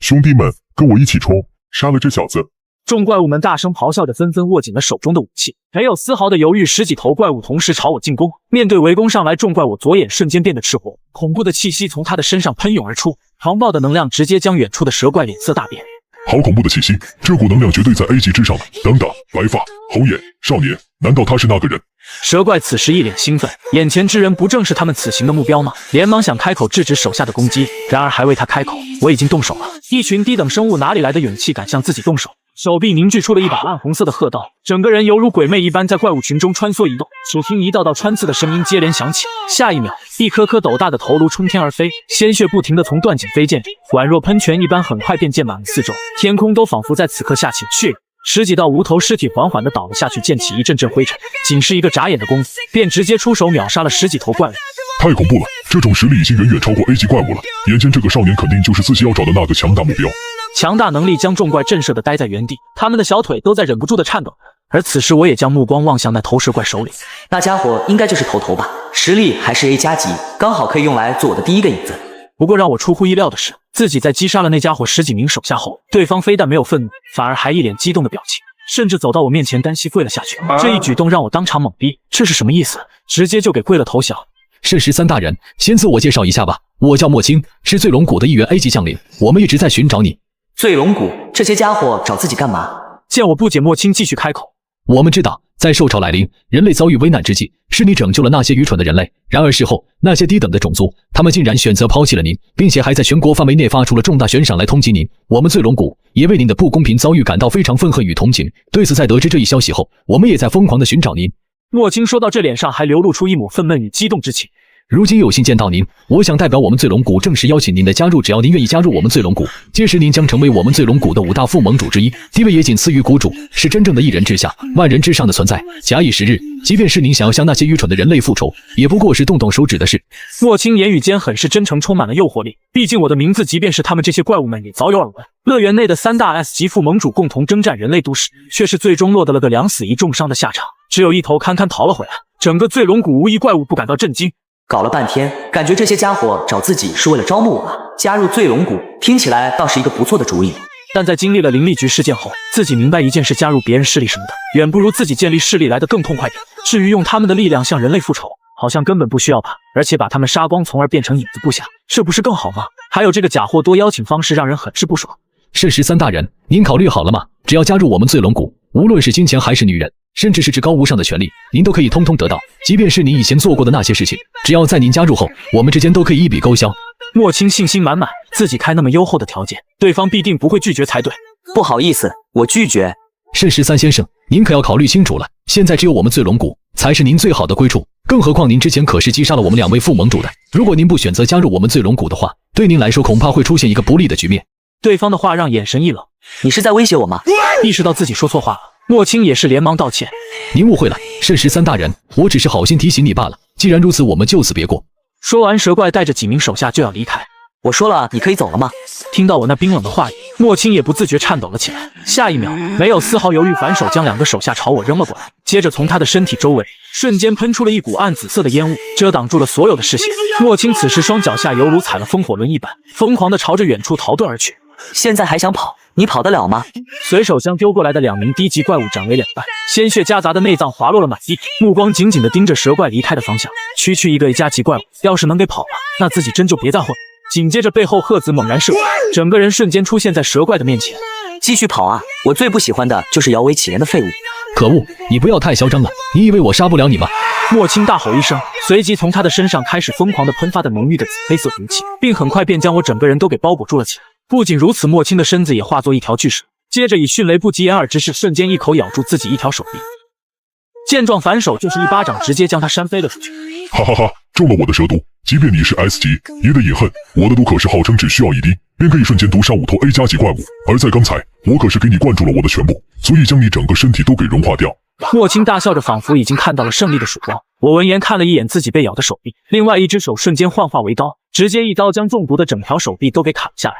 兄弟们，跟我一起冲，杀了这小子！众怪物们大声咆哮着，纷纷握紧了手中的武器，没有丝毫的犹豫。十几头怪物同时朝我进攻。面对围攻上来，众怪物左眼瞬间变得赤火，恐怖的气息从他的身上喷涌而出，狂暴的能量直接将远处的蛇怪脸色大变。好恐怖的气息，这股能量绝对在 A 级之上了。等等，白发红眼少年，难道他是那个人？蛇怪此时一脸兴奋，眼前之人不正是他们此行的目标吗？连忙想开口制止手下的攻击，然而还未他开口，我已经动手了。一群低等生物哪里来的勇气敢向自己动手？手臂凝聚出了一把暗红色的褐刀，整个人犹如鬼魅一般在怪物群中穿梭移动。只听一道道穿刺的声音接连响起，下一秒，一颗颗斗大的头颅冲天而飞，鲜血不停地从断颈飞溅，宛若喷泉一般，很快便溅满了四周，天空都仿佛在此刻下起了血雨。十几道无头尸体缓缓地倒了下去，溅起一阵阵灰尘，仅是一个眨眼的功夫，便直接出手秒杀了十几头怪物。太恐怖了，这种实力已经远远超过 A 级怪物了。眼前这个少年肯定就是自己要找的那个强大目标。强大能力将众怪震慑地待在原地，他们的小腿都在忍不住的颤抖。而此时我也将目光望向那头蛇怪手里，那家伙应该就是头吧，实力还是 A 加级，刚好可以用来做我的第一个影子。不过让我出乎意料的是，自己在击杀了那家伙十几名手下后，对方非但没有愤怒，反而还一脸激动的表情，甚至走到我面前单膝跪了下去。这一举动让我当场懵逼，这是什么意思？直接就给跪了投降。是13大人，先自我介绍一下吧，我叫莫青，是醉龙谷的一员 A 级将领，我们一直在寻找你。醉龙谷这些家伙找自己干嘛？见我不解，莫青继续开口。我们知道，在兽潮来临，人类遭遇危难之际，是你拯救了那些愚蠢的人类。然而事后，那些低等的种族，他们竟然选择抛弃了您，并且还在全国范围内发出了重大悬赏来通缉您。我们醉龙谷也为您的不公平遭遇感到非常愤恨与同情。对此，在得知这一消息后，我们也在疯狂地寻找您。莫青说到这，脸上还流露出一抹愤懑与激动之情。如今有幸见到您，我想代表我们醉龙谷正式邀请您的加入。只要您愿意加入我们醉龙谷，届时您将成为我们醉龙谷的5大副盟主之一，地位也仅次于谷主，是真正的一人之下、万人之上的存在。假以时日，即便是您想要向那些愚蠢的人类复仇，也不过是动动手指的事。莫青言语间很是真诚，充满了诱惑力。毕竟我的名字，即便是他们这些怪物们也早有耳闻。乐园内的3大 S 级副盟主共同征战人类都市，却是最终落得了个2死1重伤的下场，只有一头堪堪逃了回来。整个醉龙谷无一怪物不感到震惊。搞了半天，感觉这些家伙找自己是为了招募我吧？加入醉龙谷听起来倒是一个不错的主意。但在经历了灵力局事件后，自己明白一件事：加入别人势力什么的，远不如自己建立势力来得更痛快点。至于用他们的力量向人类复仇，好像根本不需要吧？而且把他们杀光，从而变成影子部下，这不是更好吗？还有这个假货多邀请方式，让人很是不爽。是13大人，您考虑好了吗？只要加入我们醉龙谷，无论是金钱还是女人，甚至是至高无上的权利，您都可以通通得到。即便是你以前做过的那些事情，只要在您加入后，我们之间都可以一笔勾销。莫青信心满满，自己开那么优厚的条件，对方必定不会拒绝才对。不好意思，我拒绝。是13先生，您可要考虑清楚了，现在只有我们醉龙谷才是您最好的归处。更何况您之前可是击杀了我们2位副盟主的，如果您不选择加入我们醉龙谷的话，对您来说恐怕会出现一个不利的局面。对方的话让眼神一冷，你是在威胁我吗？意识到自己说错话了，莫青也是连忙道歉。您误会了，是13大人，我只是好心提醒你罢了。既然如此，我们就此别过。说完，蛇怪带着几名手下就要离开。我说了，你可以走了吗？听到我那冰冷的话语，莫青也不自觉颤抖了起来。下一秒，没有丝毫犹豫，反手将2个手下朝我扔了过来，接着从他的身体周围瞬间喷出了一股暗紫色的烟雾，遮挡住了所有的视线。莫青此时双脚下犹如踩了风火轮一般，疯狂地朝着远处逃遁而去。现在还想跑？你跑得了吗？随手将丢过来的2名低级怪物斩为2半，鲜血夹杂的内脏滑落了满地，目光紧紧地盯着蛇怪离开的方向。区区一个 A 加级怪物，要是能给跑了，那自己真就别再混。紧接着背后赫子猛然射出，整个人瞬间出现在蛇怪的面前。继续跑啊！我最不喜欢的就是摇尾乞怜的废物。可恶，你不要太嚣张了，你以为我杀不了你吗？莫青大吼一声，随即从他的身上开始疯狂地喷发的浓郁的紫黑色毒气，并很快便将我整个人都给包裹住了起来。不仅如此，莫青的身子也化作一条巨蛇，接着以迅雷不及掩耳之势，瞬间一口咬住自己一条手臂。见状，反手就是一巴掌，直接将他扇飞了出去。哈哈哈，中了我的蛇毒！即便你是 S 级，也得饮恨。我的毒可是号称只需要1滴，便可以瞬间毒杀5头 A 加级怪物。而在刚才，我可是给你灌注了我的全部，足以将你整个身体都给融化掉。莫青大笑着，仿佛已经看到了胜利的曙光。我闻言看了一眼自己被咬的手臂，另外一只手瞬间幻化为刀，直接一刀将中毒的整条手臂都给砍了下来。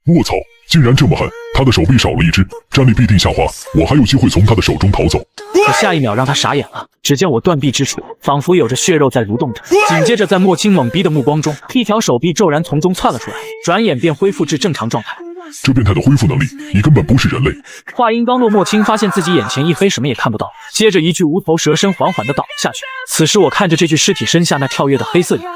卧槽，竟然这么狠！他的手臂少了一只，战力必定下滑，我还有机会从他的手中逃走。可下一秒让他傻眼了，只见我断臂之处仿佛有着血肉在蠕动着，紧接着在莫青懵逼的目光中，一条手臂骤然从中窜了出来，转眼便恢复至正常状态。这变态的恢复能力，你根本不是人类！话音刚落，莫青发现自己眼前一黑，什么也看不到，接着一具无头蛇身缓缓地倒了下去。此时我看着这具尸体身下那跳跃的黑色影子，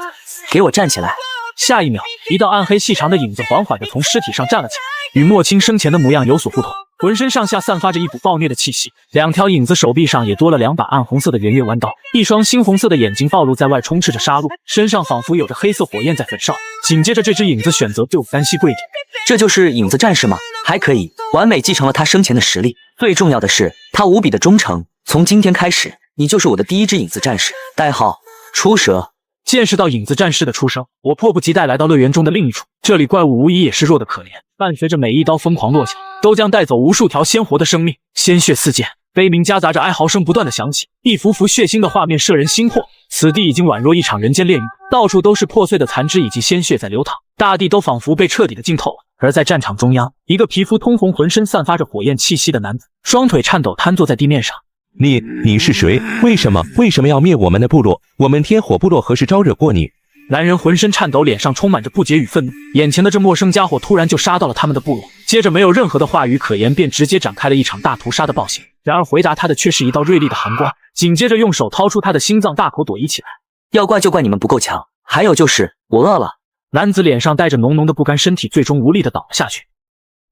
给我站起来！下一秒，一道暗黑细长的影子缓缓地从尸体上站了起来，与莫青生前的模样有所不同，浑身上下散发着一股暴虐的气息。2条影子手臂上也多了2把暗红色的圆月弯刀，一双猩红色的眼睛暴露在外，充斥着杀戮，身上仿佛有着黑色火焰在焚烧。紧接着，这只影子选择对我单膝跪地。这就是影子战士吗？还可以，完美继承了他生前的实力。最重要的是，他无比的忠诚。从今天开始，你就是我的第1只影子战士，代号出蛇。见识到影子战士的出生，我迫不及待来到乐园中的另一处。这里怪物无疑也是弱得可怜，伴随着每一刀疯狂落下，都将带走无数条鲜活的生命，鲜血四溅，悲鸣夹杂着哀嚎声不断的响起，一幅幅血腥的画面摄人心魄。此地已经宛若一场人间炼狱，到处都是破碎的残肢以及鲜血在流淌，大地都仿佛被彻底的浸透了。而在战场中央，一个皮肤通红、浑身散发着火焰气息的男子，双腿颤抖瘫坐在地面上。你是谁？为什么要灭我们的部落？我们天火部落何时招惹过你？男人浑身颤抖，脸上充满着不解与愤怒。眼前的这陌生家伙突然就杀到了他们的部落，接着没有任何的话语可言，便直接展开了一场大屠杀的暴行。然而回答他的却是一道锐利的寒光，紧接着用手掏出他的心脏，大口躲移起来。要怪就怪你们不够强，还有就是我饿了。男子脸上带着浓浓的不甘，身体最终无力的倒了下去。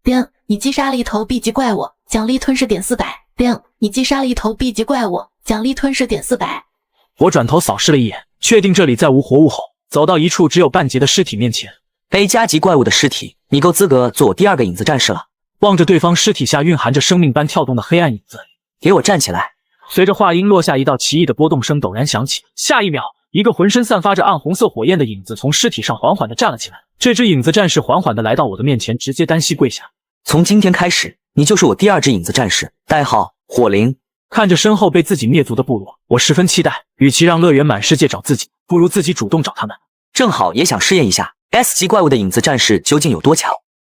冰，你击杀了1头 B 级怪物，奖励吞噬点400。冰，你击杀了1头 B 级怪物，奖励吞噬点400。我转头扫视了一眼，确定这里再无活物后，走到一处只有半截的尸体面前。A 加级怪物的尸体，你够资格做我第2个影子战士了。望着对方尸体下蕴含着生命般跳动的黑暗影子，给我站起来！随着话音落下，一道奇异的波动声陡然响起，下一秒，一个浑身散发着暗红色火焰的影子从尸体上缓缓地站了起来。这只影子战士缓缓地来到我的面前，直接单膝跪下。从今天开始，你就是我第2只影子战士，代号火灵。看着身后被自己灭族的部落，我十分期待，与其让乐园满世界找自己，不如自己主动找他们。正好也想试验一下 S 级怪物的影子战士究竟有多强。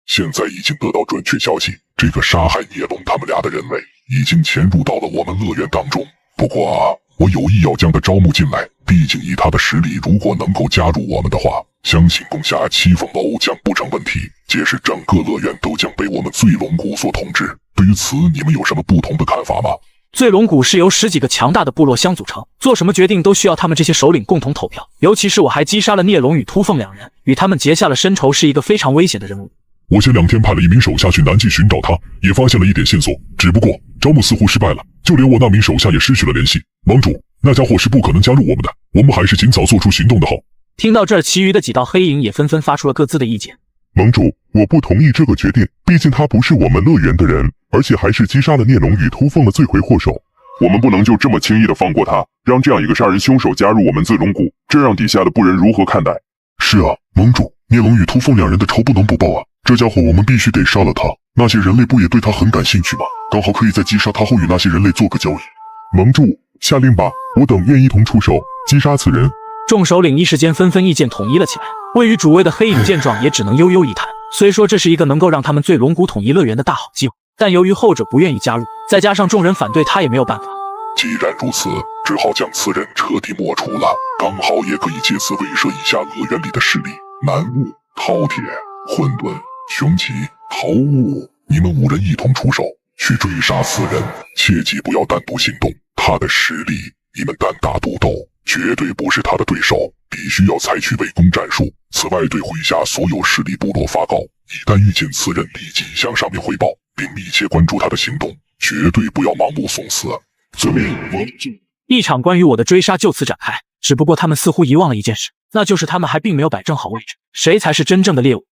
现在已经得到准确消息，这个杀害孽龙他们俩的人类已经潜入到了我们乐园当中。不过我有意要将他招募进来，毕竟以他的实力，如果能够加入我们的话，相信攻下7凤楼将不成问题，届时整个乐园都将被我们醉龙谷所统治。对于此，你们有什么不同的看法吗？醉龙谷是由10几个强大的部落相组成，做什么决定都需要他们这些首领共同投票。尤其是我还击杀了孽龙与秃凤2人，与他们结下了深仇，是一个非常危险的任务。我前2天派了1名手下去南极寻找他，也发现了一点线索，只不过招募似乎失败了，就连我那名手下也失去了联系。盟主，那家伙是不可能加入我们的，我们还是尽早做出行动的好。听到这儿，其余的几道黑影也纷纷发出了各自的意见。盟主，我不同意这个决定，毕竟他不是我们乐园的人，而且还是击杀了孽龙与秃凤的罪魁祸首。我们不能就这么轻易的放过他，让这样一个杀人凶手加入我们醉龙谷，这让底下的部人如何看待？是啊，盟主，孽龙与秃凤2人的仇不能不报啊！这家伙我们必须得杀了他。那些人类不也对他很感兴趣吗？刚好可以在击杀他后与那些人类做个交易。盟主，下令吧，我等愿一同出手击杀此人。众首领一时间纷纷意见统一了起来。位于主位的黑影见状，也只能悠悠一叹，虽说这是一个能够让他们最龙骨统一乐园的大好机会，但由于后者不愿意加入，再加上众人反对，他也没有办法。既然如此，只好将此人彻底抹除了，刚好也可以借此威慑一下恶园里的势力。南雾、饕餮、混沌、雄奇、桃雾，你们5人一同出手，去追杀此人，切记不要单独行动。他的实力，你们单打独斗，绝对不是他的对手，必须要采取围攻战术。此外，对麾下所有势力部落发告，一旦遇见此人，立即向上面汇报，并密切关注他的行动，绝对不要盲目送死。遵命。一场关于我的追杀就此展开，只不过他们似乎遗忘了一件事，那就是他们还并没有摆正好位置，谁才是真正的猎物？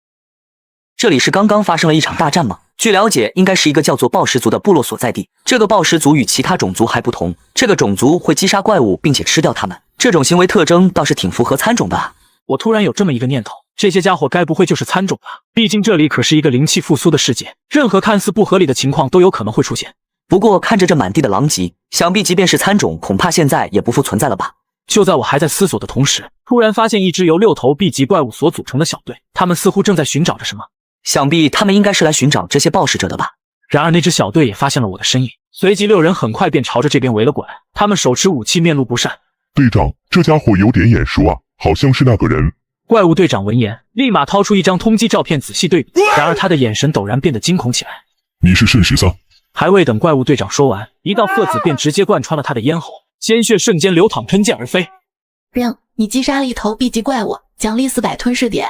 这里是刚刚发生了一场大战吗？据了解，应该是一个叫做暴食族的部落所在地。这个暴食族与其他种族还不同，这个种族会击杀怪物并且吃掉它们，这种行为特征倒是挺符合参种的啊。我突然有这么一个念头，这些家伙该不会就是参种吧？毕竟这里可是一个灵气复苏的世界，任何看似不合理的情况都有可能会出现。不过看着这满地的狼藉，想必即便是参种，恐怕现在也不复存在了吧。就在我还在思索的同时，突然发现一支由6头 B 级怪物所组成的小队，他们似乎正在寻找着什么。想必他们应该是来寻找这些暴食者的吧。然而那支小队也发现了我的身影，随即6人很快便朝着这边围了过来，他们手持武器，面露不善。队长，这家伙有点眼熟啊，好像是那个人。怪物队长闻言，立马掏出一张通缉照片仔细对比，然而他的眼神陡然变得惊恐起来。你是慎13。还未等怪物队长说完，一道鹤子便直接贯穿了他的咽喉，鲜血瞬间流淌，喷溅而飞。冰，你击杀了一头 B 级怪物，奖励400吞噬点。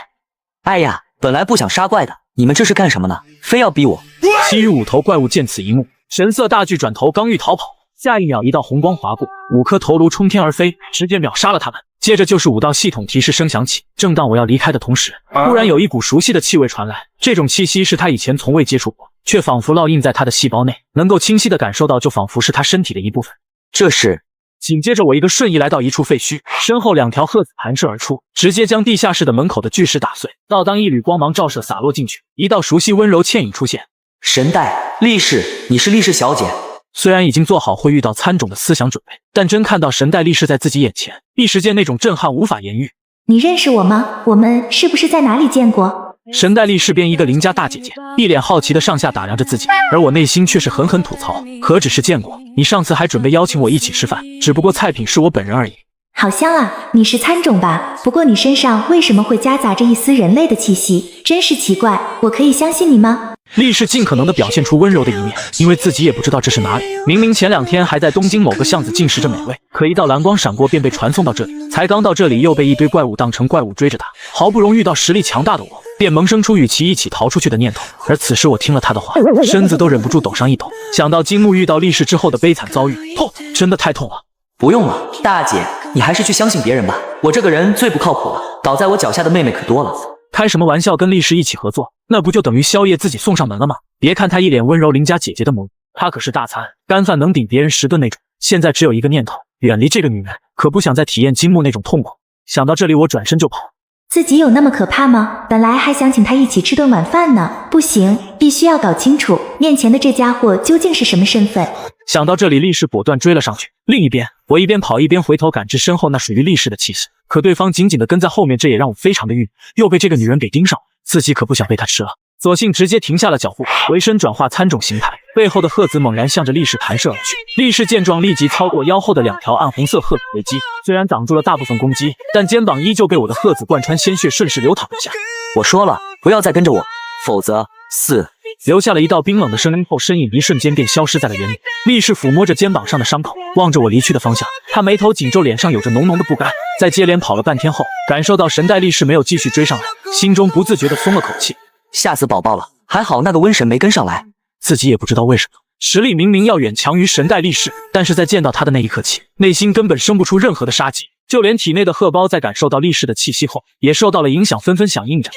哎呀，本来不想杀怪的，你们这是干什么呢？非要逼我！其余5头怪物见此一幕，神色大惧，转头刚欲逃跑，下一秒一道红光划过，5颗头颅冲天而飞，直接秒杀了他们。接着就是5道系统提示声响起。正当我要离开的同时，突然有一股熟悉的气味传来，这种气息是他以前从未接触过，却仿佛烙印在他的细胞内，能够清晰地感受到，就仿佛是他身体的一部分。这是……紧接着我一个瞬移来到一处废墟，身后2条鹤子弹射而出，直接将地下室的门口的巨石打碎。当一缕光芒照射洒落进去，一道熟悉温柔倩影出现。神代力士，你是力士小姐。虽然已经做好会遇到参种的思想准备，但真看到神代力士在自己眼前，一时间那种震撼无法言喻。你认识我吗？我们是不是在哪里见过？神代力士边一个邻家大姐姐，一脸好奇的上下打量着自己，而我内心却是狠狠吐槽：何止是见过，你上次还准备邀请我一起吃饭，只不过菜品是我本人而已。好香啊，你是参种吧？不过你身上为什么会夹杂着一丝人类的气息？真是奇怪，我可以相信你吗？力士尽可能的表现出温柔的一面，因为自己也不知道这是哪里。明明前2天还在东京某个巷子进食着美味，可一道蓝光闪过便被传送到这里，才刚到这里又被一堆怪物当成怪物追着打。好不容易遇到实力强大的我，便萌生出与其一起逃出去的念头。而此时我听了他的话，身子都忍不住抖上一抖，想到金木遇到力士之后的悲惨遭遇，痛，真的太痛了。不用了，大姐，你还是去相信别人吧。我这个人最不靠谱了，倒在我脚下的妹妹可多了。开什么玩笑，跟力士一起合作，那不就等于宵夜自己送上门了吗？别看他一脸温柔邻家姐姐的模样，他可是大餐，干饭能顶别人10顿那种。现在只有一个念头，远离这个女人，可不想再体验金木那种痛苦。想到这里，我转身就跑。自己有那么可怕吗？本来还想请他一起吃顿晚饭呢。不行，必须要搞清楚面前的这家伙究竟是什么身份。想到这里，力士果断追了上去。另一边，我一边跑一边回头感知身后那属于力士的气势，可对方紧紧地跟在后面，这也让我非常的郁。又被这个女人给盯上，自己可不想被她吃了，索性直接停下了脚步，回身转化参种形态。背后的鹤子猛然向着力士弹射而去。力士见状，立即操过腰后的2条暗红色鹤子为击，虽然挡住了大部分攻击，但肩膀依旧被我的鹤子贯穿，鲜血顺势流淌而下。我说了，不要再跟着我，否则留下了一道冰冷的声音后，身影一瞬间便消失在了原里。力士抚摸着肩膀上的伤口，望着我离去的方向，他眉头紧皱，脸上有着浓浓的不甘。在接连跑了半天后，感受到神代力士没有继续追上来，心中不自觉地松了口气，吓死宝宝了。还好那个瘟神没跟上来。自己也不知道为什么，实力明明要远强于神代力士，但是在见到他的那一刻起，内心根本生不出任何的杀机，就连体内的荷包在感受到力士的气息后，也受到了影响，纷纷响应着。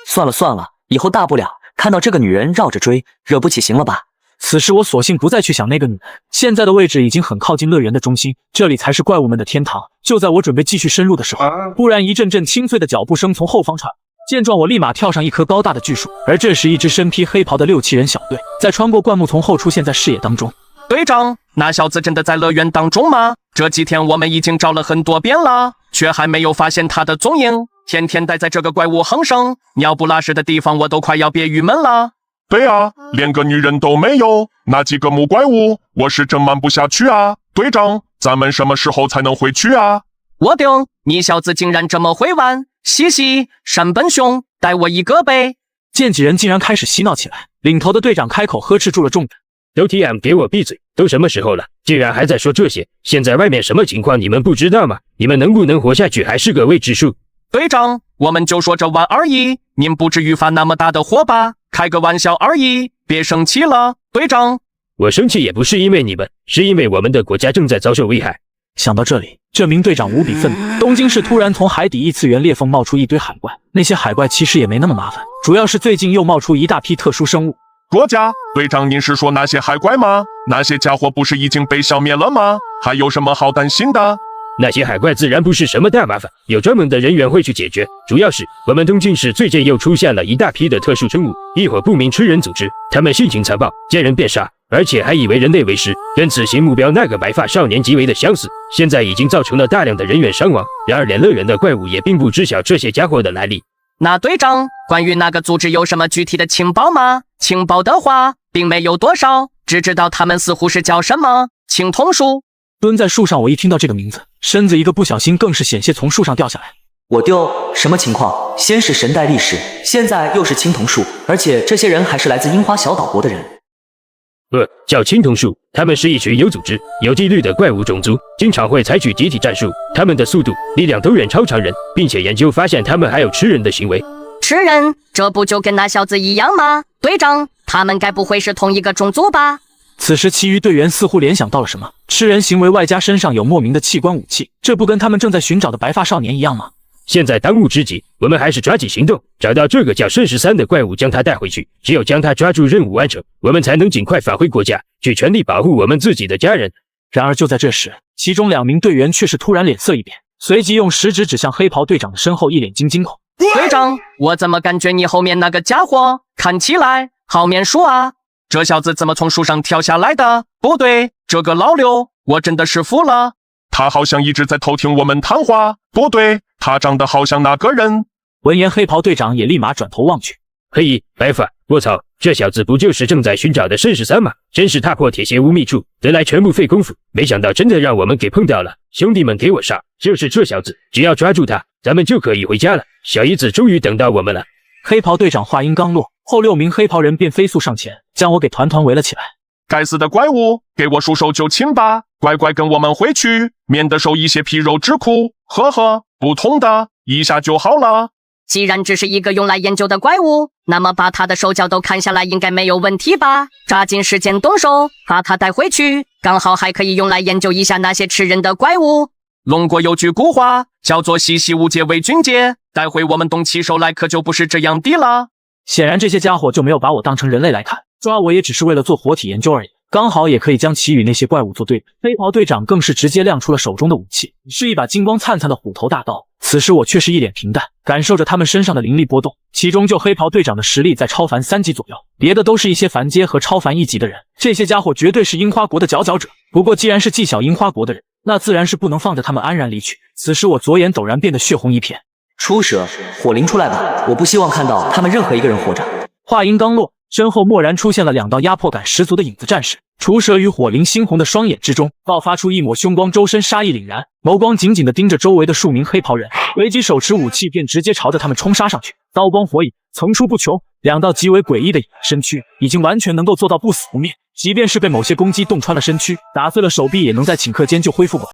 算了算了，以后大不了看到这个女人绕着追，惹不起行了吧？此时我索性不再去想那个女人，现在的位置已经很靠近乐园的中心，这里才是怪物们的天堂。就在我准备继续深入的时候，忽然一阵阵清脆的脚步声从后方传。见状，我立马跳上一棵高大的巨树，而这时一支身披黑袍的6、7人小队在穿过灌木丛后出现在视野当中。队长，那小子真的在乐园当中吗？这几天我们已经找了很多遍了，却还没有发现他的踪影。天天待在这个怪物横生、尿不拉屎的地方，我都快要憋郁闷了。对啊，连个女人都没有，那几个母怪物，我是真瞒不下去啊！队长，咱们什么时候才能回去啊？我顶，你小子竟然这么会玩！嘻嘻，山本兄，带我一个呗！见几人竟然开始嬉闹起来，领头的队长开口呵斥住了众人。都 TM 给我闭嘴！都什么时候了，竟然还在说这些？现在外面什么情况你们不知道吗？你们能不能活下去还是个未知数。队长，我们就说这玩而已，您不至于发那么大的火吧？开个玩笑而已，别生气了，队长。我生气也不是因为你们，是因为我们的国家正在遭受危害。想到这里，这名队长无比愤怒。东京市突然从海底异次元裂缝冒出一堆海怪，那些海怪其实也没那么麻烦，主要是最近又冒出一大批特殊生物。国家队长，您是说那些海怪吗？那些家伙不是已经被消灭了吗？还有什么好担心的？那些海怪自然不是什么大麻烦，有专门的人员会去解决。主要是我们东京市最近又出现了一大批的特殊生物，一伙不明吃人组织，他们性情残暴，见人便杀，而且还以为人类为食，跟此行目标那个白发少年极为的相似。现在已经造成了大量的人员伤亡，然而连乐园的怪物也并不知晓这些家伙的来历。那队长，关于那个组织有什么具体的情报吗？情报的话，并没有多少，只知道他们似乎是叫什么青铜树。蹲在树上，我一听到这个名字，身子一个不小心更是险些从树上掉下来。我丢，什么情况？先是神代历史，现在又是青铜树，而且这些人还是来自樱花小岛国的人。叫青铜树，他们是一群有组织、有纪律的怪物种族，经常会采取集体战术，他们的速度、力量都远超常人，并且研究发现他们还有吃人的行为。吃人？这不就跟那小子一样吗？队长，他们该不会是同一个种族吧？此时其余队员似乎联想到了什么，吃人行为外加身上有莫名的器官武器，这不跟他们正在寻找的白发少年一样吗？现在当务之急，我们还是抓紧行动，找到这个叫圣13的怪物，将他带回去。只有将他抓住，任务完成，我们才能尽快返回国家，去全力保护我们自己的家人。然而就在这时，其中2名队员却是突然脸色一变，随即用食指指向黑袍队长的身后，一脸惊恐。队长，我怎么感觉你后面那个家伙看起来好面熟啊？这小子怎么从树上跳下来的？不对，这个老刘，我真的是服了。他好像一直在偷听我们谈话。不对，他长得好像那个人。闻言，黑袍队长也立马转头望去。嘿，白发，我操，这小子不就是正在寻找的圣13吗？真是踏破铁鞋无觅处，得来全不费工夫。没想到真的让我们给碰到了。兄弟们，给我杀！就是这小子，只要抓住他，咱们就可以回家了。小姨子终于等到我们了。黑袍队长话音刚落，后6名黑袍人便飞速上前，将我给团团围了起来。该死的怪物，给我束手就擒吧！乖乖跟我们回去，免得受一些皮肉之苦。呵呵，不痛的，一下就好了。既然只是一个用来研究的怪物，那么把他的手脚都砍下来应该没有问题吧？抓紧时间动手，把他带回去，刚好还可以用来研究一下那些吃人的怪物。龙国有句古话，叫做习习无戒为俊杰，待会我们动起手来可就不是这样的了。显然这些家伙就没有把我当成人类来看，抓我也只是为了做活体研究而已，刚好也可以将其与那些怪物做对比。黑袍队长更是直接亮出了手中的武器，是一把金光灿灿的虎头大刀。此时我却是一脸平淡，感受着他们身上的灵力波动，其中就黑袍队长的实力在超凡3级左右，别的都是一些凡阶和超凡1级的人。这些家伙绝对是樱花国的佼佼者，不过既然是技小樱花国的人，那自然是不能放着他们安然离去。此时我左眼陡然变得血红一片。初蛇，火灵出来吧，我不希望看到他们任何一个人活着。话音刚落，身后蓦然出现了2道压迫感十足的影子战士。雏蛇与火灵猩红的双眼之中爆发出一抹凶光，周身杀意凛然，眸光紧紧地盯着周围的数名黑袍人，随即手持武器便直接朝着他们冲杀上去。刀光火影层出不穷，2道极为诡异的身躯已经完全能够做到不死不灭，即便是被某些攻击洞穿了身躯，打碎了手臂，也能在顷刻间就恢复过来。